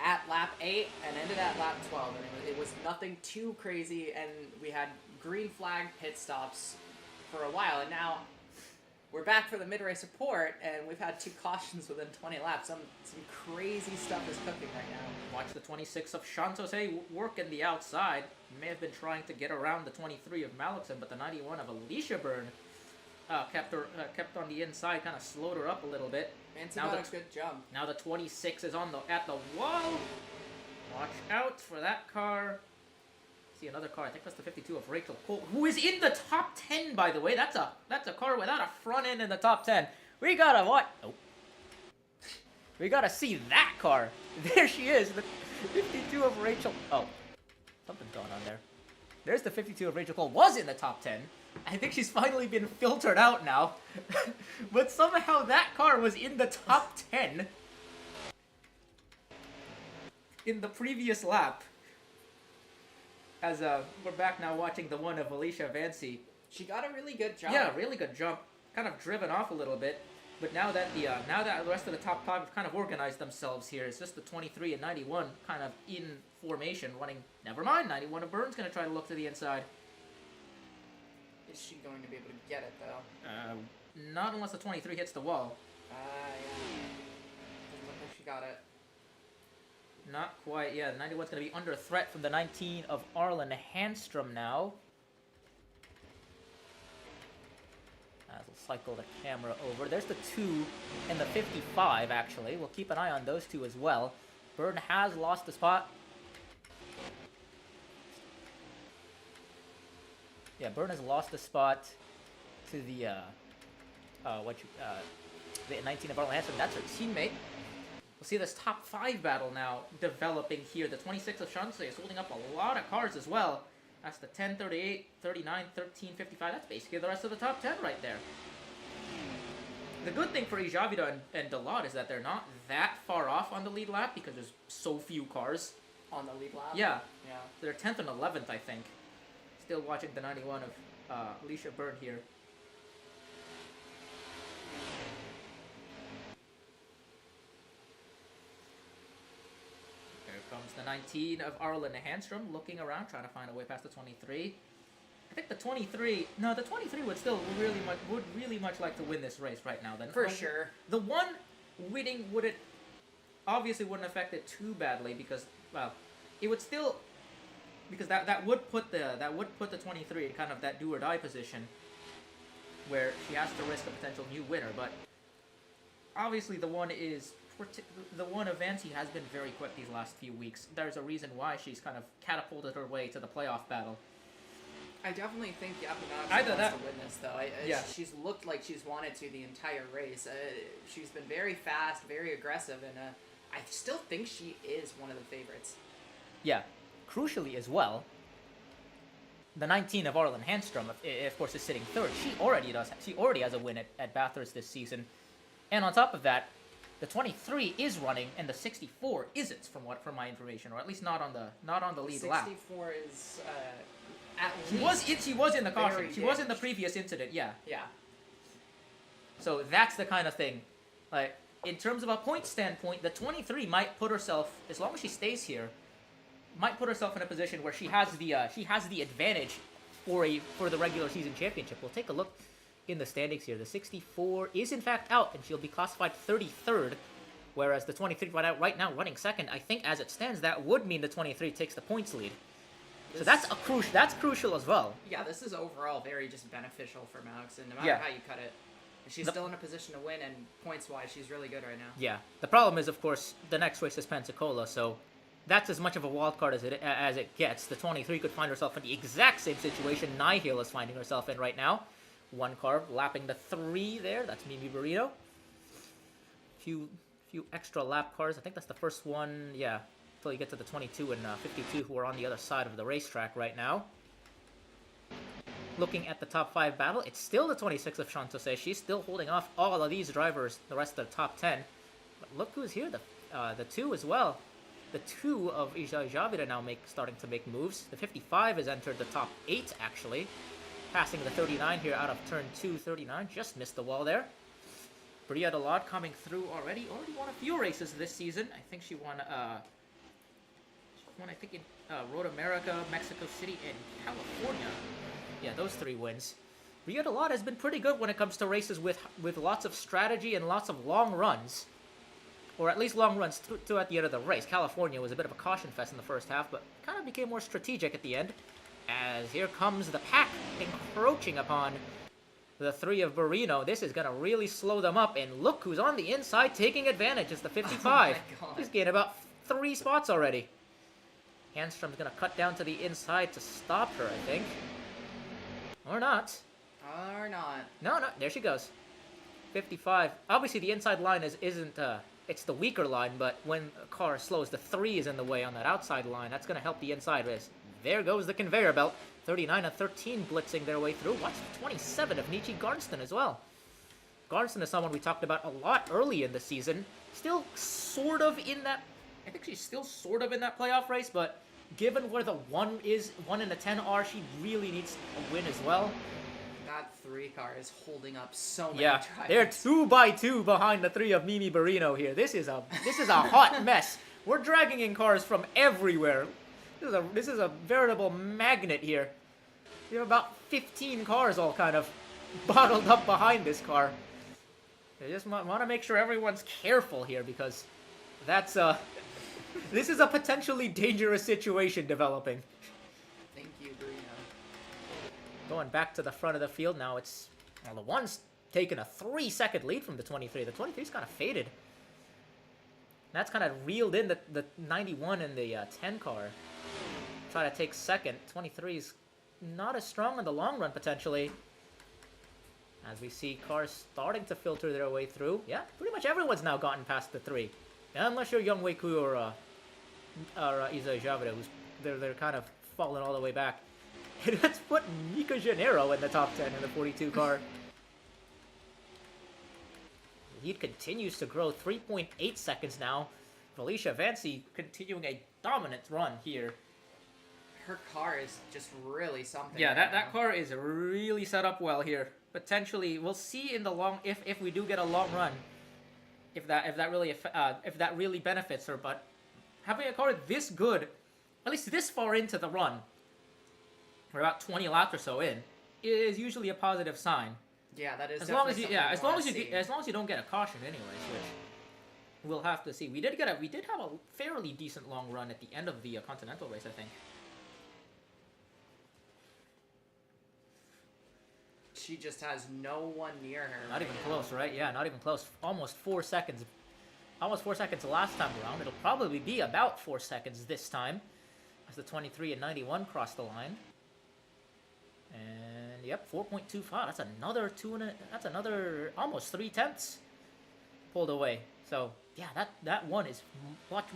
at lap 8 and ended at lap 12, and it was nothing too crazy. And we had green flag pit stops for a while, and now we're back for the mid-race report, and we've had 2 cautions within 20 laps. Some crazy stuff is cooking right now. Watch the 26 of Shantose work in the outside. May have been trying to get around the 23 of Malixon, but the 91 of Alicia Byrne kept on the inside, kind of slowed her up a little bit. Nancy got a good jump. Now the 26 is at the wall. Watch out for that car. See another car. I think that's the 52 of Rachel Cole, who is in the top 10, by the way. That's a car without a front end in the top 10. We gotta what? Oh. We gotta see that car. There she is, the 52 of Rachel. Oh, something's going on there. There's the 52 of Rachel Cole. Was in the top 10. I think she's finally been filtered out now. But somehow that car was in the top 10 in the previous lap. As we're back now watching the one of Alicia Vancy. She got a really good jump. Yeah, really good jump. Kind of driven off a little bit. But now that the rest of the top 5 have kind of organized themselves here, it's just the 23 and 91 kind of in formation running. Never mind, 91 of Burns going to try to look to the inside. Is she going to be able to get it, though? Not unless the 23 hits the wall. Yeah. Doesn't look like she got it. Not quite, yeah. The 91's going to be under threat from the 19 of Arlen Handstrom now. As we'll cycle the camera over. There's the 2 and the 55, actually. We'll keep an eye on those 2 as well. Byrne has lost the spot. Yeah, Byrne has lost the spot to the, the 19 of Arlen Handstrom. That's her teammate. We'll see this top 5 battle now developing here. The 26 of Shanse is holding up a lot of cars as well. That's the 10, 38, 39, 13, 55. That's basically the rest of the top 10 right there. The good thing for Ijavida and Delot is that they're not that far off on the lead lap because there's so few cars. On the lead lap? Yeah. Yeah. They're 10th and 11th, I think. Still watching the 91 of Alicia Byrne here. Comes the 19 of Arlen Handstrom looking around, trying to find a way past the 23. I think the 23 would still really much like to win this race right now. Then For sure. The one winning wouldn't affect it too badly because, well, it would still, because that would put the 23 in kind of that do or die position where she has to risk a potential new winner. But obviously the one of Vancy has been very quick these last few weeks. There's a reason why she's kind of catapulted her way to the playoff battle. I definitely think Yapunagi Either wants that- to win this, though. Yeah. She's looked like she's wanted to the entire race. She's been very fast, very aggressive, and I still think she is one of the favorites. Yeah, crucially as well, the 19 of Arlen Handstrom, of course, is sitting third. She already has a win at Bathurst this season, and on top of that, the 23 is running, and the 64 isn't, from my information, or at least not on the lead lap. 64 is at She was in the caution. very She was in the damaged. previous incident. Yeah. Yeah. So that's the kind of thing. Like, in terms of a point standpoint, the 23 might put herself, as long as she stays here, might put herself in a position where she has the advantage for the regular season championship. We'll take a look in the standings here. The 64 is in fact out, and she'll be classified 33rd, whereas the 23 right now running second. I think as it stands, that would mean the 23 takes the points lead. So that's crucial as well. Yeah, this is overall very just beneficial for Max, and no matter Yeah. how you cut it, she's still in a position to win, and points-wise, she's really good right now. Yeah. The problem is, of course, the next race is Pensacola, so that's as much of a wild card as it gets. The 23 could find herself in the exact same situation Nihil is finding herself in right now. One car lapping the 3 there. That's Mimi Burrito. Few extra lap cars. I think that's the first one. Yeah. Until you get to the 22 and 52 who are on the other side of the racetrack right now. Looking at the top 5 battle, it's still the 26 of Shantose. She's still holding off all of these drivers, the rest of the top 10. But look who's here, the 2 as well. The 2 of Ija Javira now starting to make moves. The 55 has entered the top 8, actually. Passing the 39 here out of turn 2, 39. Just missed the wall there. Bria Delod coming through already. Already won a few races this season. I think she won, I think, in Road America, Mexico City, and California. Yeah, those 3 wins. Bria Delod has been pretty good when it comes to races with lots of strategy and lots of long runs. Or at least long runs at the end of the race. California was a bit of a caution fest in the first half, but kind of became more strategic at the end. As here comes the pack encroaching upon the 3 of Burrino. This is going to really slow them up, and look who's on the inside taking advantage. It's the 55. Oh my God. He's gained about 3 spots already. Handstrom's going to cut down to the inside to stop her, I think. Or not. Or not. No, there she goes. 55. Obviously, the inside line isn't it's the weaker line, but when a car slows, the 3 is in the way on that outside line. That's going to help the inside race. There goes the conveyor belt. 39 and 13 blitzing their way through. Watch the 27 of Nietzsche Garnston as well. Garnston is someone we talked about a lot early in the season. Still sort of in that... I think she's still sort of in that playoff race, but given where the 1 and the 10 are, she really needs a win as well. That 3 car is holding up so many Yeah, drivers. they're 2 by 2 behind the 3 of Mimi Burrino here. This is a hot mess. We're dragging in cars from everywhere. This is a veritable magnet here. We have about 15 cars all kind of bottled up behind this car. I just want to make sure everyone's careful here, because that's this is a potentially dangerous situation developing. Thank you, Burrino. Going back to the front of the field now, it's... Well, the 1's taken a 3-second lead from the 23. The 23's kind of faded. That's kind of reeled in the 91 and the 10 car. Try to take second. 23's not as strong in the long run, potentially. As we see cars starting to filter their way through. Yeah, pretty much everyone's now gotten past the 3. Unless you're Young Weiku or Isa Javira, who's they're kind of falling all the way back. Let's put Mika Gennaro in the top 10 in the 42 car. The lead continues to grow, 3.8 seconds now. Felicia Vancy continuing a dominant run here. Her car is just really something. Yeah, right that now. car is really set up well here. Potentially, we'll see in the long if we do get a long run, if that really benefits her. But having a car this good, at least this far into the run, we're about 20 laps or so in, is usually a positive sign. Yeah, that is. As long as definitely you something wanna see. as long as you don't get a caution, anyways, which we'll have to see. We did have a fairly decent long run at the end of the Continental race, I think. She just has no one near her. Not even now. close, right? Yeah, not even close. Almost 4 seconds. Almost 4 seconds the last time around. It'll probably be about 4 seconds this time, as the 23 and 91 cross the line. And yep, 4.25. That's another that's another almost 3/10 pulled away. So yeah, that one is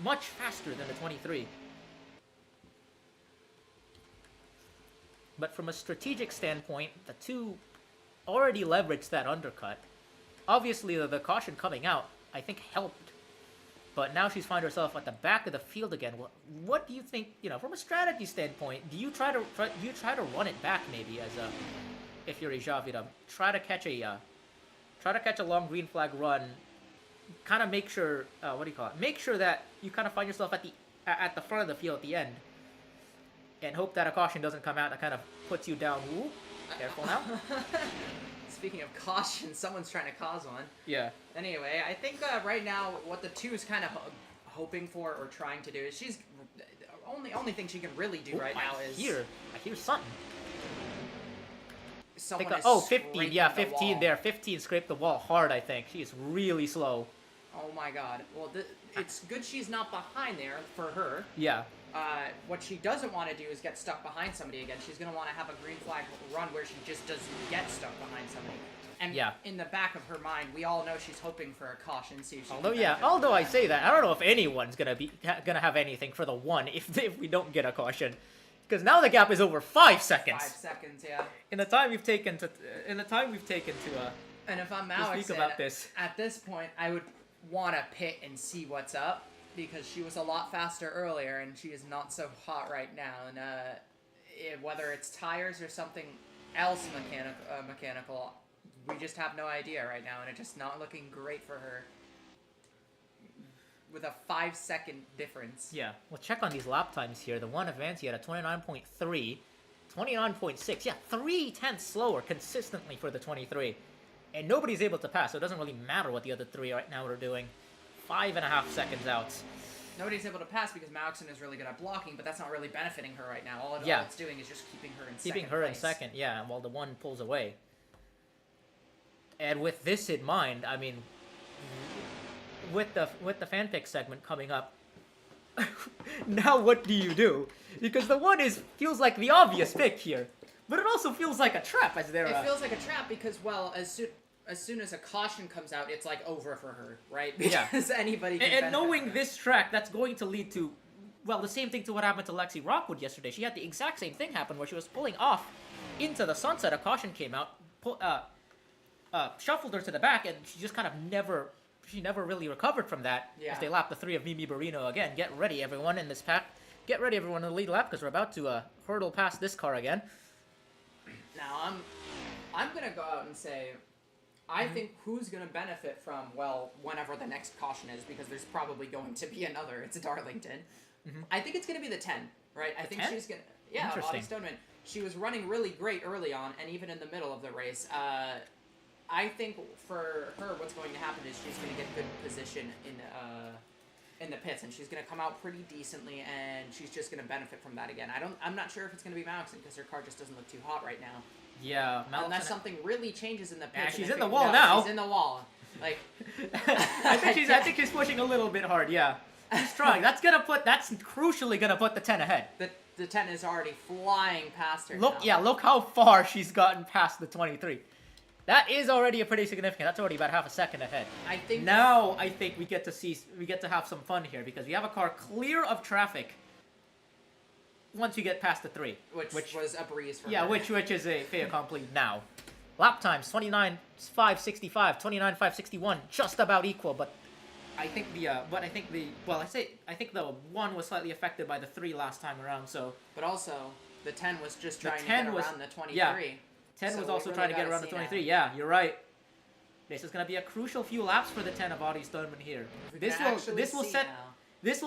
much faster than the 23. But from a strategic standpoint, the two already leveraged that undercut. Obviously, the caution coming out, I think, helped. But now she's found herself at the back of the field again. What do you think? From a strategy standpoint, do you try to run it back maybe as a, if you're a Javira, try to catch a long green flag run, kind of make sure make sure that you kind of find yourself at the front of the field at the end, and hope that a caution doesn't come out that kind of puts you down. Ooh, careful now. Speaking of caution, someone's trying to cause one. Yeah. Anyway, I think right now what the 2 is kind of hoping for or trying to do is she's only thing she can really do right now is I hear something. Someone is 15. Yeah, 15 the there. 15 scraped the wall hard, I think. She's really slow. Oh my god. Well, it's good she's not behind there for her. Yeah. What she doesn't want to do is get stuck behind somebody again. She's going to want to have a green flag run where she just doesn't get stuck behind somebody. And in the back of her mind, we all know she's hoping for a caution. See if she Although I say that, I don't know if anyone's gonna have anything for the 1 if we don't get a caution, because now the gap is over 5 seconds. 5 seconds, yeah. In the time we've taken to And if I'm to Alex, speak about this. At this point, I would want to pit and see what's up, because she was a lot faster earlier and she is not so hot right now. And whether it's tires or something else mechanical, we just have no idea right now, and it's just not looking great for her. With a 5-second difference. Yeah, we'll check on these lap times here. The one advance, he had a 29.3, 29.6. Yeah, 3/10 slower consistently for the 23. And nobody's able to pass, so it doesn't really matter what the other 3 right now are doing. 5.5 seconds out. Nobody's able to pass because Malexon is really good at blocking, but that's not really benefiting her right now. All it's doing is just keeping her in second. Keeping her in second, yeah, while the 1 pulls away. And with this in mind, I mean, with the fan pick segment coming up, now what do you do? Because the 1 feels like the obvious pick here, but it also feels like a trap as there. It feels like a trap because, well, as soon as a caution comes out, it's like over for her, right? Because anybody can and knowing this track, that's going to lead to, well, the same thing to what happened to Lexi Rockwood yesterday. She had the exact same thing happen where she was pulling off into the sunset. A caution came out, shuffled her to the back, and she just kind of never really recovered from that. Yeah. As they lap the 3 of Mimi Barino again. Get ready, everyone, in this pack. Get ready, everyone, in the lead lap, because we're about to hurdle past this car again. Now, I'm going to go out and say, I think who's going to benefit from, well, whenever the next caution is, because there's probably going to be another. It's Darlington. I think it's going to be the 10, right? I think 10? she's going to... Yeah, Audie Stoneman. She was running really great early on, and even in the middle of the race. I think for her, what's going to happen is she's going to get good position in the pits, and she's going to come out pretty decently, and she's just going to benefit from that again. I'm not sure if it's going to be Malexon because her car just doesn't look too hot right now. Yeah, unless something really changes in the pits. She's in the wall now. She's in the wall. Like, I think she's pushing a little bit hard. Yeah, she's trying. That's crucially gonna put the 10 ahead. The 10 is already flying past her. Look, look how far she's gotten past the 23. That is already a pretty significant. That's already about half a second ahead. I think we get to have some fun here because we have a car clear of traffic. Once you get past the 3, which was a breeze for her. which is a fait accompli now. Lap times 29.565, 29.561, just about equal. But I think the 1 was slightly affected by the 3 last time around. So, but also the 10 was just trying to get around the 23. Yeah, 10 was also trying to get around the 23. Now. Yeah, you're right. This is going to be a crucial few laps for the 10 of Audie Stoneman here. This will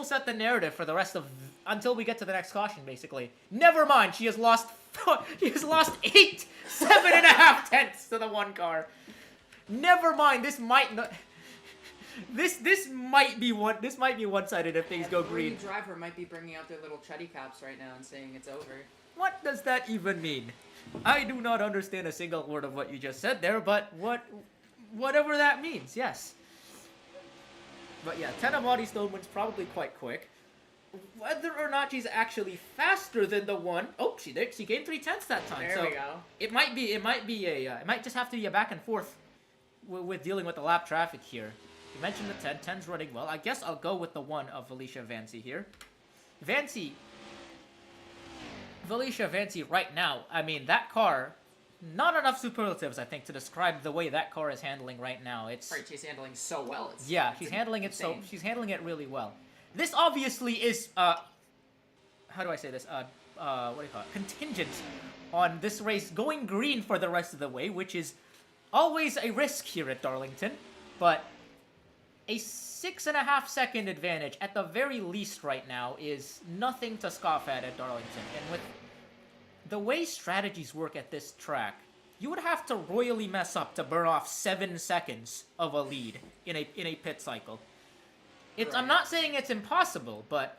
set the narrative for the rest of until we get to the next caution. Basically, never mind. She has lost 7.5 tenths to the 1 car. Never mind. This might not. This might be one-sided if things go green. The driver might be bringing out their little chuddy caps right now and saying it's over. What does that even mean? I do not understand a single word of what you just said there, but whatever that means, yes. But yeah, 10 of Audie Stoneman's probably quite quick. whether or not she's actually faster than the one. Oh, she gained 3/10 that time. There so we go. It might just have to be a back and forth with dealing with the lap traffic here. You mentioned the 10. 10's running well. I guess I'll go with the 1 of Felicia Vancy here. Felicia Vancy right now, I mean, that car, not enough superlatives, I think, to describe the way that car is handling right now. It's Right, she's handling so well. It's, she's handling it insane. she's handling it really well. This obviously is, how do I say this? What do you call it? Contingent on this race going green for the rest of the way, which is always a risk here at Darlington, but a 6.5 second advantage at the very least right now is nothing to scoff at Darlington. And with the way strategies work at this track, you would have to royally mess up to burn off 7 seconds of a lead in a pit cycle. I'm not saying it's impossible, but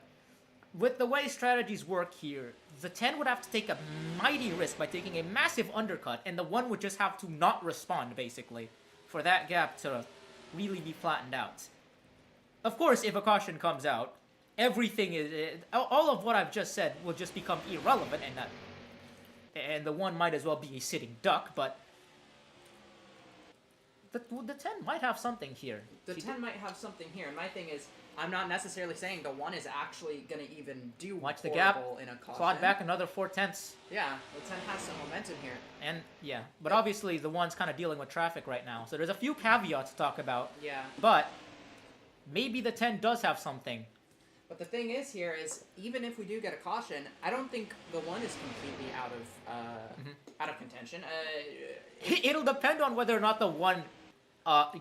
with the way strategies work here, the 10 would have to take a mighty risk by taking a massive undercut, and the 1 would just have to not respond, basically, for that gap to really be flattened out. Of course, if a caution comes out, everything all of what I've just said will just become irrelevant, and the 1 might as well be a sitting duck, but the 10 might have something here. The 10 might have something here, and my thing is, I'm not necessarily saying the 1 is actually going to even do Watch the gap, horrible in a caution. clawed back another 4/10. Yeah, the 10 has some momentum here. And, yeah, but obviously the 1's kind of dealing with traffic right now, so there's a few caveats to talk about, Yeah. but maybe the 10 does have something. But the thing is here is, even if we do get a caution, I don't think the 1 is completely out of contention. It'll depend on whether or not the 1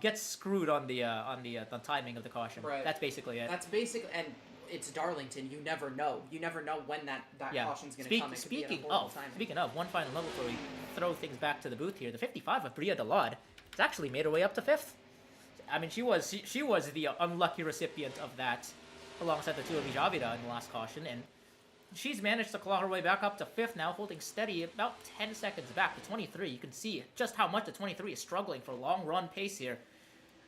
gets screwed on the timing of the caution. Right. That's basically it. That's basically, and it's Darlington. You never know. You never know when that caution's going to come. It could be at a horrible timing. Speaking of, one final level before we throw things back to the booth here. The 55 of Bria Delade has actually made her way up to 5th. I mean, she was the unlucky recipient of that, alongside the 2 of Javida in the last caution, and she's managed to claw her way back up to 5th now, holding steady about 10 seconds back to 23. You can see just how much the 23 is struggling for long run pace here.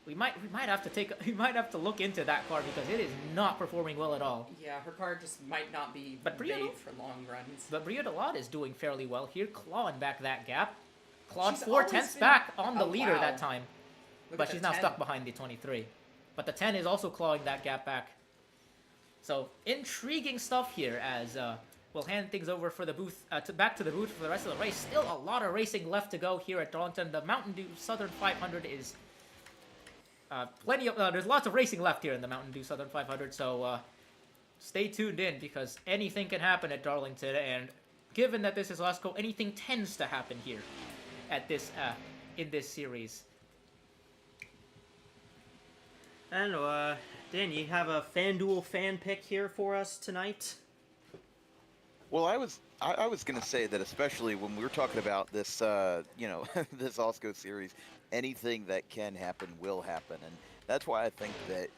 We might have to look into that car because it is not performing well at all. Yeah, her car just might not be Bria made for long runs. But Bria Delade is doing fairly well here, clawing back that gap. Clawed She's 4/10 always been- back on the Oh, leader wow. that time. Look But at she's the now 10. stuck behind the 23. But the 10 is also clawing that gap back. So, intriguing stuff here as we'll hand things over for the booth, back to the booth for the rest of the race. Still a lot of racing left to go here at Darlington. The Mountain Dew Southern 500 is there's lots of racing left here in the Mountain Dew Southern 500, so stay tuned in because anything can happen at Darlington, and given that this is AWSCO, anything tends to happen here at this in this series. And Dan, you have a FanDuel fan pick here for us tonight? Well, I was going to say that especially when we were talking about this, this AWSCO series, anything that can happen will happen, and that's why I think that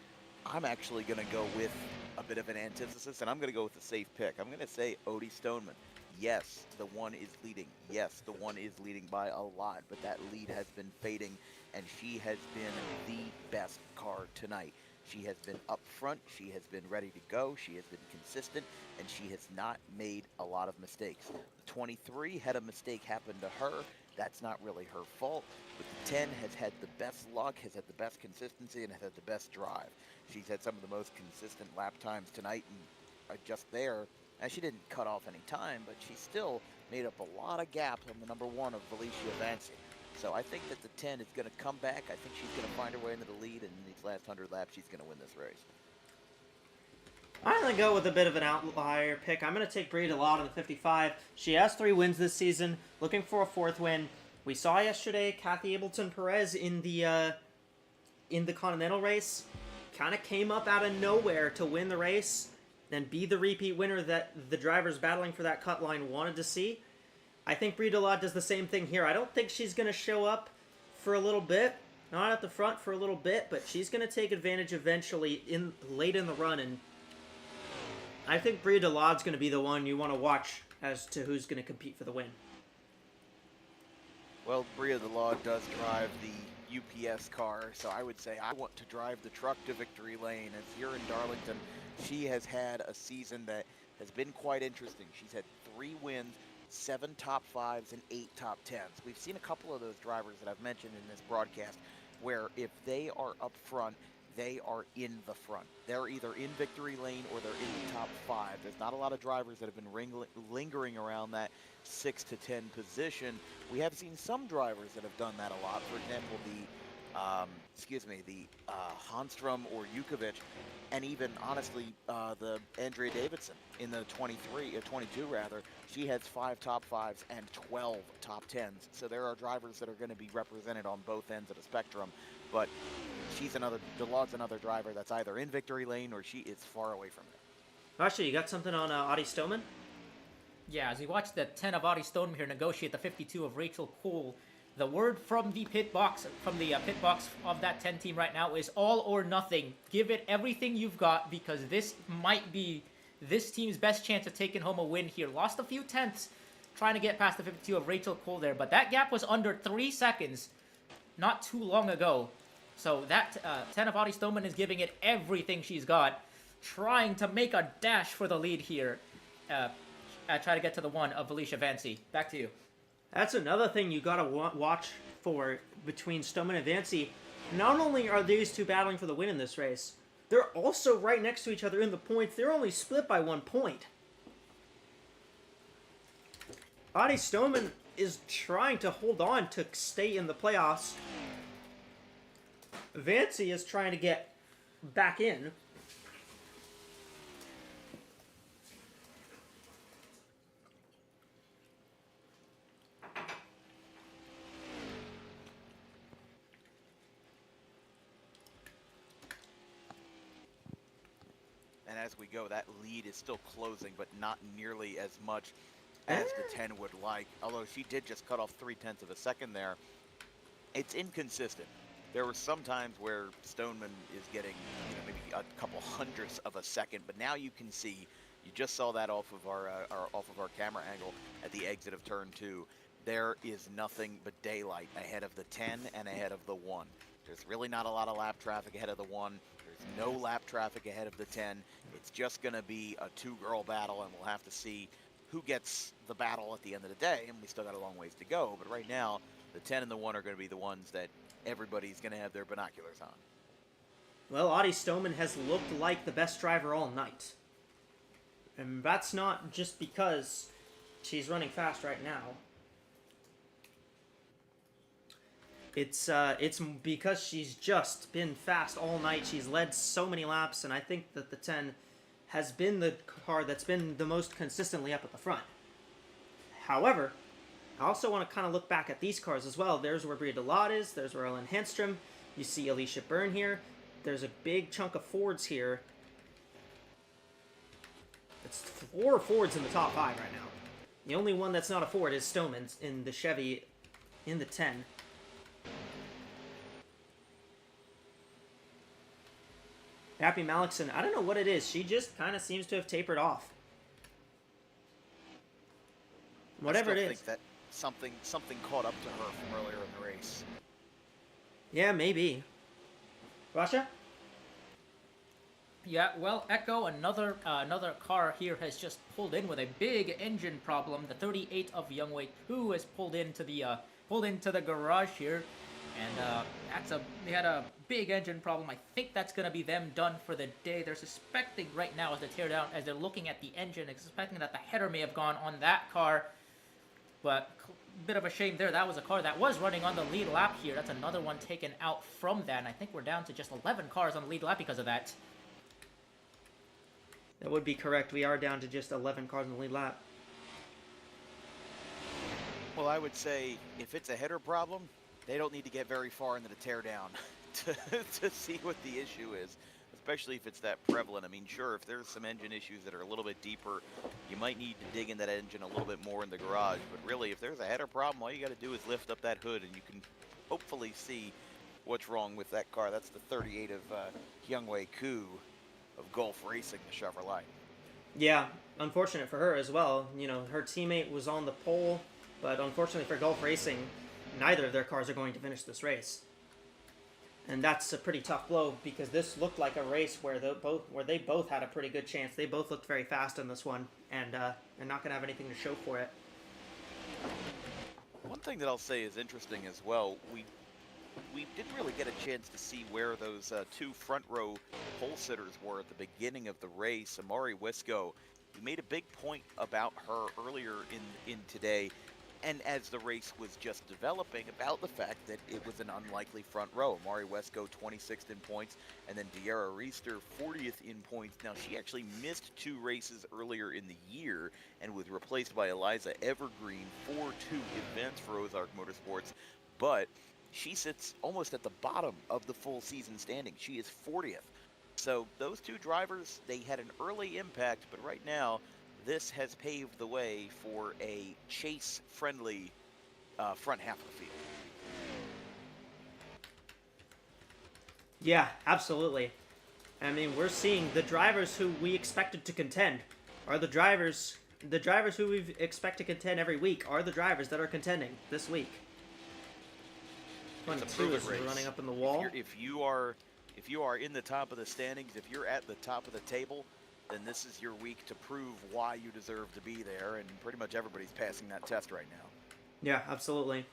I'm actually going to go with a bit of an antithesis, and I'm going to go with a safe pick. I'm going to say Odie Stoneman. Yes, the 1 is leading. Yes, the 1 is leading by a lot, but that lead has been fading, and she has been the best car tonight. She has been up front, she has been ready to go, she has been consistent, and she has not made a lot of mistakes. The 23 had a mistake happen to her. That's not really her fault, but the 10 has had the best luck, has had the best consistency, and has had the best drive. She's had some of the most consistent lap times tonight, and just there, and she didn't cut off any time, but she still made up a lot of gap on the number 1 of Felicia Vancy. So I think that the 10 is going to come back. I think she's going to find her way into the lead, and in these last 100 laps, she's going to win this race. I'm going to go with a bit of an outlier pick. I'm going to take Bria Delade on the 55. She has 3 wins this season, looking for a 4th win. We saw yesterday Kathy Ableton Perez in the Continental race. Kind of came up out of nowhere to win the race and be the repeat winner that the drivers battling for that cut line wanted to see. I think Bria Delade does the same thing here. I don't think she's going to show up for a little bit, not at the front for a little bit, but she's going to take advantage eventually late in the run, and I think Bria Delade's going to be the one you want to watch as to who's going to compete for the win. Well, Bria Delade does drive the UPS car, so I would say I want to drive the truck to victory lane. As here in Darlington, she has had a season that has been quite interesting. She's had 3 wins, 7 top 5s, and 8 top 10s. We've seen a couple of those drivers that I've mentioned in this broadcast where if they are up front, they are in the front. They're either in victory lane or they're in the top 5. There's not a lot of drivers that have been lingering around that 6 to 10 position. We have seen some drivers that have done that a lot. For example, the Hanstrom or Jukovic, and even honestly the Andrea Davidson in the 22 rather. She has 5 top 5s and 12 top 10s. So there are drivers that are going to be represented on both ends of the spectrum. But DeLaw's another driver that's either in victory lane or she is far away from it. Rasha, you got something on Audie Stoneman? Yeah, as we watch the 10 of Audie Stoneman here negotiate the 52 of Rachel Cole, the word from the pit box of that 10 team right now is all or nothing. Give it everything you've got because this might be this team's best chance of taking home a win here. Lost a few tenths trying to get past the 52 of Rachel Cole there, but that gap was under 3 seconds not too long ago. So that 10 of Audie Stoneman is giving it everything she's got, trying to make a dash for the lead here. Try to get to the 1 of Alicia Vancy. Back to you. That's another thing you gotta watch for between Stoneman and Vancy. Not only are these two battling for the win in this race, they're also right next to each other in the points. They're only split by 1 point. Audie Stoneman is trying to hold on to stay in the playoffs. Vancy is trying to get back in. And as we go, that lead is still closing, but not nearly as much as the 10 would like. Although she did just cut off 0.3 of a second there. It's inconsistent. There were some times where Stoneman is getting, maybe a couple hundredths of a second, but now you can see, you just saw that off of our camera angle at the exit of turn 2. There is nothing but daylight ahead of the 10 and ahead of the 1. There's really not a lot of lap traffic ahead of the 1. There's no lap traffic ahead of the 10. It's just going to be a 2-girl battle, and we'll have to see who gets the battle at the end of the day, and we still got a long ways to go. But right now, the 10 and the 1 are going to be the ones that everybody's going to have their binoculars on. Well, Audie Stoneman has looked like the best driver all night. And that's not just because she's running fast right now. It's because she's just been fast all night. She's led so many laps, and I think that the 10 has been the car that's been the most consistently up at the front. However, I also want to kind of look back at these cars as well. There's where Bria DeLotte is. There's where Ellen Henstrom. You see Alicia Byrne here. There's a big chunk of Fords here. It's 4 Fords in the top 5 right now. The only one that's not a Ford is Stoneman's in the Chevy in the 10. Happy Malikson, I don't know what it is. She just kind of seems to have tapered off. Whatever it is. I think that something caught up to her from earlier in the race. Yeah, maybe. Rasha? Yeah, well, Echo, another car here has just pulled in with a big engine problem. The 38 of Youngway 2 has pulled into the garage here, and they had a big engine problem. I think that's gonna be them done for the day. They're suspecting right now as they're looking at the engine, suspecting that the header may have gone on that car. But a bit of a shame there. That was a car that was running on the lead lap here. That's another one taken out from that. And I think we're down to just 11 cars on the lead lap because of that. That would be correct. We are down to just 11 cars on the lead lap. Well, I would say if it's a header problem, they don't need to get very far into the teardown to see what the issue is, especially if it's that prevalent. I mean, sure, if there's some engine issues that are a little bit deeper, you might need to dig in that engine a little bit more in the garage. But really, if there's a header problem, all you got to do is lift up that hood and you can hopefully see what's wrong with that car. That's the 38 of Hyungway Koo of Gulf Racing, the Chevrolet. Yeah, unfortunate for her as well. You know, her teammate was on the pole, but unfortunately for Gulf Racing, neither of their cars are going to finish this race. And that's a pretty tough blow because this looked like a race where they both had a pretty good chance. They both looked very fast in this one, and they're not going to have anything to show for it. One thing that I'll say is interesting as well, we didn't really get a chance to see where those two front row pole sitters were at the beginning of the race. AWSCO, you made a big point about her earlier in today, and as the race was just developing, about the fact that it was an unlikely front row. AWSCO 26th in points, and then De'Ara Reister 40th in points. Now, she actually missed 2 races earlier in the year and was replaced by Eliza Evergreen for 2 events for Ozark Motorsports, but she sits almost at the bottom of the full season standing. She is 40th. So those 2 drivers, they had an early impact, but right now, this has paved the way for a chase-friendly front half of the field. Yeah, absolutely. I mean, we're seeing the drivers who we expected to contend are the drivers who we expect to contend every week are the drivers that are contending this week. It's a 22 proven is race. running up in the wall. If you are in the top of the standings, if you're at the top of the table, then this is your week to prove why you deserve to be there, and pretty much everybody's passing that test right now. Yeah, absolutely.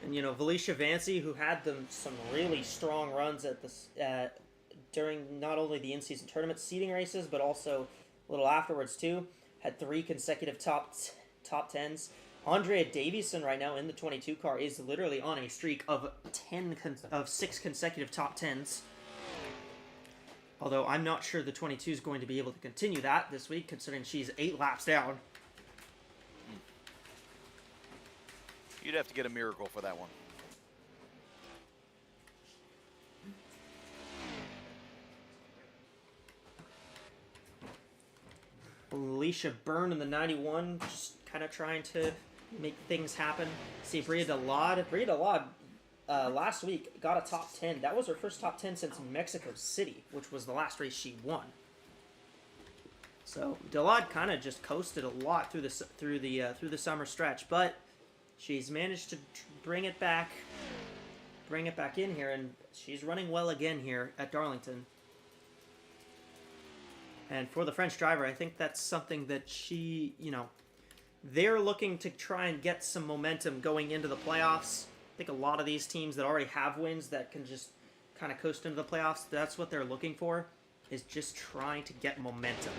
And you know, Valicia Vancy, who had some really strong runs at this during not only the in-season tournament seeding races, but also a little afterwards too, had 3 consecutive top 10s. Andrea Davison right now in the 22 car is literally on a streak of 6 consecutive top 10s. Although I'm not sure the 22 is going to be able to continue that this week, considering she's 8 laps down. You'd have to get a miracle for that one. Alicia Byrne in the 91, just kind of trying to make things happen. See, Bria DeLaude last week got a top 10. That was her first top 10 since Mexico City, which was the last race she won. So DeLaude kind of just coasted a lot through the summer stretch, but she's managed to bring it back in here, and she's running well again here at Darlington. And for the French driver, I think that's something that she, they're looking to try and get some momentum going into the playoffs. I think a lot of these teams that already have wins that can just kind of coast into the playoffs, that's what they're looking for, is just trying to get momentum.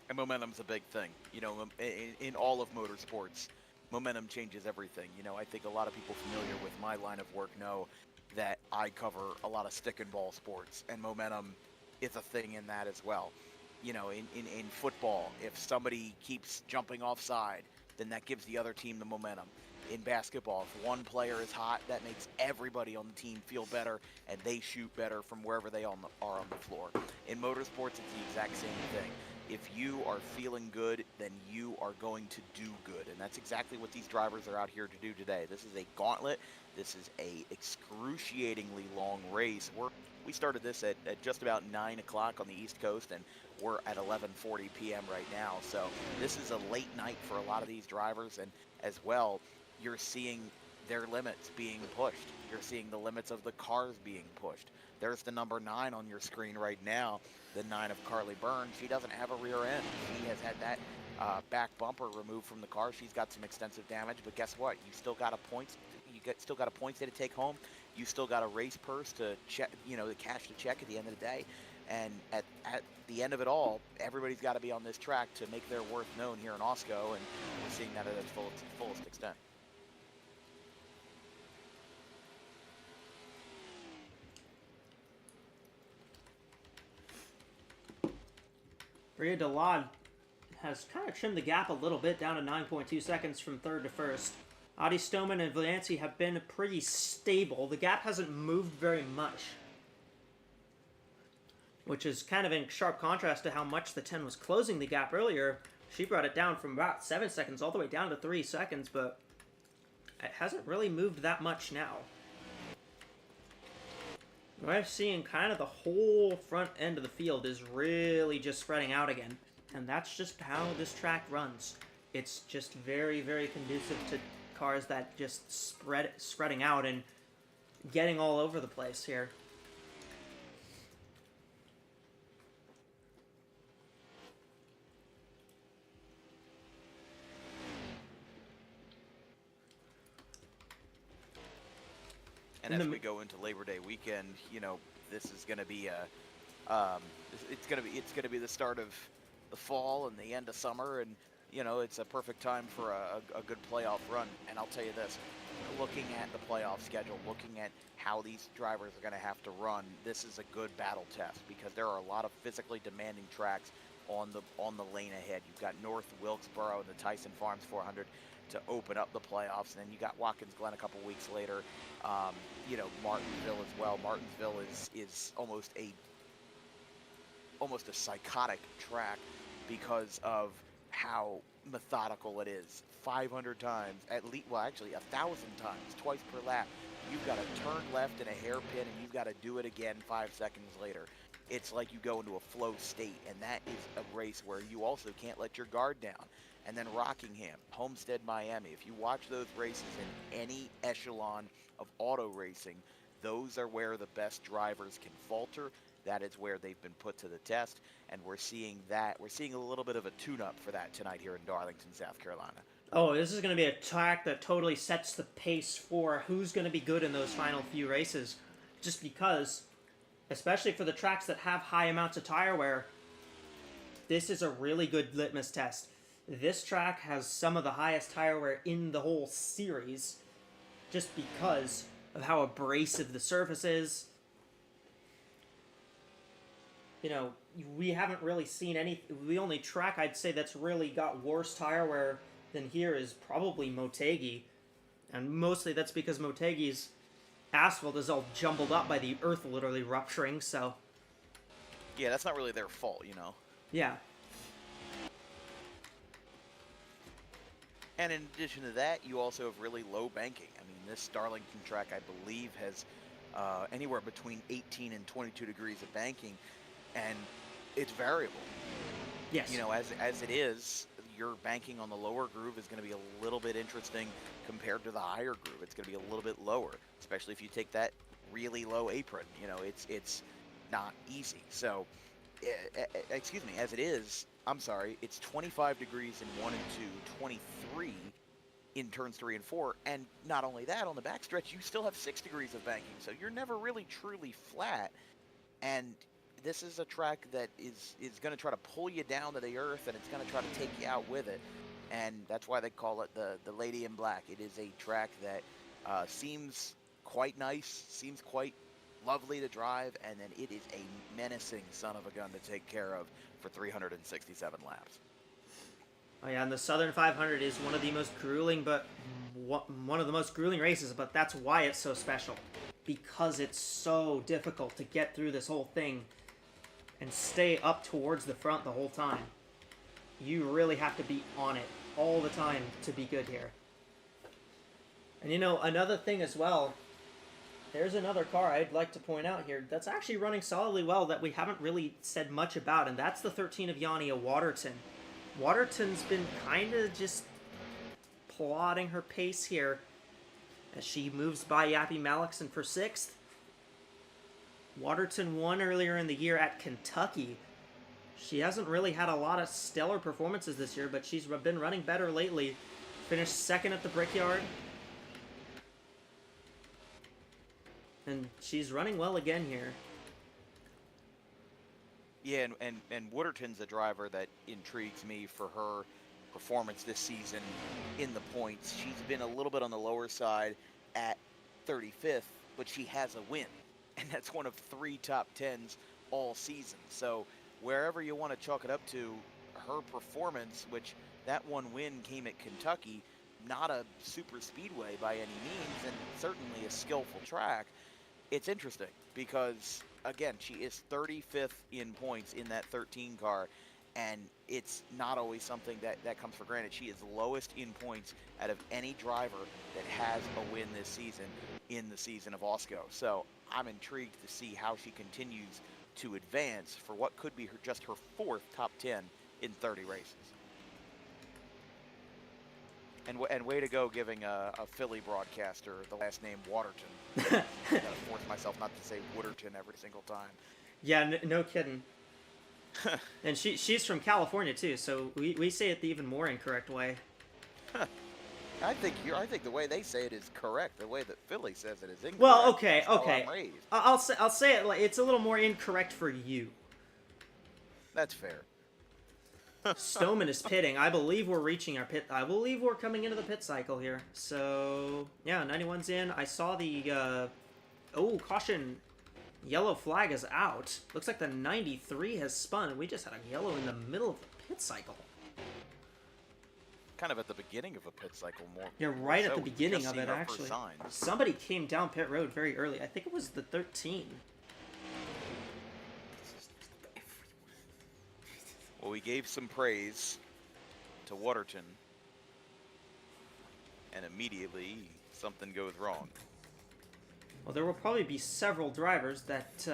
And momentum's a big thing. In all of motorsports, momentum changes everything. I think a lot of people familiar with my line of work know that I cover a lot of stick and ball sports, and momentum is a thing in that as well. In football, if somebody keeps jumping offside, then that gives the other team the momentum. In basketball, if one player is hot, that makes everybody on the team feel better, and they shoot better from wherever they are on the floor. In motorsports, it's the exact same thing. If you are feeling good, then you are going to do good, and that's exactly what these drivers are out here to do today. This is a gauntlet. This is a excruciatingly long race. We started this at just about 9 o'clock on the East Coast, and we're at 11:40 p.m. right now. So this is a late night for a lot of these drivers, and as well, you're seeing their limits being pushed. You're seeing the limits of the cars being pushed. There's the number 9 on your screen right now, the 9 of Carly Byrne. She doesn't have a rear end. She has had that back bumper removed from the car. She's got some extensive damage, but guess what? You still got a points. Still got a points day to take home. You still got a race purse to check. To cash the check at the end of the day. And at the end of it all, everybody's got to be on this track to make their worth known here in AWSCO, and we're seeing that at its fullest extent. Bria DeLaude has kind of trimmed the gap a little bit, down to 9.2 seconds from third to first. Adi Stoneman and Valancy have been pretty stable. The gap hasn't moved very much, which is kind of in sharp contrast to how much the 10 was closing the gap earlier. She brought it down from about 7 seconds all the way down to 3 seconds, but it hasn't really moved that much now. We're seeing kind of the whole front end of the field is really just spreading out again, and that's just how this track runs. It's just very, very conducive to cars that just spreading out and getting all over the place here. And as we go into Labor Day weekend, you know, this is going to be a it's going to be the start of the fall and the end of summer, and you know, it's a perfect time for a good playoff run. And I'll tell you this, looking at the playoff schedule, looking at how these drivers are going to have to run, this is a good battle test because there are a lot of physically demanding tracks on the lane ahead. You've got North Wilkesboro and the Tyson Farms 400 to open up the playoffs, and then you got Watkins Glen a couple weeks later. You know, Martinsville as well. Martinsville is almost a psychotic track because of how methodical it is. 500 times, at least, well, actually 1,000 times, twice per lap. You've got to turn left in a hairpin, and you've got to do it again 5 seconds later. It's like you go into a flow state, and that is a race where you also can't let your guard down. And then Rockingham, Homestead, Miami. If you watch those races in any echelon of auto racing, those are where the best drivers can falter. That is where they've been put to the test, and we're seeing that. We're seeing a little bit of a tune-up for that tonight here in Darlington, South Carolina. Oh, this is going to be a track that totally sets the pace for who's going to be good in those final few races. Just because, especially for the tracks that have high amounts of tire wear, this is a really good litmus test. This track has some of the highest tire wear in the whole series, just because of how abrasive the surface is. You know, we haven't really seen any. The only track I'd say that's really got worse tire wear than here is probably Motegi. And mostly that's because Motegi's asphalt is all jumbled up by the earth literally rupturing, so. Yeah, that's not really their fault, you know. Yeah. And in addition to that, you also have really low banking. I mean, this Darlington track, I believe, has anywhere between 18 and 22 degrees of banking, and it's variable. Yes. You know, as it is, your banking on the lower groove is going to be a little bit interesting compared to the higher groove. It's going to be a little bit lower, especially if you take that really low apron. You know, it's not easy. So, excuse me, as it is, I'm sorry, it's 25 degrees in 1 and 2, 23 in turns 3 and 4, and not only that, on the backstretch, you still have 6 degrees of banking, so you're never really truly flat, and this is a track that is going to try to pull you down to the earth, and it's going to try to take you out with it, and that's why they call it the Lady in Black. It is a track that seems quite nice, seems quite lovely to drive, and then it is a menacing son of a gun to take care of for 367 laps. Oh yeah, and the Southern 500 is one of the most grueling, one of the most grueling races, but that's why it's so special. Because it's so difficult to get through this whole thing and stay up towards the front the whole time. You really have to be on it all the time to be good here. And you know, another thing as well, there's another car I'd like to point out here that's actually running solidly well that we haven't really said much about, and that's the 13 of Yanni, Waterton. Waterton's been kind of just plodding her pace here as she moves by Yappy Malixon for 6th. Waterton won earlier in the year at Kentucky. She hasn't really had a lot of stellar performances this year, but she's been running better lately. Finished 2nd at the Brickyard. And she's running well again here. Yeah, and Wooderton's a driver that intrigues me for her performance this season in the points. She's been a little bit on the lower side at 35th, but she has a win. And that's one of 3 top 10s all season. So wherever you want to chalk it up to, her performance, which that one win came at Kentucky, not a super speedway by any means, and certainly a skillful track. It's interesting because, again, she is 35th in points in that 13 car, and it's not always something that comes for granted. She is lowest in points out of any driver that has a win this season in the season of AWSCO. So I'm intrigued to see how she continues to advance for what could be just her 4th top 10 in 30 races. And way to go giving a Philly broadcaster the last name Waterton. Gotta force myself not to say Wooderton every single time. Yeah, no kidding. And she's from California too, so we say it the even more incorrect way. I think the way they say it is correct. The way that Philly says it is incorrect. Well, okay, That's how okay. I'm raised. I'll say it like it's a little more incorrect for you. That's fair. Stoneman is pitting. I believe we're reaching our pit. I believe we're coming into the pit cycle here. So yeah, 91's in. I saw the oh, caution. Yellow flag is out. Looks like the 93 has spun. We just had a yellow in the middle of the pit cycle. Kind of at the beginning of a pit cycle, more. You're right so at the we've beginning just of seen it, our first actually. signs. Somebody came down pit road very early. I think it was the 13. Well, we gave some praise to Waterton, and immediately something goes wrong. Well, there will probably be several drivers that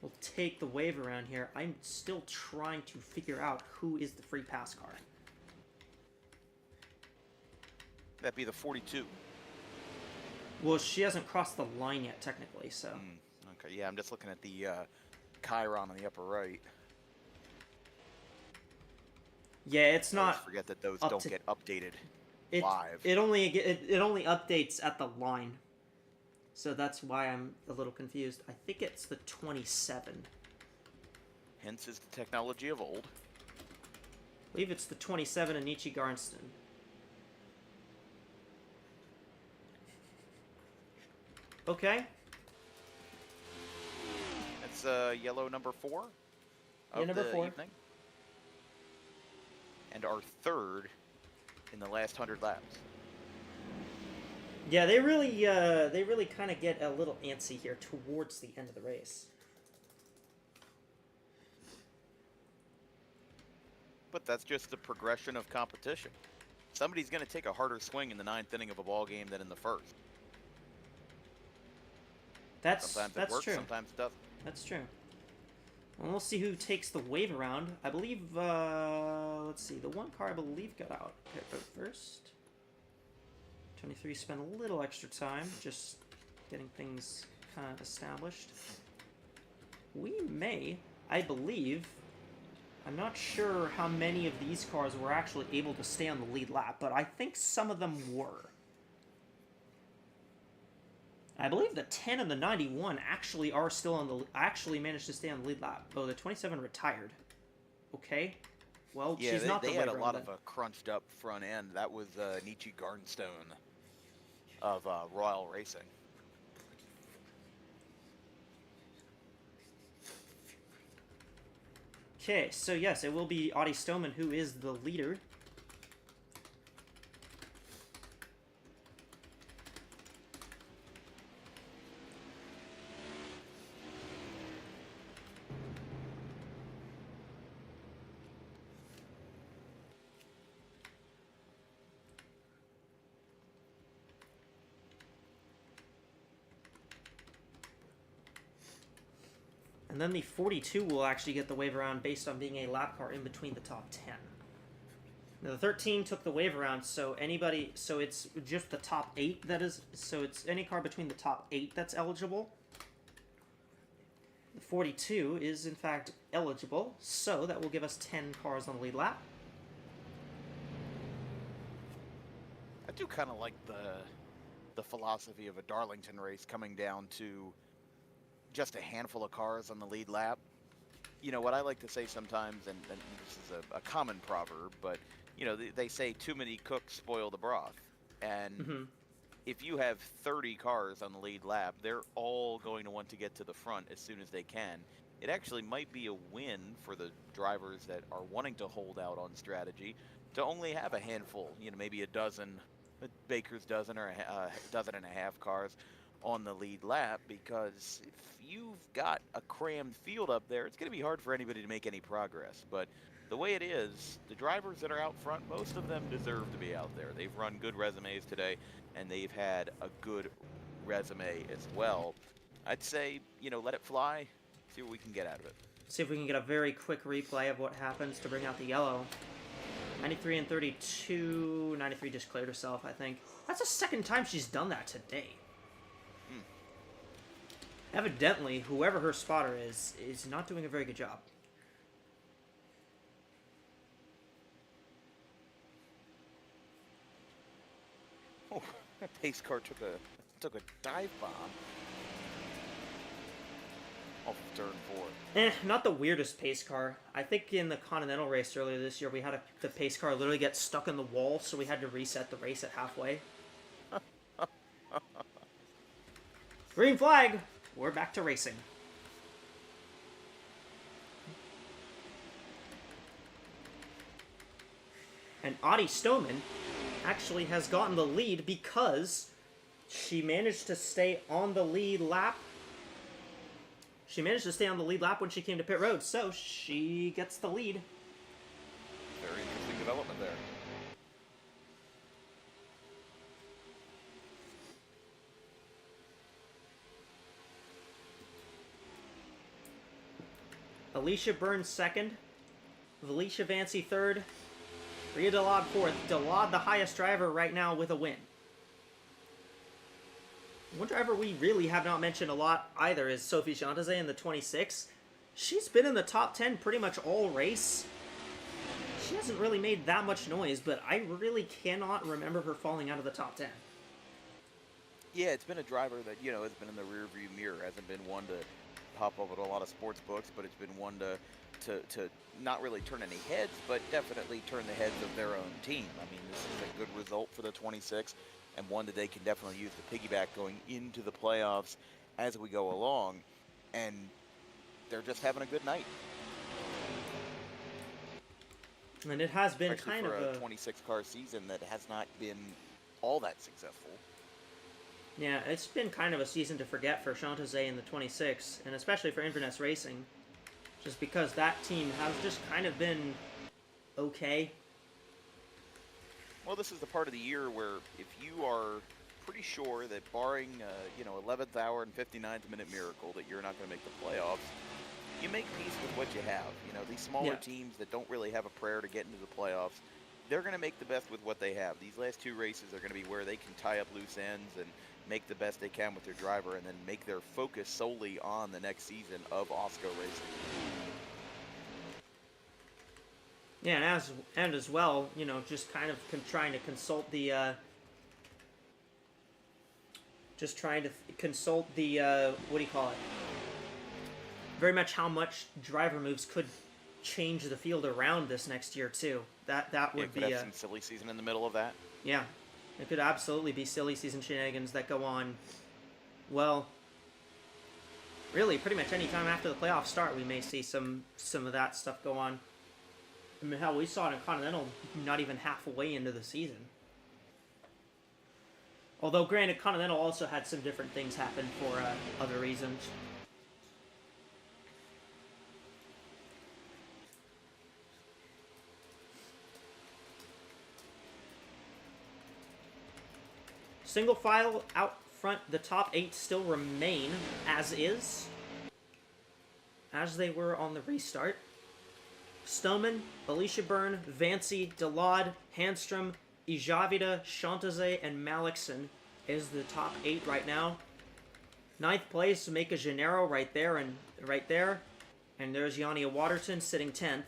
will take the wave around here. I'm still trying to figure out who is the free pass car. That'd be the 42. Well, she hasn't crossed the line yet, technically, so... Okay, yeah, I'm just looking at the Chiron on the upper right. Yeah, it's I not... always forget that those don't get updated live. It only updates at the line. So that's why I'm a little confused. I think it's the 27. Hence is the technology of old. I believe it's the 27 Anichi Garnston. Okay. That's yellow number 4 of Yeah, number the 4. evening. And our third in the last 100 laps. Yeah, they really kind of get a little antsy here towards the end of the race. But that's just the progression of competition. Somebody's going to take a harder swing in the 9th inning of a ball game than in the 1st. Sometimes it works, true. sometimes it doesn't. That's true. Well, we'll see who takes the wave around. I believe, let's see, the one car I believe got out pit road first. 23 spent a little extra time just getting things kind of established. We may, I believe, I'm not sure how many of these cars were actually able to stay on the lead lap, but I think some of them were. I believe the 10 and the 91 actually are still on the... actually managed to stay on the lead lap. Oh, the 27 retired. Okay. Well, Yeah, she's not the they had a wave lot around of a crunched up front end. That was Nietzsche Garnstone of Royal Racing. Okay, so yes, it will be Audie Stoneman who is the leader. And then the 42 will actually get the wave around based on being a lap car in between the top 10. Now the 13 took the wave around, so it's just the top 8 that is, so it's any car between the top 8 that's eligible. The 42 is in fact eligible, so that will give us 10 cars on the lead lap. I do kind of like the philosophy of a Darlington race coming down to just a handful of cars on the lead lap. You know, what I like to say sometimes, and this is a common proverb, but, you know, they say too many cooks spoil the broth. And if you have 30 cars on the lead lap, they're all going to want to get to the front as soon as they can. It actually might be a win for the drivers that are wanting to hold out on strategy to only have a handful, you know, maybe a baker's dozen or a dozen and a half cars on the lead lap, because if you've got a crammed field up there, it's going to be hard for anybody to make any progress. But the way it is, the drivers that are out front, most of them deserve to be out there. They've run good resumes today, and they've had a good resume as well. I'd say, you know, let it fly, see what we can get out of it. See if we can get a very quick replay of what happens to bring out the yellow. 93 and 32. 93 just cleared herself, I think. That's the second time she's done that today. Evidently, whoever her spotter is not doing a very good job. Oh, that pace car took a dive bomb off of turn 4. Not the weirdest pace car. I think in the Continental race earlier this year, we had the pace car literally get stuck in the wall, so we had to reset the race at halfway. Green flag! We're back to racing. And Audie Stoneman actually has gotten the lead because she managed to stay on the lead lap. She managed to stay on the lead lap when she came to pit road, so she gets the lead. Very interesting development there. Alicia Burns second, Valicia Vancey third, Rhea Delod fourth. Delod the highest driver right now with a win. One driver we really have not mentioned a lot either is Sophie Chantazé in the 26. She's been in the top 10 pretty much all race. She hasn't really made that much noise, but I really cannot remember her falling out of the top 10. Yeah, it's been a driver that, you know, has been in the rearview mirror. Hasn't been one to pop up at a lot of sports books, but it's been one to not really turn any heads, but definitely turn the heads of their own team. I mean, this is a good result for the 26, and one that they can definitely use to piggyback going into the playoffs as we go along, and they're just having a good night. And it has been Especially kind for of a 26-car season that has not been all that successful. Yeah, it's been kind of a season to forget for Chantazé in the 26, and especially for Inverness Racing, just because that team has just kind of been okay. Well, this is the part of the year where if you are pretty sure that barring, 11th hour and 59th minute miracle that you're not going to make the playoffs, you make peace with what you have. You know, these smaller teams that don't really have a prayer to get into the playoffs, they're going to make the best with what they have. These last two races are going to be where they can tie up loose ends and make the best they can with their driver, and then make their focus solely on the next season of AWSCO racing. Yeah, and as well, you know, just kind of trying to consult the, what do you call it? Very much how much driver moves could change the field around this next year too. That would be have some silly season in the middle of that. Yeah, it could absolutely be silly season shenanigans that go on. Well, really, pretty much any time after the playoffs start, we may see some of that stuff go on. I mean, hell, we saw it in Continental not even halfway into the season. Although, granted, Continental also had some different things happen for other reasons. Single file out front, the top 8 still remain as is, as they were on the restart. Stoneman, Alicia Byrne, Vancey, Delod, Handstrom, Ijavida, Chantazé, and Malikson is the top 8 right now. 9th place, Mika Gennaro right there. And there's Yania Waterton sitting 10th.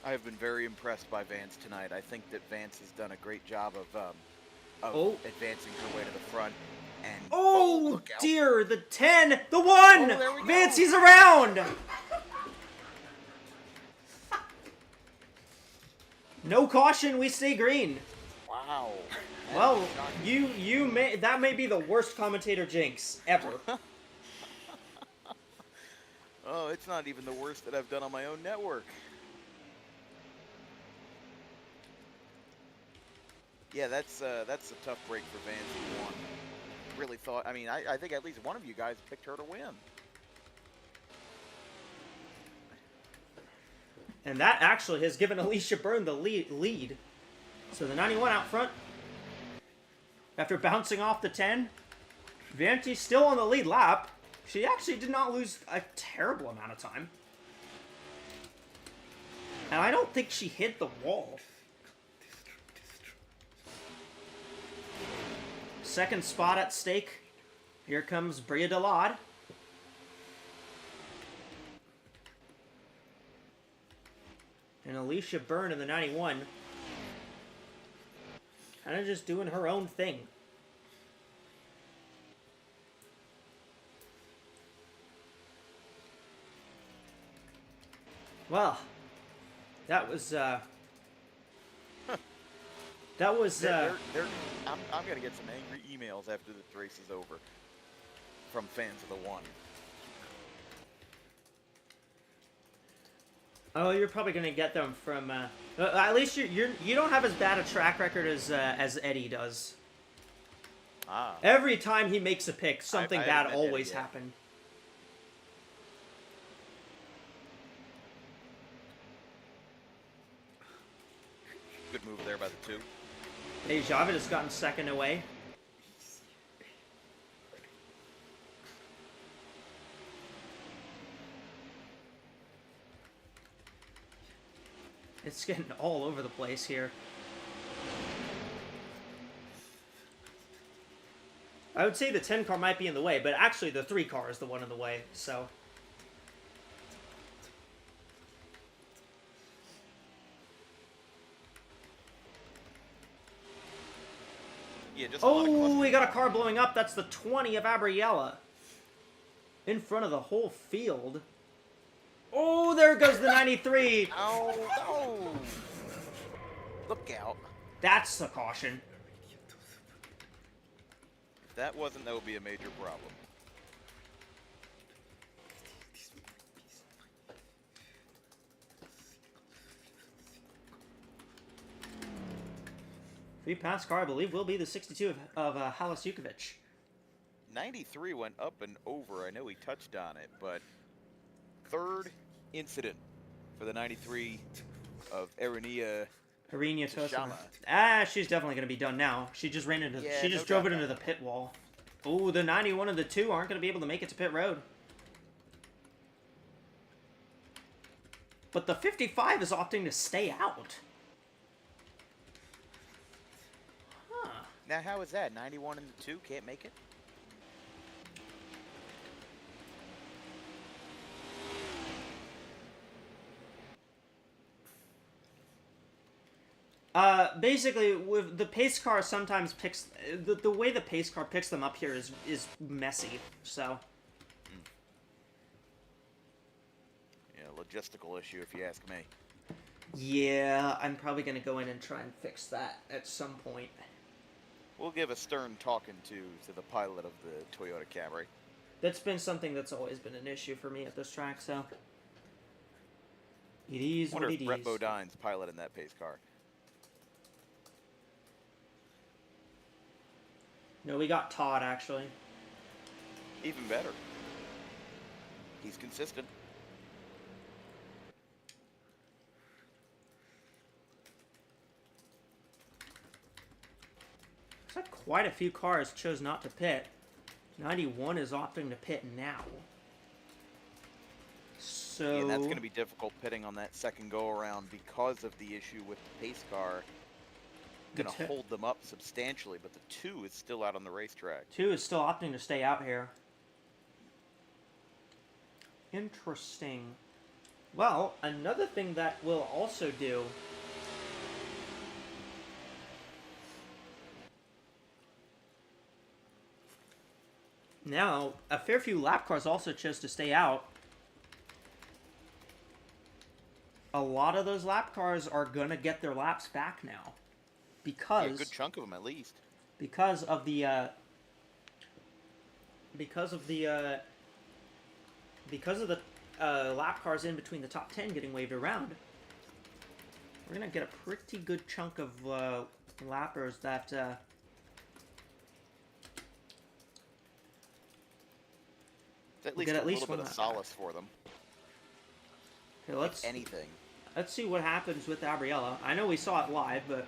I have been very impressed by Vance tonight. I think that Vance has done a great job of advancing her way to the front. And look out. Dear, the 10, the 1! There we go. Vancey's around! No caution, we stay green. Wow. Well, that may be the worst commentator jinx ever. Oh, it's not even the worst that I've done on my own network. Yeah, that's a tough break for Vance who won. Really thought, I think at least one of you guys picked her to win. And that actually has given Alicia Byrne the lead. So the 91 out front, after bouncing off the 10, Vancey's still on the lead lap. She actually did not lose a terrible amount of time. And I don't think she hit the wall. Second spot at stake. Here comes Bria Delade. And Alicia Byrne in the 91. Kind of just doing her own thing. Well, that was, that was, I'm gonna get some angry emails after this race is over from fans of the one. Oh, you're probably gonna get them from, at least you don't have as bad a track record as Eddie does. Ah. Every time he makes a pick, something I bad haven't met Eddie always yet. happened. Good move there by the two. Hey, Javid has gotten second away. It's getting all over the place here. I would say the 10 car might be in the way, but actually the 3 car is the one in the way, so. Yeah, just a lot of Oh, cluster. we got a car blowing up. That's the 20 of Abriella. In front of the whole field. Oh, there goes the 93. Oh, no! Look out. That's the caution. If that wasn't, that would be a major problem. Free pass car, I believe, will be the 62 of Halas Jukovic. 93 went up and over. I know he touched on it, but third incident for the 93 of Erenia. Harinia Tosma. Shama. Ah, she's definitely going to be done now. She just ran into. Yeah, she just no drove doubt it into the about pit wall. Oh, the 91 and the 2 aren't going to be able to make it to pit road. But the 55 is opting to stay out. Huh. Now, how is that? 91 and the 2 can't make it? Basically, with the pace car sometimes picks the way the pace car picks them up here is messy. So Yeah, logistical issue if you ask me. yeah, I'm probably gonna go in and try and fix that at some point. We'll give a stern talking to the pilot of the Toyota Camry. That's been something that's always been an issue for me at this track. So it is I wonder what if it Brett is. Bodine's piloting that pace car. No, we got Todd actually. Even better. He's consistent. Looks like quite a few cars chose not to pit. 91 is opting to pit now. So Yeah, that's going to be difficult pitting on that second go-around because of the issue with the pace car. Going to hold them up substantially, but the 2 is still out on the racetrack. 2 is still opting to stay out here. Interesting. Well, another thing that we'll also do... Now, a fair few lap cars also chose to stay out. A lot of those lap cars are going to get their laps back now. Because... Yeah, a good chunk of them at least. Because of the lap cars in between the top 10 getting waved around, we're gonna get a pretty good chunk of lappers that It's at We'll least get a at least little bit one of lap back. solace for them. okay, let's Anything. see what happens with Gabriella. I know we saw it live, but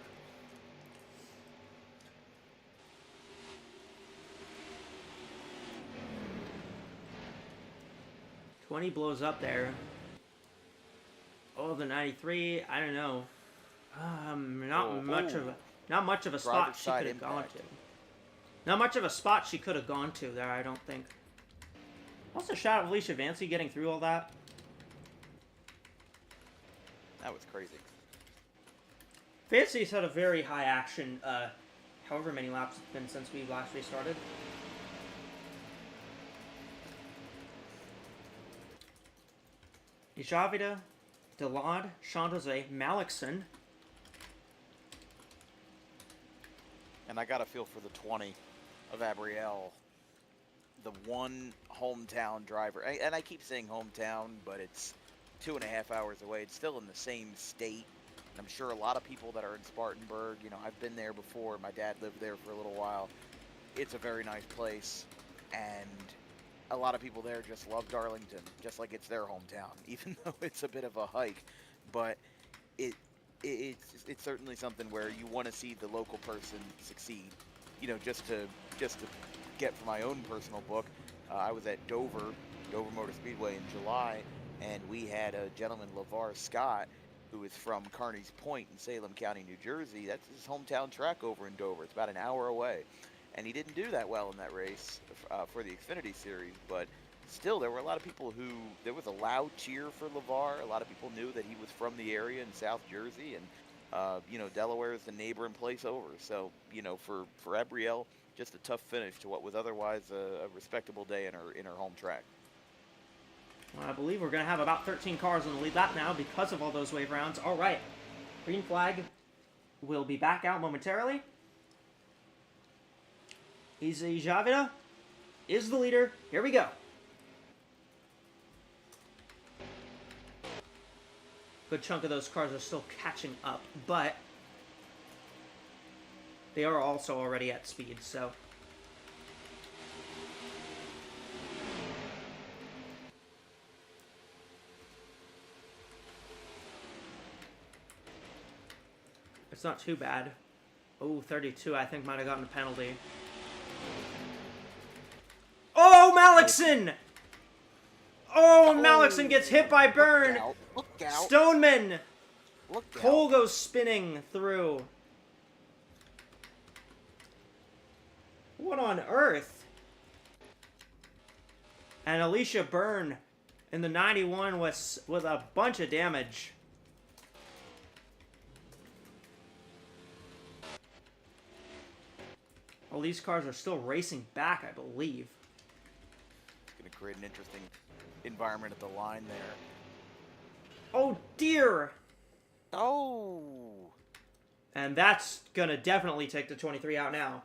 20 blows up there. Oh, the 93. I don't know. Not much of a spot Driver's she side could have gone impact. to. Not much of a spot she could have gone to there, I don't think. Also, shout out Alicia Vancy getting through all that. That was crazy. Fancy's had a very high action, however many laps it's been since we last restarted. Javida, Delad, Chantose, Malikson. And I got a feel for the 20 of Abrielle, the one hometown driver. And I keep saying hometown, but it's 2.5 hours away. It's still in the same state. I'm sure a lot of people that are in Spartanburg, you know, I've been there before. My dad lived there for a little while. It's a very nice place, and a lot of people there just love Darlington, just like it's their hometown, even though it's a bit of a hike. But it's certainly something where you want to see the local person succeed. You know, just to get from my own personal book, I was at Dover Motor Speedway in July, and we had a gentleman, LeVar Scott, who is from Kearney's Point in Salem County, New Jersey. That's his hometown track over in Dover. It's about an hour away. And he didn't do that well in that race for the Xfinity Series, but still there were a lot of people there was a loud cheer for LeVar. A lot of people knew that he was from the area in South Jersey, and you know, Delaware is the neighboring place over. So, you know, for Abrielle, just a tough finish to what was otherwise a respectable day in her home track. Well, I believe we're going to have about 13 cars on the lead lap now because of all those wave rounds. All right. Green flag will be back out momentarily. Easy Javida is the leader. Here we go. Good chunk of those cars are still catching up, but they are also already at speed, so... It's not too bad. Oh, 32, I think might have gotten a penalty. Oh, Malikson! Oh, Malikson gets hit by Byrne! Look out. Stoneman! Look out. Cole goes spinning through. What on earth? And Alicia Byrne in the 91 with a bunch of damage. Well, these cars are still racing back, I believe. It's going to create an interesting environment at the line there. Oh, dear! Oh! And that's going to definitely take the 23 out now.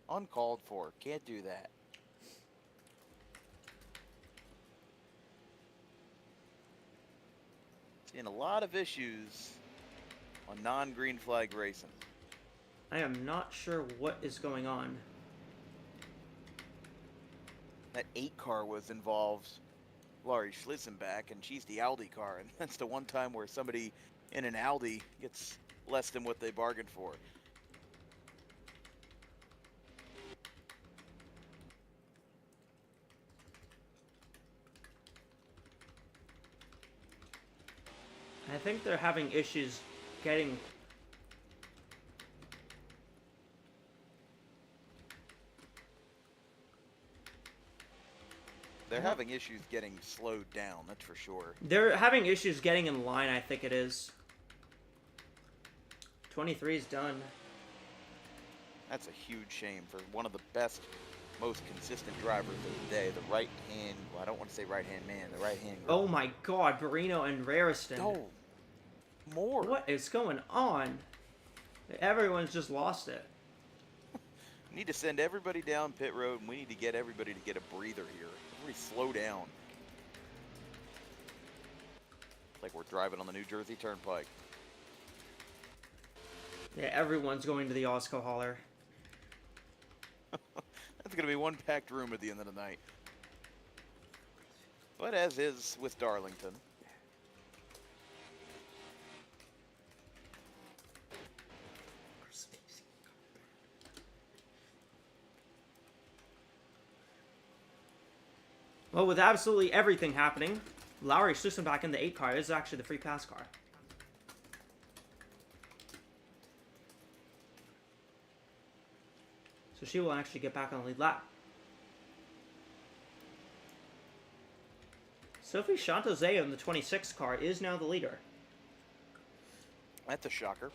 Uncalled for. Can't do that. Seeing a lot of issues on non-green flag racing. I am not sure what is going on. That 8 car was involved, Laurie Schlissenbach, and she's the Audi car, and that's the one time where somebody in an Audi gets less than what they bargained for. I think they're having issues getting... They're having issues getting slowed down, that's for sure. They're having issues getting in line, I think it is. 23 is done. That's a huge shame for one of the best, most consistent drivers of the day. The right hand, well, I don't want to say right hand man, the right hand girl. Oh my god, Barino and Rariston. Oh, more. What is going on? Everyone's just lost it. We need to send everybody down pit road, and we need to get everybody to get a breather here. Everybody slow down. Like we're driving on the New Jersey Turnpike. Yeah, everyone's going to the AWSCO hauler. That's going to be one packed room at the end of the night. But as is with Darlington. Well, with absolutely everything happening, Lowry Schlichten back in the 8 car is actually the free pass car. So she will actually get back on the lead lap. Sophie Chantozé in the 26 car is now the leader. That's a shocker.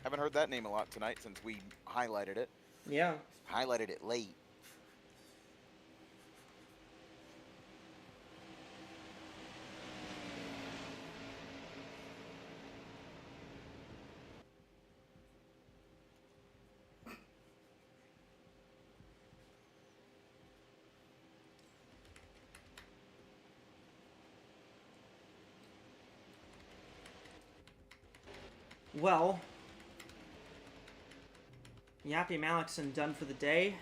Haven't heard that name a lot tonight since we highlighted it. Yeah. Highlighted it late. Well, Yappy Malikson done for the day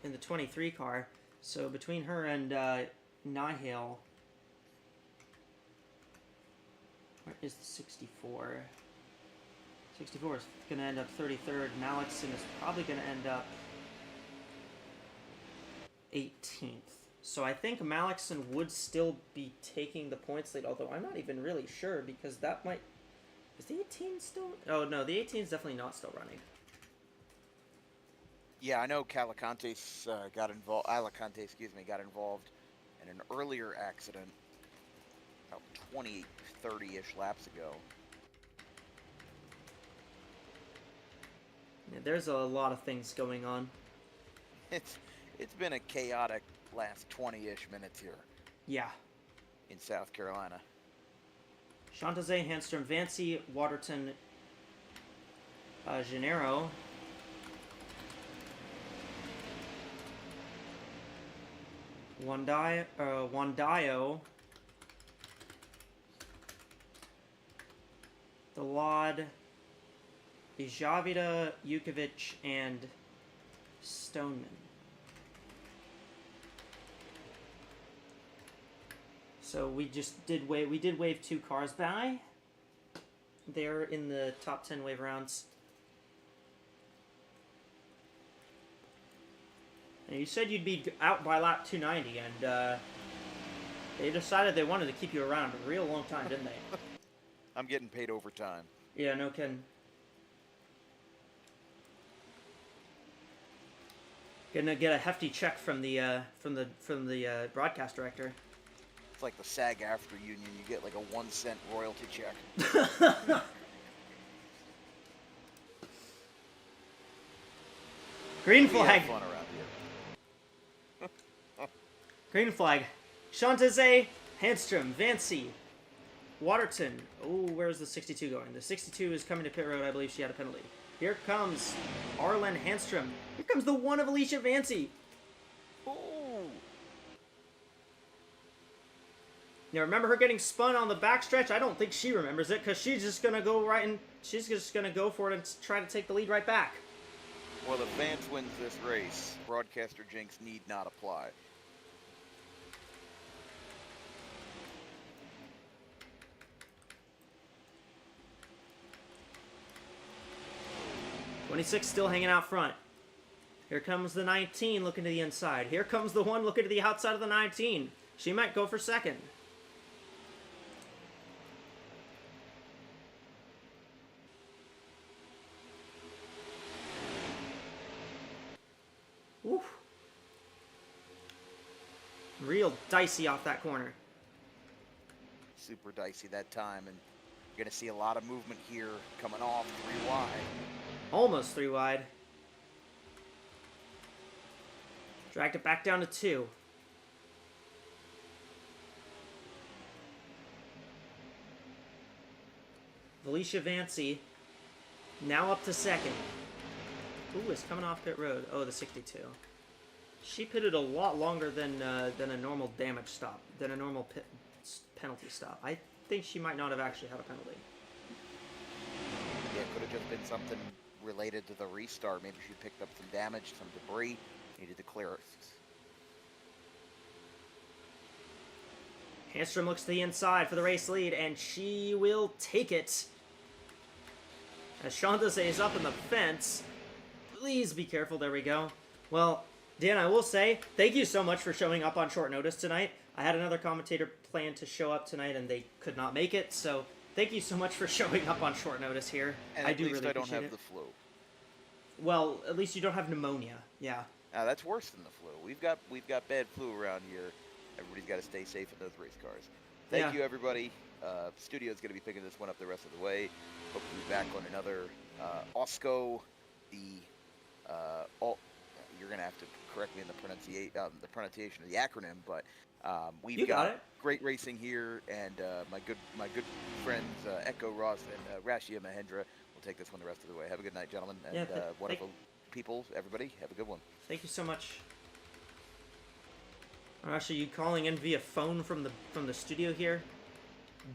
in the 23 car. So between her and Nihil, where is the 64? 64 is going to end up 33rd. Malikson is probably going to end up 18th. So I think Malikson would still be taking the points lead, although I'm not even really sure because that might... Is the 18 still... Oh, no, the 18 is definitely not still running. Yeah, I know Calicantes got involved. Alicante, excuse me, got involved in an earlier accident about 20, 30-ish laps ago. Yeah, there's a lot of things going on. It's been a chaotic last 20-ish minutes here Yeah. in South Carolina. Chantozé, Handstrom, Vancy, Waterton, Gennaro. Wandayo. Dalad, Javida, Jukovic, and Stoneman. So we did wave 2 cars by. They're in the top 10 wave rounds. And you said you'd be out by lap 290, and they decided they wanted to keep you around a real long time, didn't they? I'm getting paid overtime. Yeah, no kidding. Gonna get a hefty check from the broadcast director. It's like the SAG-AFTRA union. You get like a 1-cent royalty check. Green We flag. have fun around here. Green flag. Chantozé, Handstrom, Vancy, Waterton. Oh, where's the 62 going? The 62 is coming to pit road. I believe she had a penalty. Here comes Arlen Handstrom. Here comes the one of Alicia Vancy. Ooh. Now remember her getting spun on the backstretch? I don't think she remembers it because she's just gonna go right and she's just gonna go for it and try to take the lead right back. Well, if Vance wins this race, broadcaster jinx need not apply. '26 still hanging out front. Here comes the 19 looking to the inside. Here comes the one looking to the outside of the 19. She might go for second. Oof. Real dicey off that corner. Super dicey that time, and you're going to see a lot of movement here coming off 3 wide. Almost 3 wide. Dragged it back down to 2. Alicia Vancy now up to second. Ooh, is coming off pit road. Oh, the 62. She pitted a lot longer than a normal damage stop, than a normal penalty stop. I think she might not have actually had a penalty. Yeah, it could have just been something related to the restart. Maybe she picked up some damage, some debris, needed to clear it. Handstrom looks to the inside for the race lead, and she will take it. As Chantozé is up in the fence. Please be careful. There we go. Well, Dan, I will say, thank you so much for showing up on short notice tonight. I had another commentator planned to show up tonight, and they could not make it, so thank you so much for showing up on short notice here. And I at do least really I don't appreciate have it. the flu. Well, at least you don't have pneumonia. Yeah. That's worse than the flu. We've got bad flu around here. Everybody's got to stay safe in those race cars. Thank Yeah. you, everybody. Studio's going to be picking this one up the rest of the way. Hope to be back on another AWSCO. You're going to have to correct me in the pronunciation of the acronym, but we've You got got it. great racing here, and my good friends Echo Ross and Rashia Mahendra will take this one the rest of the way. Have a good night, gentlemen, and Yeah, wonderful people. Everybody, have a good one. Thank you so much. Actually, you calling in via phone from the studio here?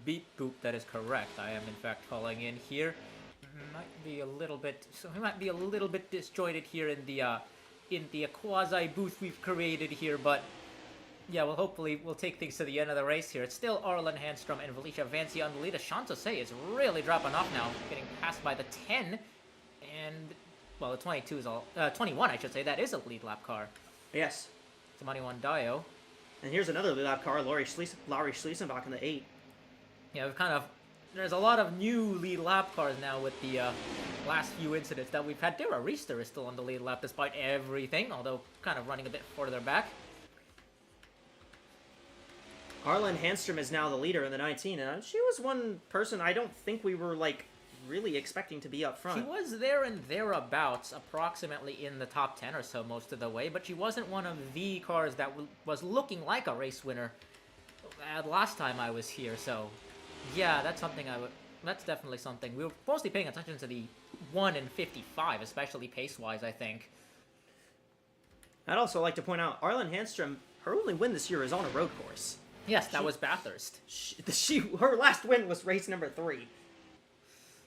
Beep boop, that is correct. I am in fact calling in here. Might be a little bit disjointed here in the quasi booth we've created here, but yeah, well, hopefully we'll take things to the end of the race here. It's still Arlen Handstrom and Felicia Vanci on the lead. Shanta Say is really dropping off now, getting passed by the 10, and well, the 22 is 21, I should say. That is a lead lap car. Yes. 21 Dio. And here's another lead lap car, Laurie Schliesenbach in the 8. Yeah, there's a lot of new lead lap cars now with the last few incidents that we've had. Dara Reister is still on the lead lap despite everything, although kind of running a bit further back. Arlen Handstrom is now the leader in the 19, and she was one person I don't think we were, really expecting to be up front. She was there and thereabouts, approximately in the top 10 or so most of the way, but she wasn't one of the cars that was looking like a race winner last time I was here, so yeah, that's definitely something. We were mostly paying attention to the 1 in 55, especially pace-wise, I think. I'd also like to point out, Arlen Handstrom, her only win this year is on a road course. Yes, that was Bathurst. Her last win was race number 3.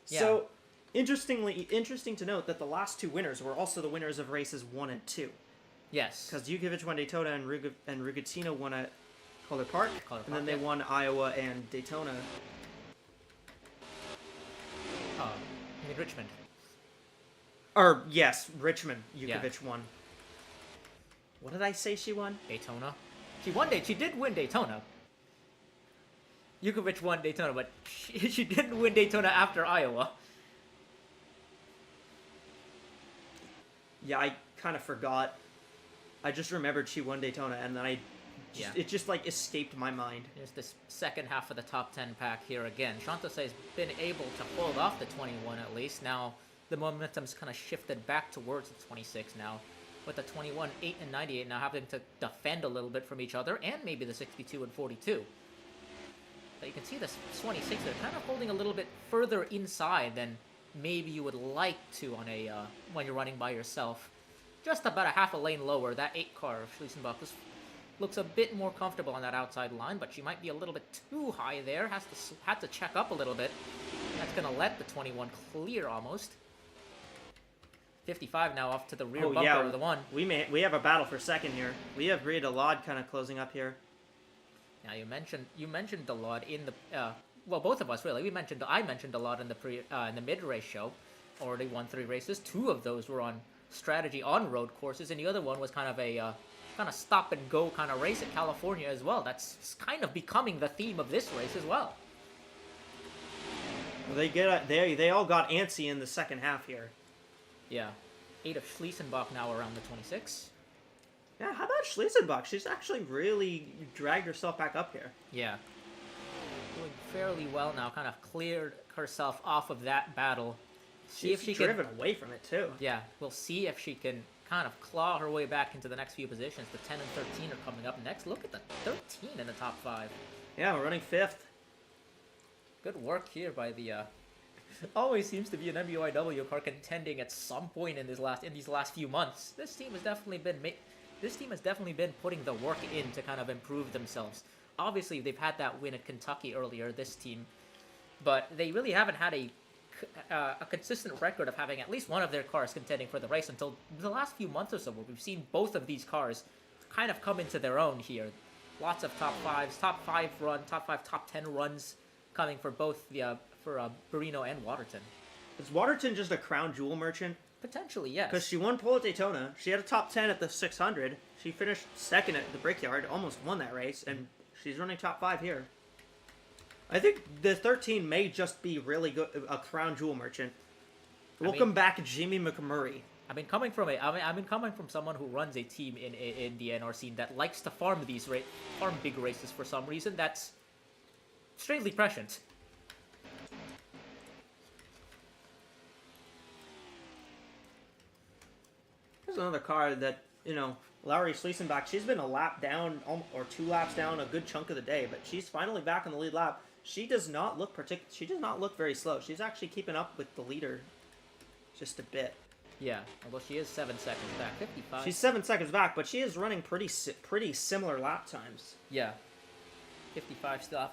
Yeah. So, interesting to note that the last 2 winners were also the winners of races 1 and 2. Yes. Because Jukovic won Daytona and Rugatino won at Calder Park, and then they yep. won Iowa and Daytona. I mean Richmond. Or, yes, Richmond. Jukovic Yeah. won. What did I say she won? Daytona. She did win Daytona. Jukovic won Daytona, but she didn't win Daytona after Iowa. Yeah, I kind of forgot. I just remembered she won Daytona, and then it just escaped my mind. Here's this second half of the top 10 pack here again. Chantase's been able to hold off the 21 at least. Now the momentum's kind of shifted back towards the 26 now, with the 21, 8, and 98 now having to defend a little bit from each other, and maybe the 62 and 42. But you can see this 26, they're kind of holding a little bit further inside than maybe you would like to on a when you're running by yourself. Just about a half a lane lower. That 8 car of Schliesenbach looks a bit more comfortable on that outside line, but she might be a little bit too high there. Had to check up a little bit. That's gonna let the 21 clear almost. 55 now off to the rear bumper of the 1. We have a battle for second here. We have Rhea Delod kind of closing up here. Now you mentioned Delod in the well, both of us really. I mentioned Delod in the mid race show. Already won 3 races. 2 of those were on strategy on road courses, and the other one was kind of a stop and go kind of race at California as well. That's kind of becoming the theme of this race as well. They all got antsy in the second half here. Yeah. 8 of Schliesenbach now around the 26. Yeah, how about Schliesenbach? She's actually really dragged herself back up here. Yeah. Doing fairly well now, kind of cleared herself off of that battle. See if she driven away from it too. Yeah, we'll see if she can kind of claw her way back into the next few positions. The 10 and 13 are coming up next. Look at the 13 in the top 5. Yeah, we're running 5th. Good work here by the always seems to be an MUIW car contending at some point in these last few months. This team has definitely been putting the work in to kind of improve themselves. Obviously, they've had that win at Kentucky earlier, this team, but they really haven't had a consistent record of having at least one of their cars contending for the race until the last few months or so, where we've seen both of these cars kind of come into their own here. Lots of top 5, top 5, top 10 runs coming for both for Barino and Waterton. Is Waterton just a crown jewel merchant? Potentially, yes. Because she won pole at Daytona. She had a top 10 at the 600. She finished second at the Brickyard, almost won that race, and she's running top 5 here. I think the 13 may just be really good, a crown jewel merchant. Welcome back, Jimmy McMurray. I've been coming from someone who runs a team in the NR scene that likes to farm farm big races for some reason. That's strangely prescient. There's another car that, Lowry Schliesenbach, she's been a lap down, or 2 laps down a good chunk of the day, but she's finally back on the lead lap. She does not look very slow. She's actually keeping up with the leader just a bit. Yeah, although she is 7 seconds back, 55. She's 7 seconds back, but she is running pretty similar lap times. Yeah, 55 still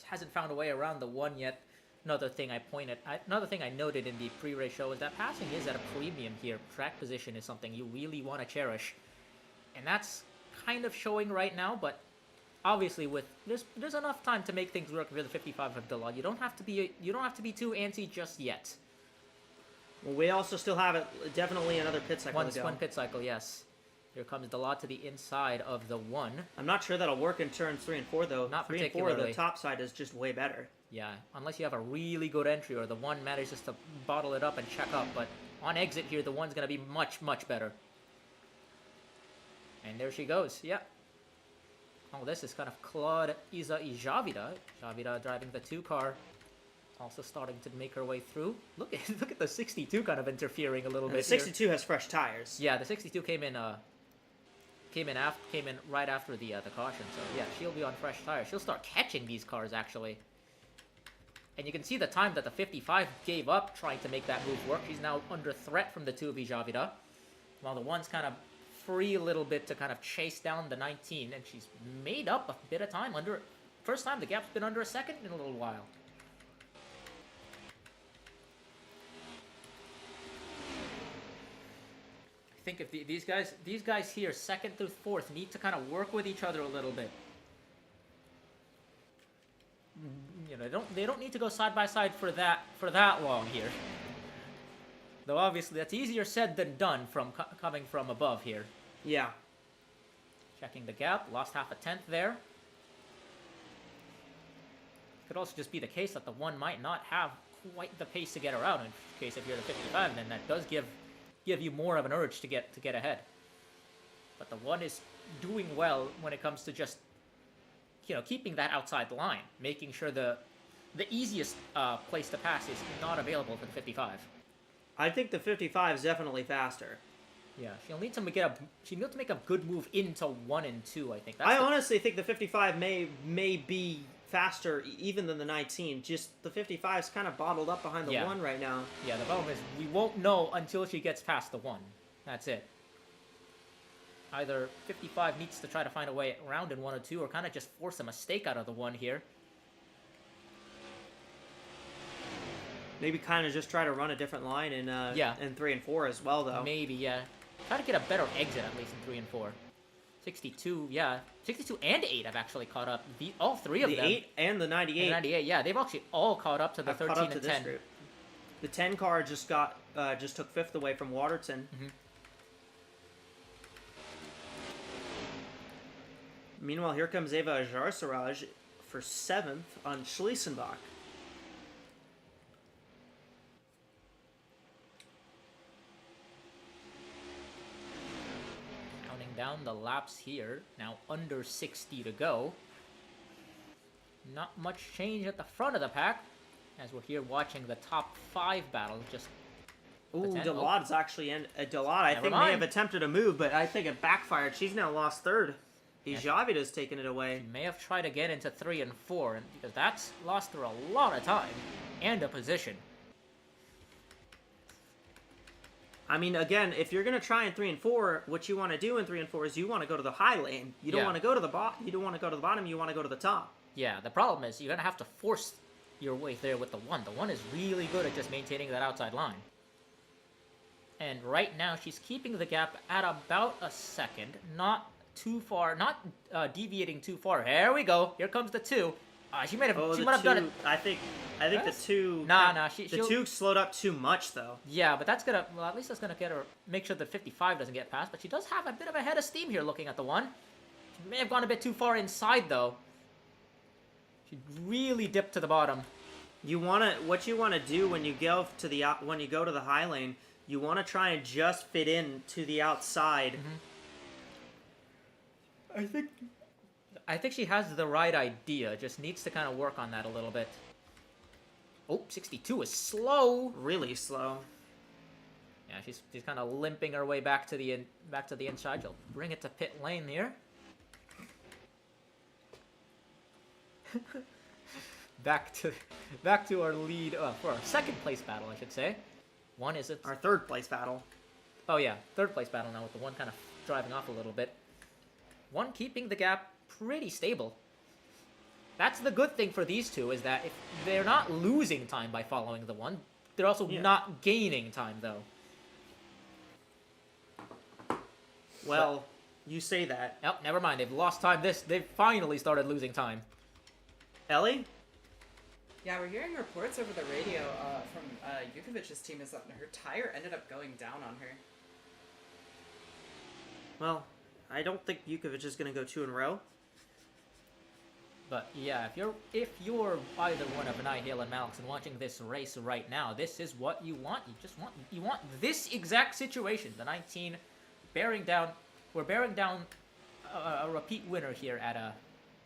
hasn't found a way around the 1 yet. Another thing I noted in the pre-race show is that passing is at a premium here. Track position is something you really want to cherish, and that's kind of showing right now. But obviously, there's enough time to make things work with the 55 of Dela. You don't have to be too antsy just yet. Well, we also still have definitely another pit cycle to go. One pit cycle, yes. Here comes Dela to the inside of the 1. I'm not sure that'll work in turns 3 and 4 though. Not 3 and 4, particularly. the top side is just way better. Yeah, unless you have a really good entry or the 1 manages to bottle it up and check up. But on exit here, the 1's going to be much, much better. And there she goes. Yeah. Oh, this is kind of Claude Isa Javida. Javida driving the 2 car. Also starting to make her way through. Look at the 62 kind of interfering a little bit. The 62 has fresh tires. Yeah, the 62 came in right after the caution. So yeah, she'll be on fresh tires. She'll start catching these cars actually. And you can see the time that the 55 gave up trying to make that move work. She's now under threat from the 2 of Javida, while the 1's kind of free a little bit to kind of chase down the 19, and she's made up a bit of time. First time the gap's been under a second in a little while. I think if these guys here, 2nd through 4th, need to kind of work with each other a little bit. They don't need to go side by side for that long here. Though obviously that's easier said than done coming from above here. Yeah. Checking the gap, lost half a tenth there. Could also just be the case that the 1 might not have quite the pace to get around. In case if you're the 55, then that does give you more of an urge to get ahead. But the 1 is doing well when it comes to just keeping that outside line, making sure the easiest place to pass is not available for the 55. I think the 55 is definitely faster. Yeah, she'll need to make a good move into 1 and 2. I think. I honestly think the 55 may be faster even than the 19. Just the 55 is kind of bottled up behind the 1 right now. Yeah, the problem is we won't know until she gets past the 1. That's it. Either 55 needs to try to find a way around in 1 or 2, or kind of just force a mistake out of the 1 here. Maybe kind of just try to run a different line in 3 and 4 as well, though. Maybe, yeah. Try to get a better exit at least in 3 and 4. 62, yeah. 62 and 8 have actually caught up. All 3 of them. The 8 and the 98. And the 98, yeah. They've actually all caught up to the 13 and 10. Group. The 10 car just took 5th away from Waterton. Mm-hmm. Meanwhile, here comes Eva Jarsaraj for 7th on Schliesenbach. Counting down the laps here. Now under 60 to go. Not much change at the front of the pack, as we're here watching the top 5 battle. Just Ooh, the 10. Delad's actually in. Delad, I think, may have attempted a move, but I think it backfired. She's now lost 3rd. Javida's taken it away. May have tried to get into 3 and 4, because that's lost her a lot of time and a position. I mean, again, if you're gonna try in 3 and 4, what you want to do in 3 and 4 is you want to go to the high lane. You don't want to go to the bottom. You don't want to go to the bottom. You want to go to the top. Yeah, the problem is you're gonna have to force your way there with the 1. The 1 is really good at just maintaining that outside line. And right now she's keeping the gap at about a second, not too far, not deviating too far. There we go. Here comes the 2. She might have. Oh, she the might have done it. two- I think the Yes? two. Nah. The She'll- two slowed up too much though. Yeah, but that's gonna. Well, at least that's gonna get her. Make sure that 55 doesn't get past. But she does have a bit of a head of steam here. Looking at the one, she may have gone a bit too far inside though. She really dipped to the bottom. What you wanna do when you go to the when you go to the high lane, you wanna try and just fit in to the outside. I think she has the right idea. Just needs to kind of work on that a little bit. Oh, 62 is slow. Really slow. Yeah, she's kind of limping her way back to the inside. She'll bring it to pit lane here. back to our lead for our second place battle, I should say. One is Our third place battle. Oh yeah, third place battle now with the one kind of driving off a little bit. One keeping the gap pretty stable. That's the good thing for these two, is that if they're not losing time by following the one, they're also not gaining time though. Well, you say that. Oh, never mind. They've lost time. They've finally started losing time. Ellie? Yeah, we're hearing reports over the radio from Yukovic's team is that her tire ended up going down on her. Well, I don't think Yukovic is going to go 2 in a row. But yeah, if you're either one of Nihil and Malix and watching this race right now, this is what you want. You want this exact situation. The 19 bearing down. We're bearing down a repeat winner here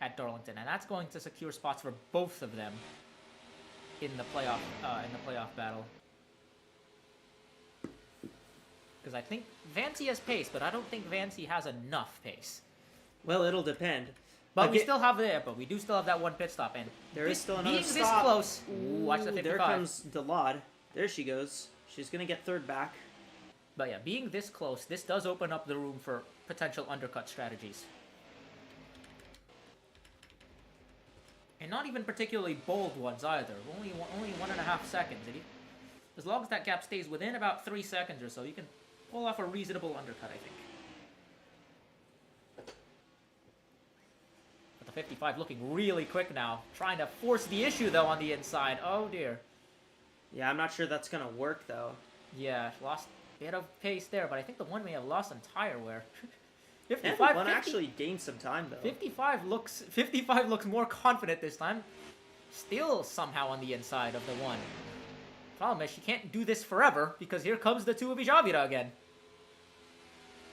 at Darlington, and that's going to secure spots for both of them in the playoff battle. Because I think Vancy has pace, but I don't think Vancy has enough pace. Well, it'll depend. But we still have we do still have that one pit stop, and there is still another being stop. this close. Ooh, watch the 55. There comes Delod. There she goes. She's gonna get third back. But yeah, being this close, this does open up the room for potential undercut strategies. And not even particularly bold ones either. Only 1.5 seconds. As long as that gap stays within about 3 seconds or so, you can pull off a reasonable undercut, I think. But the 55 looking really quick now. Trying to force the issue, though, on the inside. Oh, dear. Yeah, I'm not sure that's gonna work, though. Yeah, lost a bit of pace there, but I think the one may have lost some tire wear. 55 one actually gained some time, though. 55 looks more confident this time. Still somehow on the inside of the one. Problem is, she can't do this forever, because here comes the 2 of Ijavira again.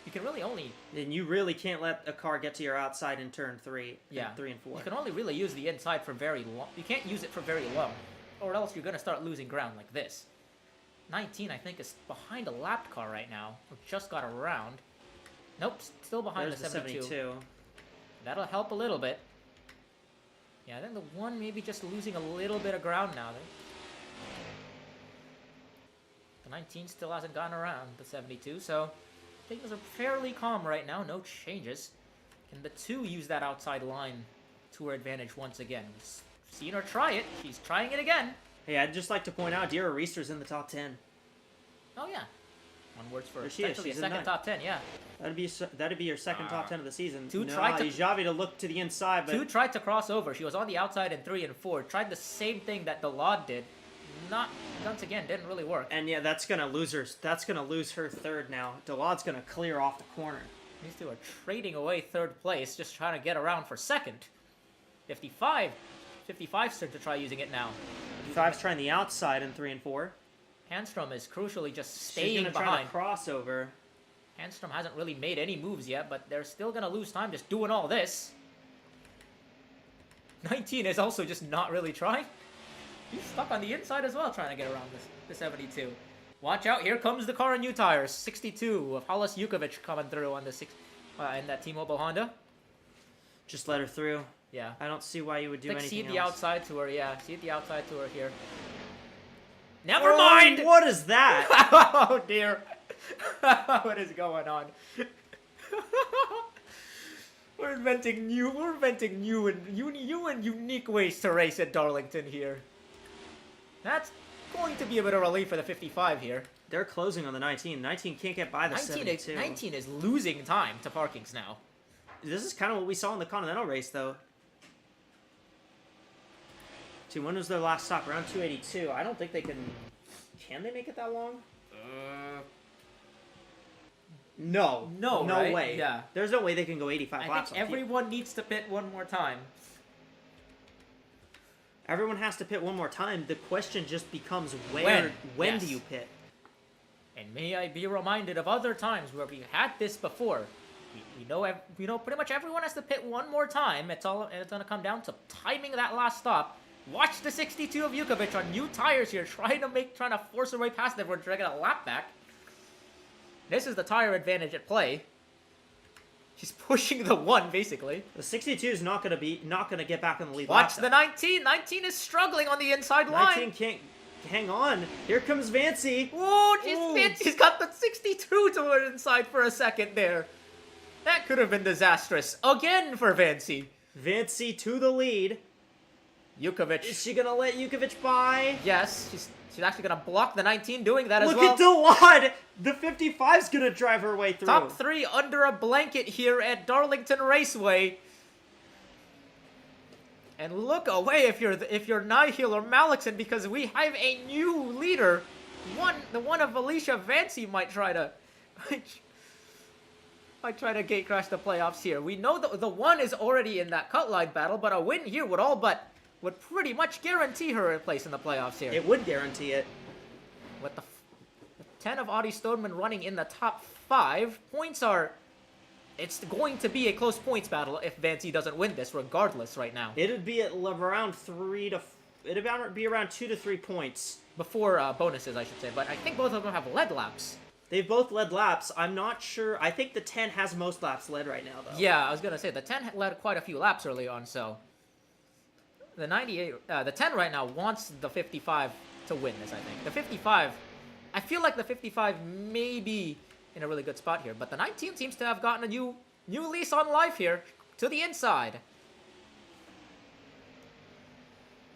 You can really only... And you really can't let a car get to your outside in turn 3. Yeah. 3 and 4. You can only really use the inside for very long. You can't use it for very long, or else you're going to start losing ground like this. 19, I think, is behind a lapped car right now, or just got around. Nope, still behind There's the 72. 72. That'll help a little bit. Yeah, I think the one maybe just losing a little bit of ground now. The 19 still hasn't gotten around the 72, so things are fairly calm right now. No changes. Can the 2 use that outside line to her advantage once again? We've seen her try it. She's trying it again. Hey, I'd just like to point out, Dira Reister's in the top 10. Oh, yeah. One words for There she is. essentially a She's in second ninth. top 10, yeah. That'd be your second top 10 of the season. 2 no, tried to... Javi to look to the inside, but 2 tried to cross over. She was on the outside in 3 and 4. Tried the same thing that Delod did. Not, once again, didn't really work. and yeah, that's gonna lose her. That's gonna lose her third now. Delod's gonna clear off the corner. These 2 are trading away third place, just trying to get around for second. 55. 55's turn to try using it now. 55's trying the outside in 3 and 4. Handstrom is crucially just She's staying gonna try behind. to crossover. Handstrom hasn't really made any moves yet, but they're still going to lose time just doing all this. 19 is also just not really trying. He's stuck on the inside as well, trying to get around the 72. Watch out, here comes the car and new tires. 62 of Halas Yukovic coming through on the in that T-Mobile Honda. Just let her through. Yeah. I don't see why you would do Like, anything see the else. outside to her, yeah. See the outside to her here. Never mind! What is that? Oh dear. What is going on? We're inventing new and unique ways to race at Darlington here. That's going to be a bit of relief for the 55 here. They're closing on the 19. 19 can't get by the 72. 19 is losing time to Parkings now. This is kind of what we saw in the Continental race, though. See, when was their last stop? Around 282. I don't think they can... Can they make it that long? No. No, No right? way. Yeah. There's no way they can go 85 I laps. think everyone needs to pit one more time. Everyone has to pit one more time. The question just becomes when Yes. do you pit? And may I be reminded of other times where we had this before. We know pretty much everyone has to pit one more time. It's gonna come down to timing that last stop. Watch the 62 of Yukovic on new tires here, trying to force her way past everyone, trying to get a lap back. This is the tire advantage at play. She's pushing the 1 basically. The 62 is not gonna get back in the lead. Watch lap, the 19. 19 is struggling on the inside line. 19 can't hang on. Here comes Vancy. Whoa, Ooh. she's got the 62 to her inside for a second there. That could have been disastrous. Again for Vancy. Vancy to the lead. Yukovic. Is she gonna let Yukovic by? Yes, she's actually going to block the 19 doing that as Look well. at Delod! The 55's gonna drive her way through. Top 3 under a blanket here at Darlington Raceway. And look away if you're Nihil or Malixon, because we have a new leader. The one of Alicia Vancy might try to gate crash the playoffs here. We know the 1 is already in that cut line battle, but a win here would pretty much guarantee her a place in the playoffs here. It would guarantee it. With the 10 of Audie Stoneman running in the top 5, it's going to be a close points battle if Vancy doesn't win this, regardless right now. It'd be at around 2 to 3 points. Before bonuses, I should say, but I think both of them have lead laps. They've both led laps. I'm not sure. I think the 10 has most laps led right now, though. Yeah, I was going to say, the 10 led quite a few laps early on, so... The 10 right now wants the 55 to win this, I think. The 55, I feel like the 55 may be in a really good spot here, but the 19 seems to have gotten a new lease on life here to the inside.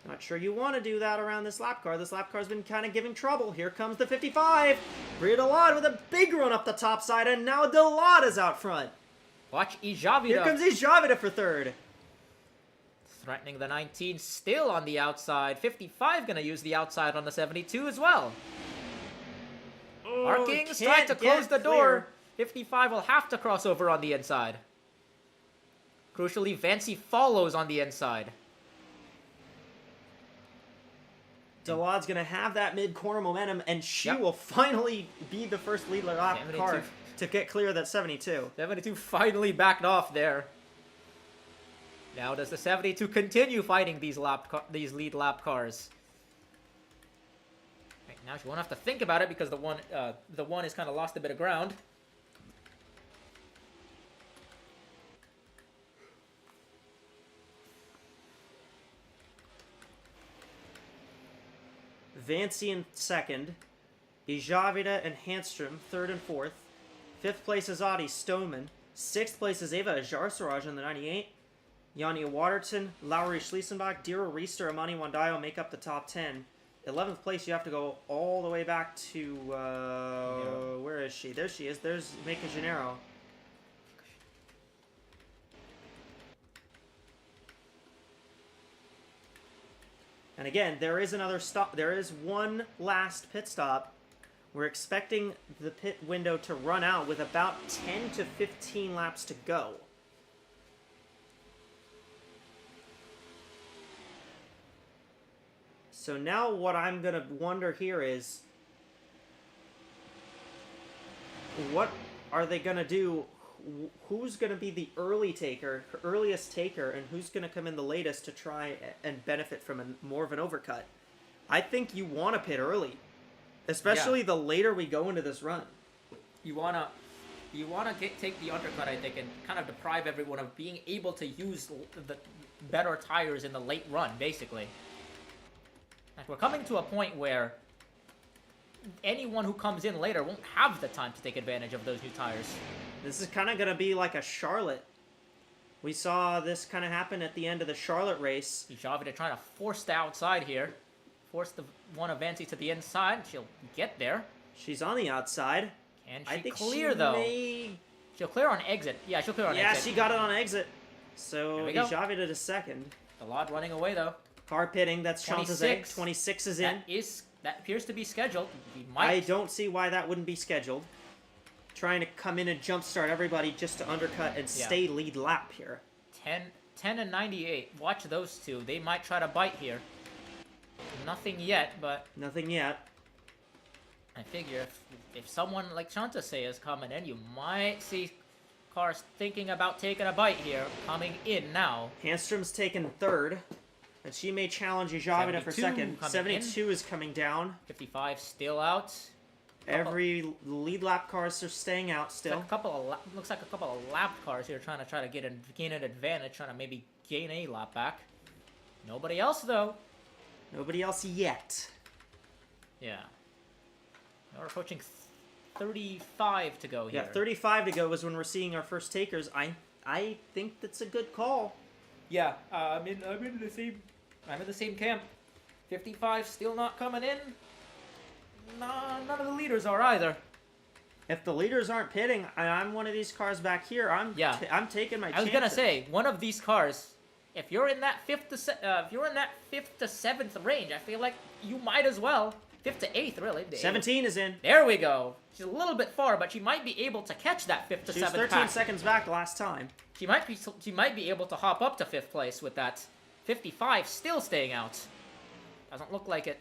Not sure you want to do that around this lap car. This lap car's been kind of giving trouble. Here comes the 55. Bria Delod with a big run up the top side, and now Delod is out front. Watch Ijavida. Here comes Ijavida for third. Threatening the 19, still on the outside. 55 gonna use the outside on the 72 as well. Markings trying to close the door. 55 will have to cross over on the inside. Crucially, Vancy follows on the inside. Delod's going to have that mid-corner momentum, and she Yep. will finally be the first lead lap 72. car to get clear of that 72. 72 finally backed off there. Now does the 72 continue fighting these lead lap cars? Right, now she won't have to think about it because the one has kind of lost a bit of ground. Vancy in second. Ijavida and Hanstrom third and fourth. Fifth place is Audie Stoneman. Sixth place is Ava Ajarsaraj in the 98. Yania Waterton, Lowry Schliesenbach, Dira Reister, Amani Wandayo make up the top 10. 11th place, you have to go all the way back to, where is she? There she is. There's Mika Gennaro. And again, there is another stop. There is one last pit stop. We're expecting the pit window to run out with about 10 to 15 laps to go. So now what I'm going to wonder here is, what are they going to do? Who's going to be the earliest taker, and who's going to come in the latest to try and benefit from more of an overcut? I think you want to pit early, especially the later we go into this run. You wanna take the undercut, I think, and kind of deprive everyone of being able to use the better tires in the late run, basically. Like, we're coming to a point where anyone who comes in later won't have the time to take advantage of those new tires. This is kind of going to be like a Charlotte. We saw this kind of happen at the end of the Charlotte race. Javida trying to force the outside here. Force the one of Vancy to the inside. She'll get there. She's on the outside. Can I she think clear, she though? may... She'll clear on exit. Yeah, she'll clear on exit. Yeah, she got it on exit. There So we go. Javida to second. The lot running away, though. Car pitting. That's Shanta's in. 26. 26 is in. That appears to be scheduled. We I might. don't see why that wouldn't be scheduled. Trying to come in and jumpstart everybody just to undercut and stay lead lap here. 10 and 98. Watch those two. They might try to bite here. Nothing yet, but Nothing yet. I figure if someone like Shantase is coming in, you might see cars thinking about taking a bite here, coming in now. Handstrom's taken third. And she may challenge Javida for 72 second. coming 72 is coming down. 55 still out. Every lead lap cars are staying out still. Looks like a couple of lap cars here trying to gain an advantage, trying to maybe gain a lap back. Nobody else though. Nobody else yet. Yeah. We're approaching 35 to go here. Yeah, 35 to go is when we're seeing our first takers. I think that's a good call. Yeah, I'm in the same camp. 55 still not coming in. None of the leaders are either. If the leaders aren't pitting, and I'm one of these cars back here, I'm taking my chances. I was gonna say one of these cars. If you're in that fifth to seventh range, I feel like you might as well. 5th to 8th, really. 17 is in. There we go. She's a little bit far, but she might be able to catch that 5th to 7th She was 13 pack. seconds back last time. She might be able to hop up to 5th place with that. 55 still staying out. Doesn't look like it.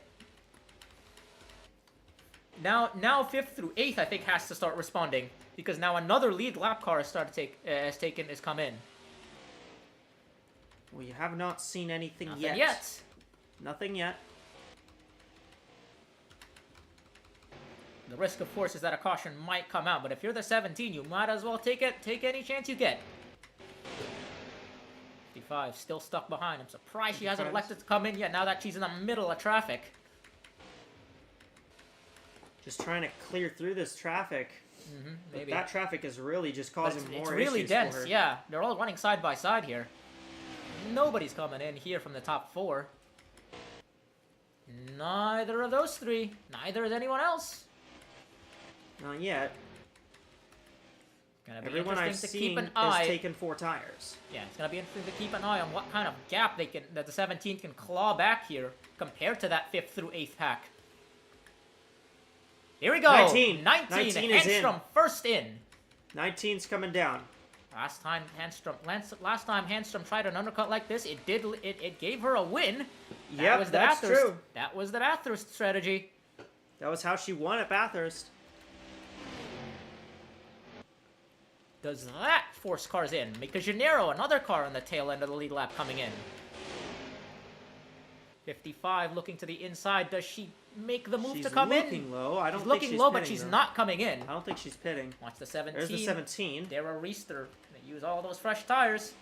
Now 5th through 8th I think has to start responding because now another lead lap car has come in. We have not seen anything Nothing yet. Nothing yet. The risk, of course, is that a caution might come out, but if you're the 17, you might as well take any chance you get. 55 still stuck behind. I'm surprised she hasn't elected to come in yet now that she's in the middle of traffic. Just trying to clear through this traffic. Maybe. That traffic is really just causing more It's really issues dense, for her. yeah. They're all running side by side here. Nobody's coming in here from the top 4. Neither of those 3. Neither is anyone else. Not yet. Gonna be Everyone I've interesting to seen keep an has eye. taken 4 tires. Yeah, it's gonna be interesting to keep an eye on what kind of gap that the 17 can claw back here compared to that 5th through 8th pack. Here we go. 19. 19 is in. Handstrom first in. 19's coming down. Last time Handstrom tried an undercut like this, it gave her a win. Yep, that's true. That was the Bathurst strategy. That was how she won at Bathurst. Does that force cars in? Mika Gennaro, another car on the tail end of the lead lap coming in. 55 looking to the inside. Does she make the move to come in? She's looking low. I don't She's think looking she's low, but pitting, she's though. not coming in. I don't think she's pitting. Watch the 17. There's the 17. Dara Reister. They use all those fresh tires.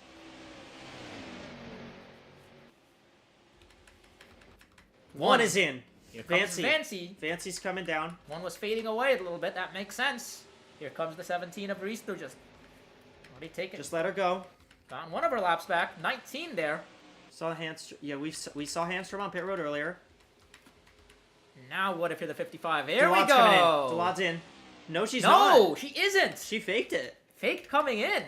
One is in. Here comes Fancy. Fancy. Fancy's coming down. One was fading away a little bit. That makes sense. Here comes the 17 of Reister. Just already taken. Just let her go. Gotten one of her laps back. 19 there. Saw Handstrom. Yeah, we saw Handstrom on pit road earlier. Now what if you're the 55? There we Delad's go. coming in. Delad's in. No, she's not. No, she isn't. She faked it. Faked coming in.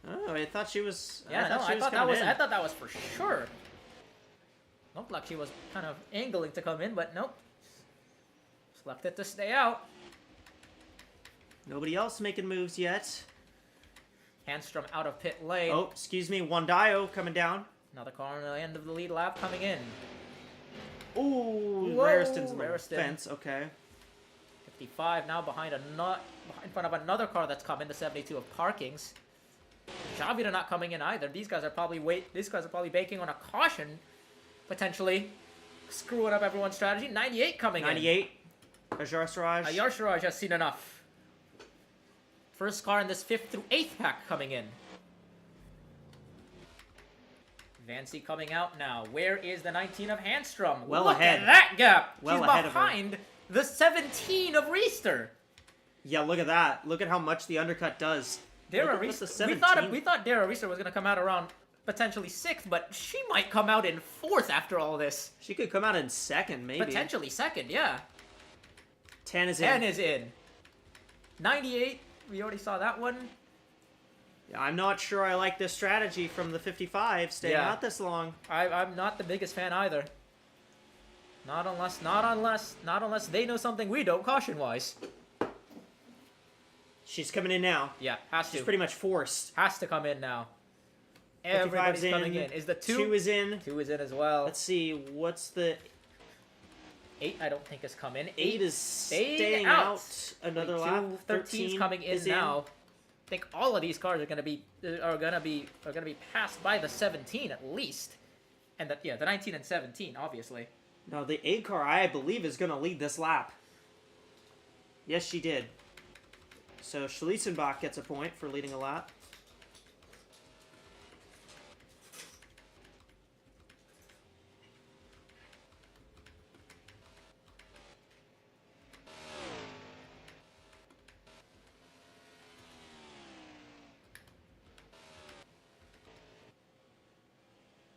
Oh, I thought she was. Yeah, I I thought thought that was for sure. Looked like she was kind of angling to come in, but nope. Just left it to stay out. Nobody else making moves yet. Handstrom out of pit lane. Oh, excuse me. Wandayo coming down. Another car on the end of the lead lap coming in. Ooh, Whoa, Rariston's in the Rariston. fence. Okay. 55 now behind in front of another car that's coming, the 72 of Parkings. Javida not coming in either. These guys are probably banking on a caution, potentially screwing up everyone's strategy. 98 coming 98. Ajar Siraj. in. Yarsharaj has seen enough. First car in this 5th through 8th pack coming in. Vancy coming out now. Where is the 19 of Handstrom? Well Look ahead. at that gap. Well She's ahead of her. behind the 17 of Reister. Yeah, look at that. Look at how much the undercut does. Dara Look at Reister. the 17. We thought Dara Reister was gonna come out around potentially 6th, but she might come out in 4th after all this. She could come out in second, maybe. Potentially 2nd, yeah. 10 is in. 10 is in. 98. We already saw that one. I'm not sure I like this strategy from the 55, staying Yeah. out this long. I'm not the biggest fan either. Not unless they know something we don't, caution-wise. She's coming in now. Yeah, has She's to. pretty much forced. Has to come in now. 55's Everybody's coming in. Is the 2? 2 is in. 2 is in as well. Let's see, what's the... 8, I don't think, has come in. 8 is staying staying out. out. Another Wait, lap. 13's coming in is now. I think all of these cars are gonna be passed by the 17 at least, and the 19 and 17 obviously. No, the 8 car, I believe, is going to lead this lap. Yes, she did. So Schliesenbach gets a point for leading a lap.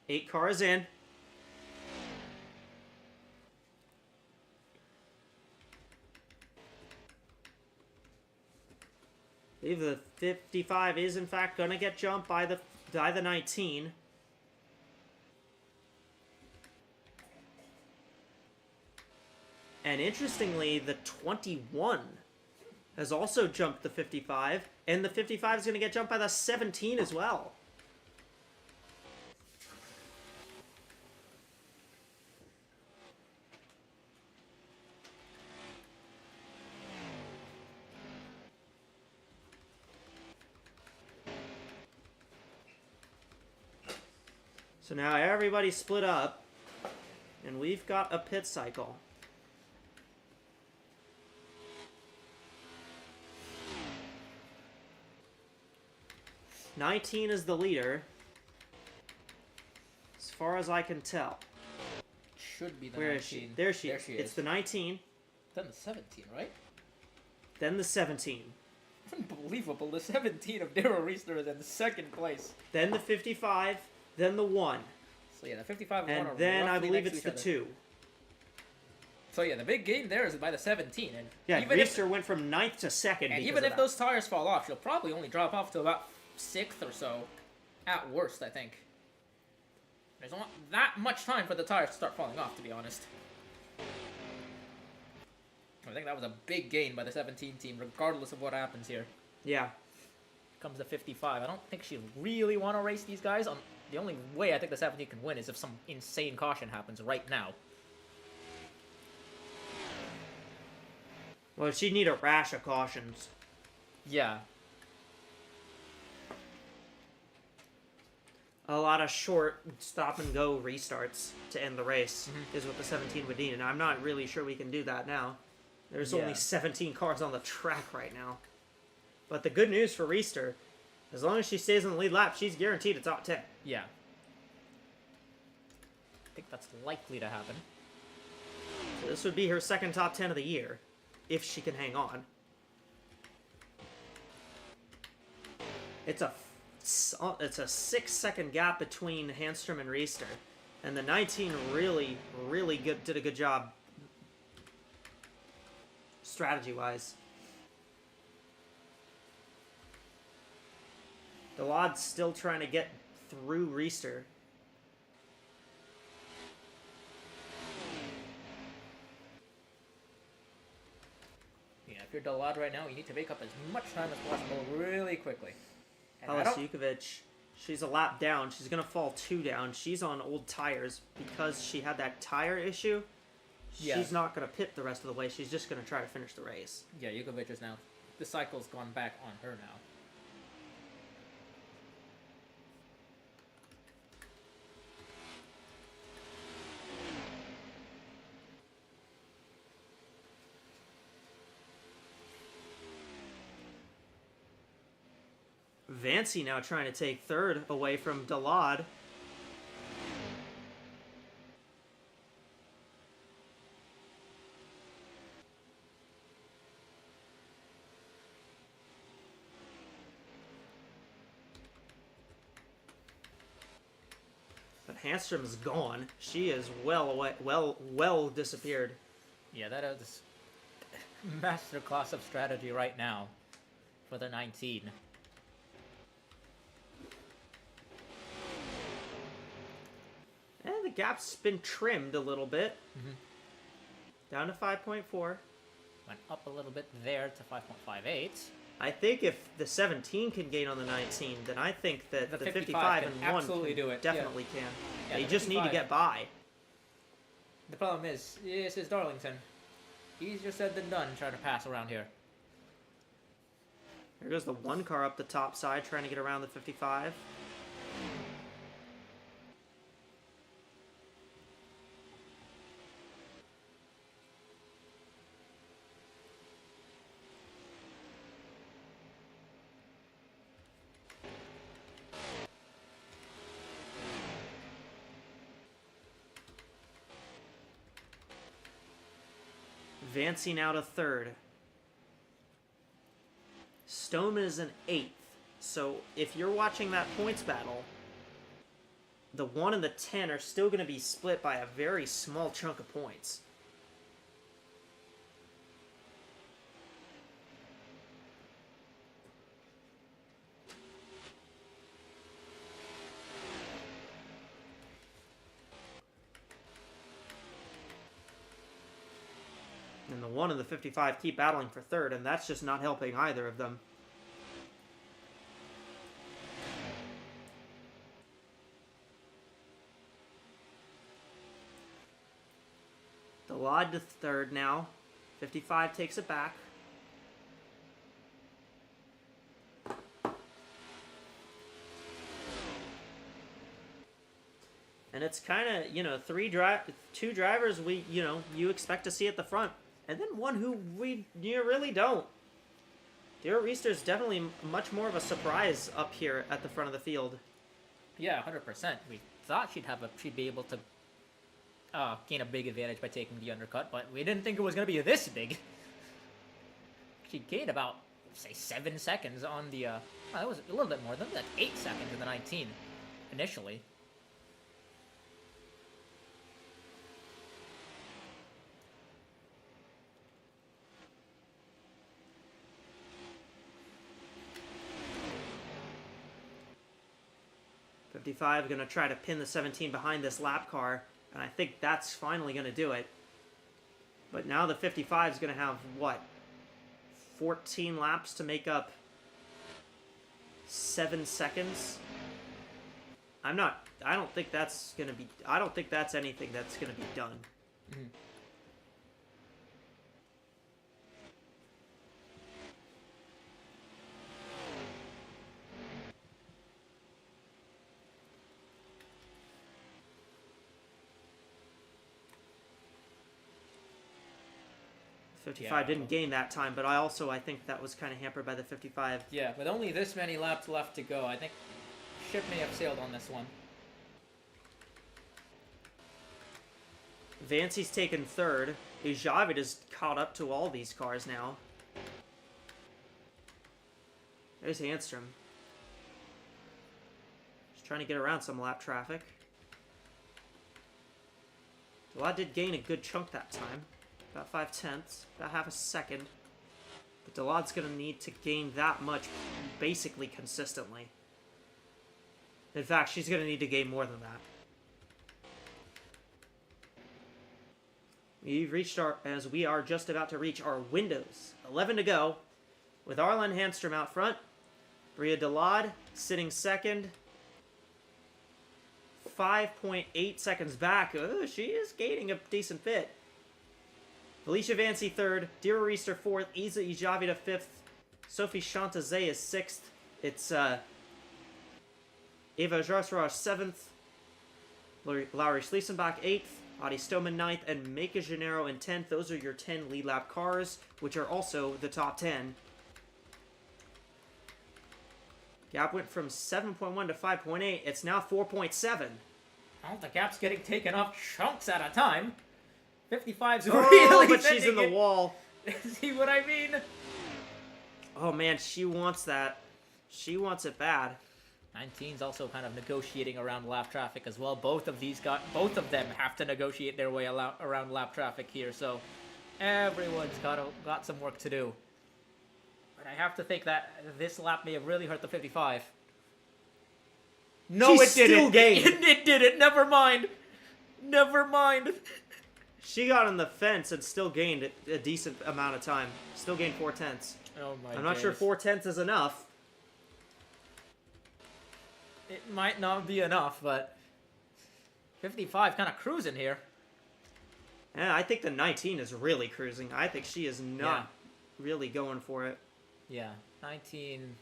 Eight cars in. I believe the 55 is in fact going to get jumped by the 19. And interestingly, the 21 has also jumped the 55, and the 55 is going to get jumped by the 17 as well. So now everybody's split up, and we've got a pit cycle. "19 is the leader, as far as I can tell. Should be the Where 19. is she? There she is. There she It's is. the 19, Then the 17, right? then the 17, Unbelievable. The 17 of Daryl Reisner is in second place. then the 55, then the 1, So yeah, the 55 and 1 are and then I roughly believe next it's to the each 2. other. So yeah, the big gain there is by the 17, and Yeah, even if Reister went from 9th to 2nd. and because even of if that. those tires fall off, she'll probably only drop off to about 6th or so, at worst, I think. There's not that much time for the tires to start falling off, to be honest. I think that was a big gain by the 17 team, regardless of what happens here. Yeah. Comes to 55. I don't think she really want to race these guys. The only way I think the 17 can win is if some insane caution happens right now. Well, she'd need a rash of cautions. Yeah. A lot of short stop-and-go restarts to end the race is what the 17 would need, and I'm not really sure we can do that now. There's Yeah. only 17 cars on the track right now. But the good news for Reister, as long as she stays on the lead lap, she's guaranteed a top 10. Yeah. I think that's likely to happen. So this would be her second top 10 of the year, if she can hang on. It's a 6-second gap between Handstrom and Reister, and the 19 really did a good job strategy-wise. Delad's still trying to get through Reister. Yeah, if you're Delad right now, you need to make up as much time as possible really quickly. And I don't- Jukovic, she's a lap down. She's going to fall 2 down. She's on old tires because she had that tire issue. Yeah. She's not going to pit the rest of the way. She's just going to try to finish the race. Yeah, Jukovic is now. The cycle's gone back on her now. Vancy now trying to take third away from Delad. But Handstrom's gone. She is well away, well disappeared. Yeah, that is masterclass of strategy right now for the 19. And the gap's been trimmed a little bit. Mhm. Down to 5.4. Went up a little bit there to 5.58. I think if the 17 can gain on the 19, then I think that The the 55 55 can and 1 absolutely can do it, yeah. definitely can. Yeah, They the just need to 55. get by. The problem is, this is Darlington. Easier said than done trying to pass around here. There goes the 1 car up the top side trying to get around the 55. Advancing out of 3rd. Stoneman is in 8th. So if you're watching that points battle, the 1 and the 10 are still going to be split by a very small chunk of points. And the 1 and the 55 keep battling for 3rd, and that's just not helping either of them. The Lod to 3rd now. 55 takes it back. And it's kind of, two drivers you expect to see at the front. And then one who you really don't. Daryl Reister's definitely much more of a surprise up here at the front of the field. Yeah, 100%. We thought she'd be able to gain a big advantage by taking the undercut, but we didn't think it was going to be this big. She gained about, say, 7 seconds on the, it was a little bit more than that, 8 seconds in the 19 initially. '55 going to try to pin the 17 behind this lap car, and I think that's finally going to do it. But now the 55 is going to have, 14 laps to make up 7 seconds? I don't think that's anything that's going to be done. Mm-hmm. '55 didn't gain that time, but I think that was kind of hampered by the 55. Yeah, with only this many laps left to go, I think ship may have sailed on this one. Vancy's taken 3rd. Javid is caught up to all these cars now. There's Handstrom. Just trying to get around some lap traffic. Delod did gain a good chunk that time. About 5/10, about half a second. But Delod's going to need to gain that much basically consistently. In fact, she's going to need to gain more than that. We are just about to reach our windows. 11 to go. With Arlen Handstrom out front. Bria Delod sitting 2nd. 5.8 seconds back. She is gaining a decent bit. Felicia Vancy 3rd, Dira Reister 4th, Isa Ijavida 5th, Sophie Chantazé is 6th. It's Eva Jarsraj 7th, Laurie Schliesenbach 8th, Adi Stoneman 9th, and Mika Gennaro in 10th. Those are your 10 lead lap cars, which are also the top 10. Gap went from 7.1 to 5.8. It's now 4.7. Well, the gap's getting taken off chunks at a time. 55's Oh, really but she's in the sending it. wall. See what I mean? Oh, man, she wants that. She wants it bad. 19's also kind of negotiating around lap traffic as well. Both of them have to negotiate their way around lap traffic here, so everyone's got some work to do. But I have to think that this lap may have really hurt the 55. No, She's it didn't. still gained. It didn't. Never mind. Never mind. She got on the fence and still gained a decent amount of time. Still gained 4/10. Oh my I'm not sure 4/10 is enough. It might not be enough, but 55 kind of cruising here. And I think the 19 is really cruising. I think she is not really going for it. Yeah, 19.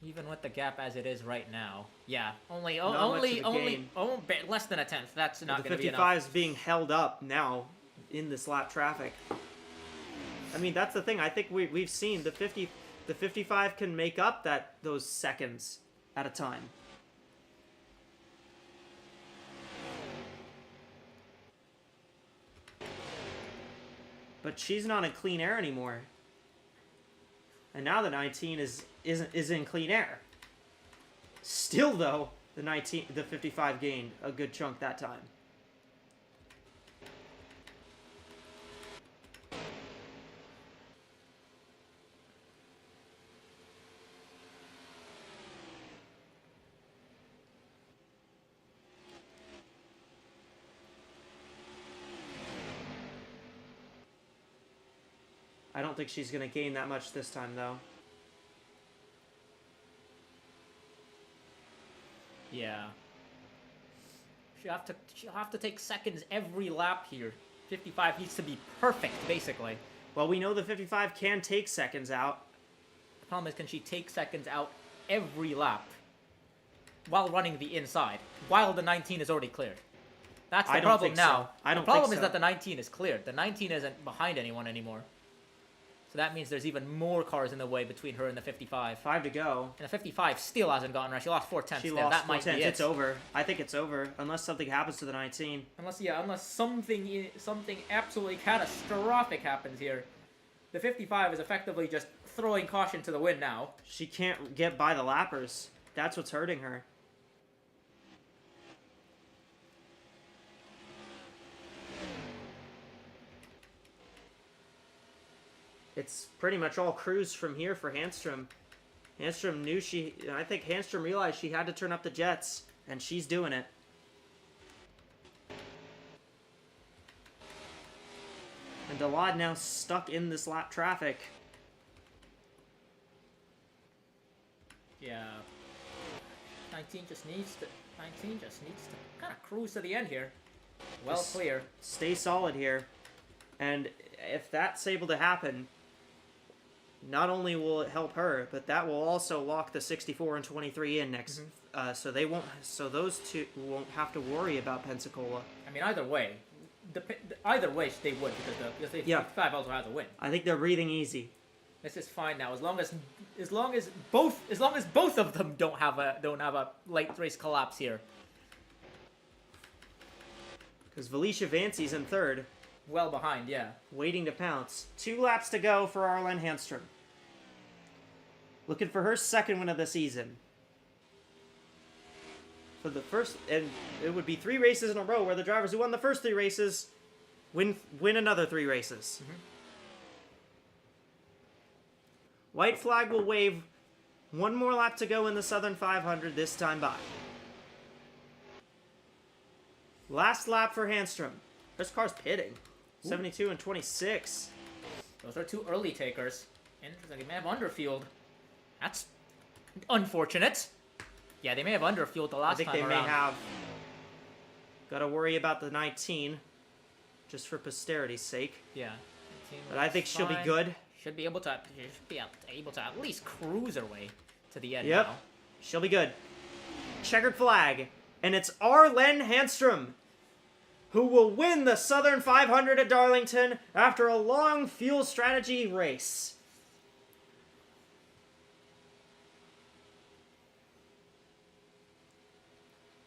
Even with the gap as it is right now, yeah, only less than a tenth. That's not The going to be enough. 55 is being held up now in this lap traffic. I mean, that's the thing. I think we've seen the 55 can make up those seconds at a time. But she's not in clean air anymore. And now the 19 is in clean air. Still though, the 55 gained a good chunk that time. I don't think she's going to gain that much this time, though. Yeah. She'll have to take seconds every lap here. 55 needs to be perfect, basically. Well, we know the 55 can take seconds out. The problem is, can she take seconds out every lap while running the inside, while the 19 is already cleared? That's the problem now. The problem is that the 19 is cleared. The 19 isn't behind anyone anymore. So that means there's even more cars in the way between her and the 55. 5 to go. And the 55 still hasn't gotten her. She lost 4/10. She there. lost That might be 4/10. it. It's over. I think it's over, unless something happens to the 19. Unless something absolutely catastrophic happens here. The 55 is effectively just throwing caution to the wind now. She can't get by the lappers. That's what's hurting her. It's pretty much all cruise from here for Handstrom. Handstrom knew I think Handstrom realized she had to turn up the jets, and she's doing it. And Delod now stuck in this lap traffic. Yeah. 19 just needs to kind of cruise to the end here. Well Just clear. Stay solid here. And if that's able to happen, not only will it help her, but that will also lock the 64 and 23 in next. So those two won't have to worry about Pensacola. I mean, either way, either way they would because the 55 also has a win. I think they're breathing easy. This is fine now as long as both of them don't have a late race collapse here. Because Valicia Vancy's in third, Well behind, yeah. waiting to pounce. 2 laps to go for Arlen Handstrom. Looking for her second win of the season. For the first, and it would be 3 races in a row where the drivers who won the first 3 races win another 3 races. White flag will wave. 1 more lap to go in the Southern 500, this time by. Last lap for Handstrom. This car's pitting. 72 and 26. Those are 2 early takers. Interesting. They may have underfueled. That's unfortunate. Yeah, they may have underfueled the last time I think they around. may have. Got to worry about the 19, just for posterity's sake. Yeah. But I think she'll be Fine. good. Should be able to at least cruise her way to the end Yep. now. She'll be good. Checkered flag. And it's Arlen Handstrom who will win the Southern 500 at Darlington after a long fuel strategy race.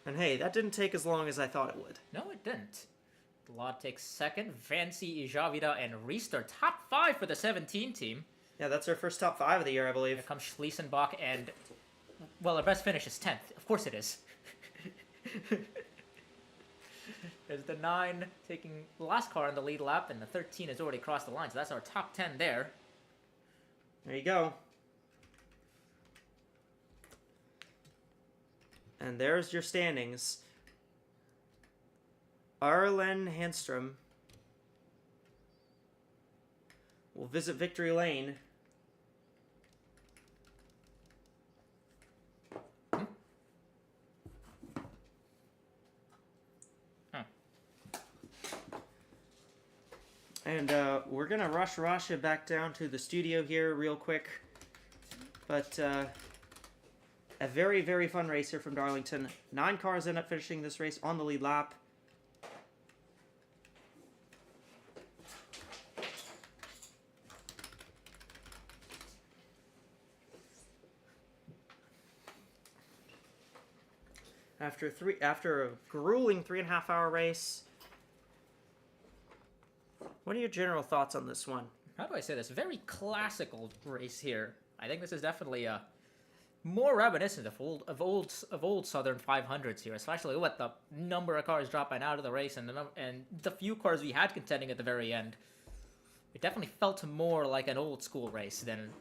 And hey, that didn't take as long as I thought it would. No, it didn't. Lod takes second. Vancy, Javida, and Reist are top 5 for the 17 team. Yeah, that's our first top 5 of the year, I believe. Here comes Schliesenbach, and well, our best finish is 10th. Of course it is. There's the 9 taking the last car in the lead lap, and the 13 has already crossed the line, so that's our top 10 there. There you go. And there's your standings. Arlen Handstrom will visit Victory Lane. And we're going to rush Rasha back down to the studio here real quick. But a very, very fun race here from Darlington. 9 cars end up finishing this race on the lead lap. After a grueling 3.5 hour race, what are your general thoughts on this one? How do I say this? Very classical race here. I think this is definitely more reminiscent of old Southern 500s here, especially with the number of cars dropping out of the race and the few cars we had contending at the very end. It definitely felt more like an old school race than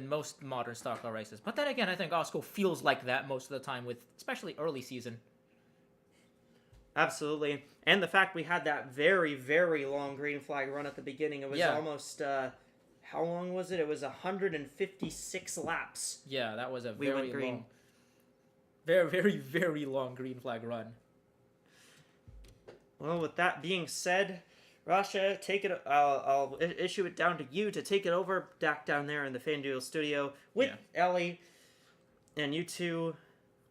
most modern stock car races. But then again, I think AWSCO feels like that most of the time, with especially early season. Absolutely. And the fact we had that very, very long green flag run at the beginning. It was almost, how long was it? It was 156 laps. Yeah, that was a We went green. long, very, very, very long green flag run. Well, with that being said, Rasha, take it. I'll issue it down to you to take it over back down there in the FanDuel studio with Ellie, and you two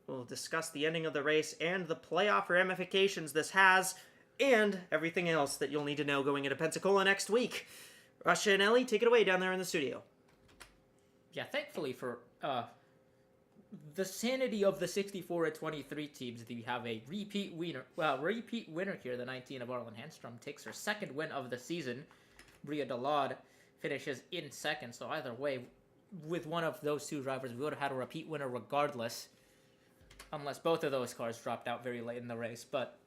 will discuss the ending of the race and the playoff ramifications this has, and everything else that you'll need to know going into Pensacola next week. Rasha and Ellie, take it away down there in the studio. Yeah, thankfully for the sanity of the 64 and 23 teams, we have a repeat winner. Repeat winner here. The 19 of Arlen Handstrom takes her second win of the season. Bria Delade finishes in second. So either way, with one of those two drivers, we would have had a repeat winner regardless, unless both of those cars dropped out very late in the race. But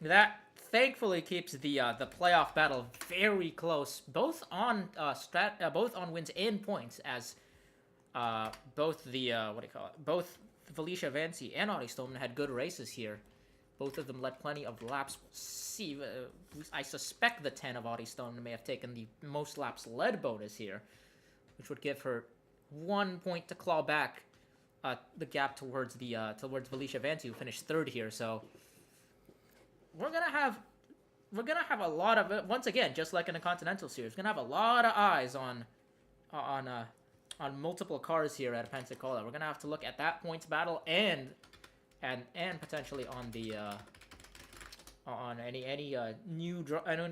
that thankfully keeps the playoff battle very close, both on wins and points, as both Felicia Vancy and Audie Stoneman had good races here. Both of them led plenty of laps. We'll see, I suspect the 10 of Audie Stoneman may have taken the most laps led bonus here, which would give her 1 point to claw back the gap towards Felicia Vancy, who finished third here. So we're gonna have a lot of it once again, just like in the Continental Series. We're gonna have a lot of eyes on multiple cars here at Pensacola. We're gonna have to look at that points battle and potentially on the on any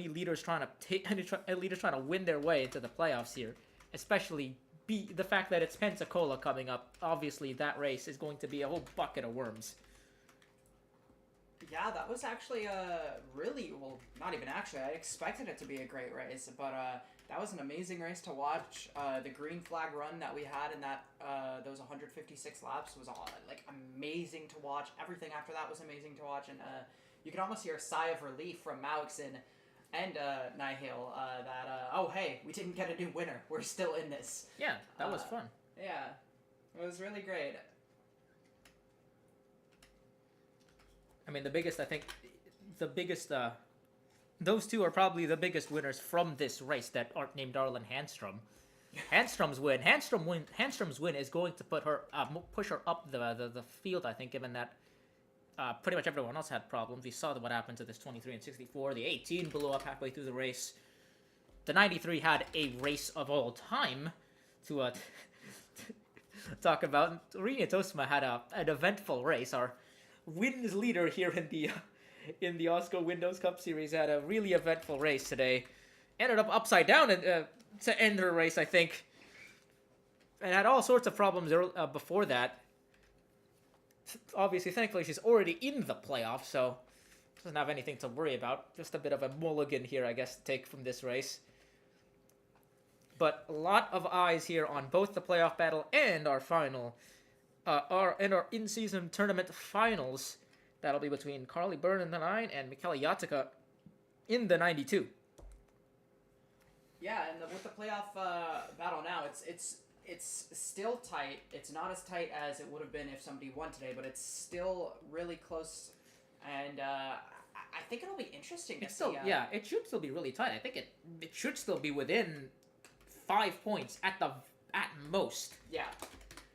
leaders trying to win their way into the playoffs here, especially the fact that it's Pensacola coming up. Obviously, that race is going to be a whole bucket of worms. Yeah, that was actually not even actually. I expected it to be a great race, but that was an amazing race to watch. The green flag run that we had in that those 156 laps was amazing to watch. Everything after that was amazing to watch, and you could almost hear a sigh of relief from Mauxin and Nihil that oh hey, we didn't get a new winner. We're still in this. Yeah, that was fun. Yeah, it was really great. I mean, those two are probably the biggest winners from this race that aren't named Arlen Handstrom. Handstrom's win is going to push her up the field, I think, given that pretty much everyone else had problems. We saw what happened to this 23 and 64. The 18 blew up halfway through the race. The 93 had a race of all time to talk about. Rina Tosma had an eventful race. Our wins leader here in the AWSCO Windows Cup Series had a really eventful race today. Ended up upside down to end her race, I think, and had all sorts of problems before that. Obviously, thankfully, she's already in the playoffs, so doesn't have anything to worry about. Just a bit of a mulligan here, I guess, to take from this race. But a lot of eyes here on both the playoff battle and our final. Our in-season tournament finals. That'll be between Carly Byrne in the 9 and Michele Yatica in the 92. Yeah, and with the playoff battle now, it's it's still tight. It's not as tight as it would have been if somebody won today, but it's still really close. And I think it'll be interesting to It's still, see. yeah, it should still be really tight. I think it should still be within 5 points at most. Yeah.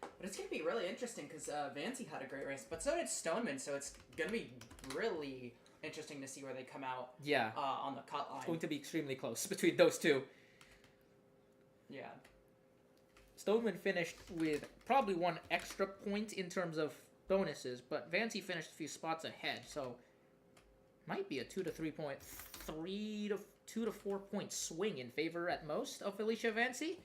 But it's going to be really interesting because Vancy had a great race, but so did Stoneman, so it's going to be really interesting to see where they come out Yeah. on the cut line. It's going to be extremely close between those two. Yeah. Stoneman finished with probably 1 extra point in terms of bonuses, but Vancy finished a few spots ahead, so might be a 2 to 3 point, 2 to 4 point swing in favor at most of Felicia Vancy.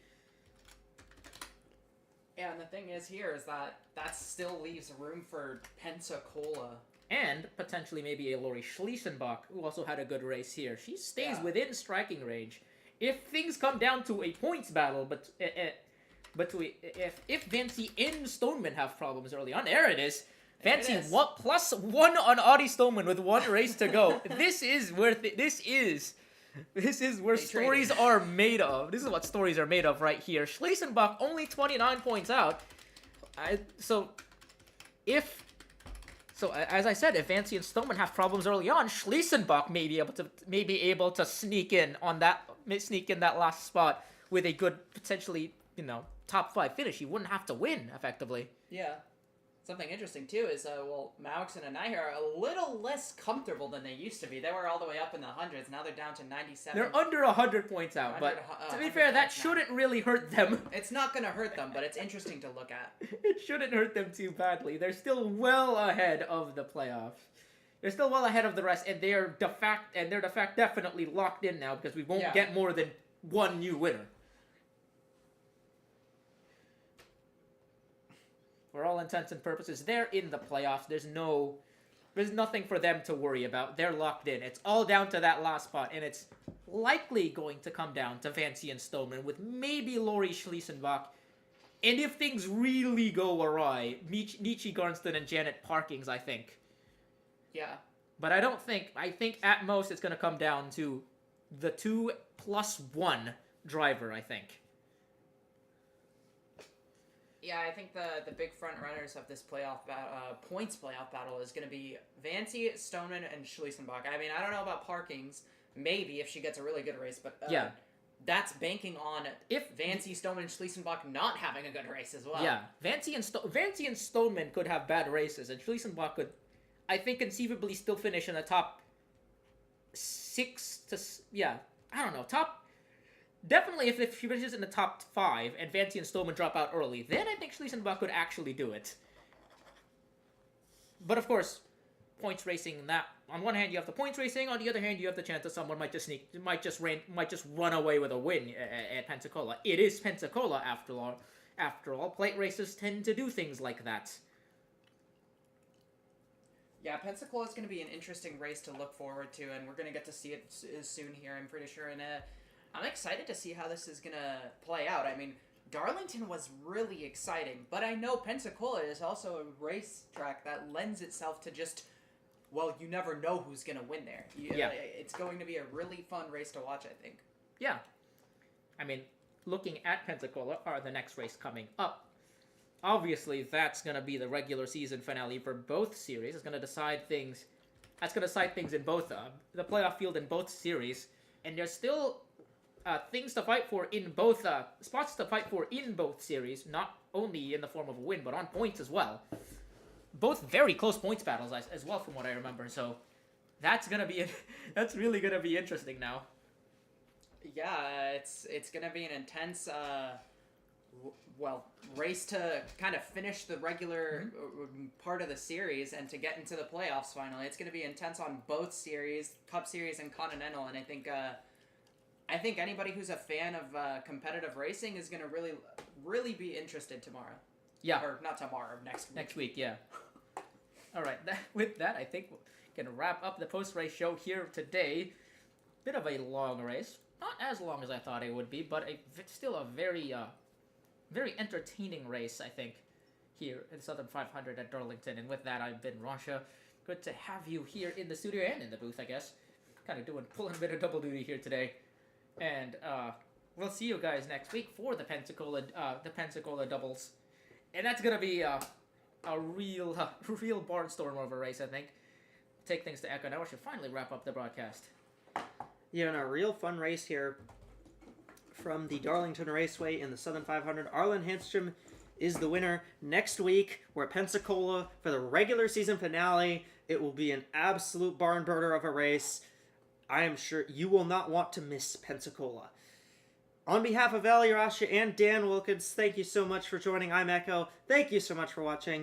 Yeah, and the thing is here is that still leaves room for Pensacola. And potentially maybe a Lori Schliesenbach, who also had a good race here. She stays Yeah. within striking range. If things come down to a points battle, but if Vancy and Stoneman have problems early on, there it is. Vancy is. +1 on Audie Stoneman with 1 race to go. This is where stories are made of. This is what stories are made of right here. Schliesenbach only 29 points out. As I said, if Vancy and Stoneman have problems early on, Schliesenbach may be able to sneak in that last spot with a good, potentially, top 5 finish. He wouldn't have to win effectively. Yeah. Something interesting too is Mauxon and Nihir are a little less comfortable than they used to be. They were all the way up in the hundreds. Now they're down to 97. They're under 100 points out, but to be fair, that shouldn't really hurt them. It's not going to hurt them, but it's interesting to look at. It shouldn't hurt them too badly. They're still well ahead of the playoffs. They're still well ahead of the rest, and they're de facto definitely locked in now because we won't get more than 1 new winner. For all intents and purposes, they're in the playoffs. There's nothing for them to worry about. They're locked in. It's all down to that last spot, and it's likely going to come down to Vancy and Stoneman with maybe Lori Schliesenbach. And if things really go awry, Nietzsche Garnston and Janet Parkings, I think. Yeah. But I think at most it's going to come down to the 2+1 driver, I think. Yeah, I think the big front runners of this points playoff battle is going to be Vancy, Stoneman, and Schliesenbach. I mean, I don't know about Parkings. Maybe if she gets a really good race, but that's banking on if Vancy, Stoneman, and Schliesenbach not having a good race as well. Yeah, Vancy and Stoneman could have bad races, and Schliesenbach could, I think, conceivably still finish in the top 6 to top. Definitely, if she finishes in the top 5 and Vancy and Stoneman drop out early, then I think Schliesenbach could actually do it. But of course, points racing, that on one hand you have the points racing, on the other hand you have the chance that someone might just run away with a win at Pensacola. It is Pensacola after all. Plate races tend to do things like that. Yeah, Pensacola is going to be an interesting race to look forward to, and we're going to get to see it soon here, I'm pretty sure. And I'm excited to see how this is going to play out. I mean, Darlington was really exciting, but I know Pensacola is also a racetrack that lends itself to just, well, you never know who's going to win there. It's going to be a really fun race to watch, I think. Yeah. I mean, looking at Pensacola, are the next race coming up. Obviously, that's going to be the regular season finale for both series. It's going to decide things. That's going to decide things in both the playoff field in both series, and there's still things to fight for in both spots to fight for in both series, not only in the form of a win, but on points as well. Both very close points battles as well, from what I remember. So that's really gonna be interesting now. Yeah, it's gonna be an intense race to kind of finish the regular part of the series and to get into the playoffs finally. It's gonna be intense on both series, Cup Series and Continental, and I think anybody who's a fan of competitive racing is gonna really be interested tomorrow. Yeah. Or not tomorrow, next week. Next week, yeah. All right. With that, I think we're gonna wrap up the post-race show here today. Bit of a long race, not as long as I thought it would be, but still a very entertaining race, I think, here in Southern 500 at Darlington. And with that, I've been Rasha. Good to have you here in the studio and in the booth, I guess. Pulling a bit of double duty here today. And we'll see you guys next week for the Pensacola doubles, and that's gonna be a real barnstorm of a race. I think. Take things to Echo now. We should finally wrap up the broadcast. Yeah, and a real fun race here from the Darlington Raceway in the Southern 500. Arlen Handstrom is the winner. Next week, we're at Pensacola for the regular season finale. It will be an absolute barn burner of a race. I am sure you will not want to miss Pensacola. On behalf of Ali Rasha and Dan Wilkins, thank you so much for joining. I'm Echo. Thank you so much for watching.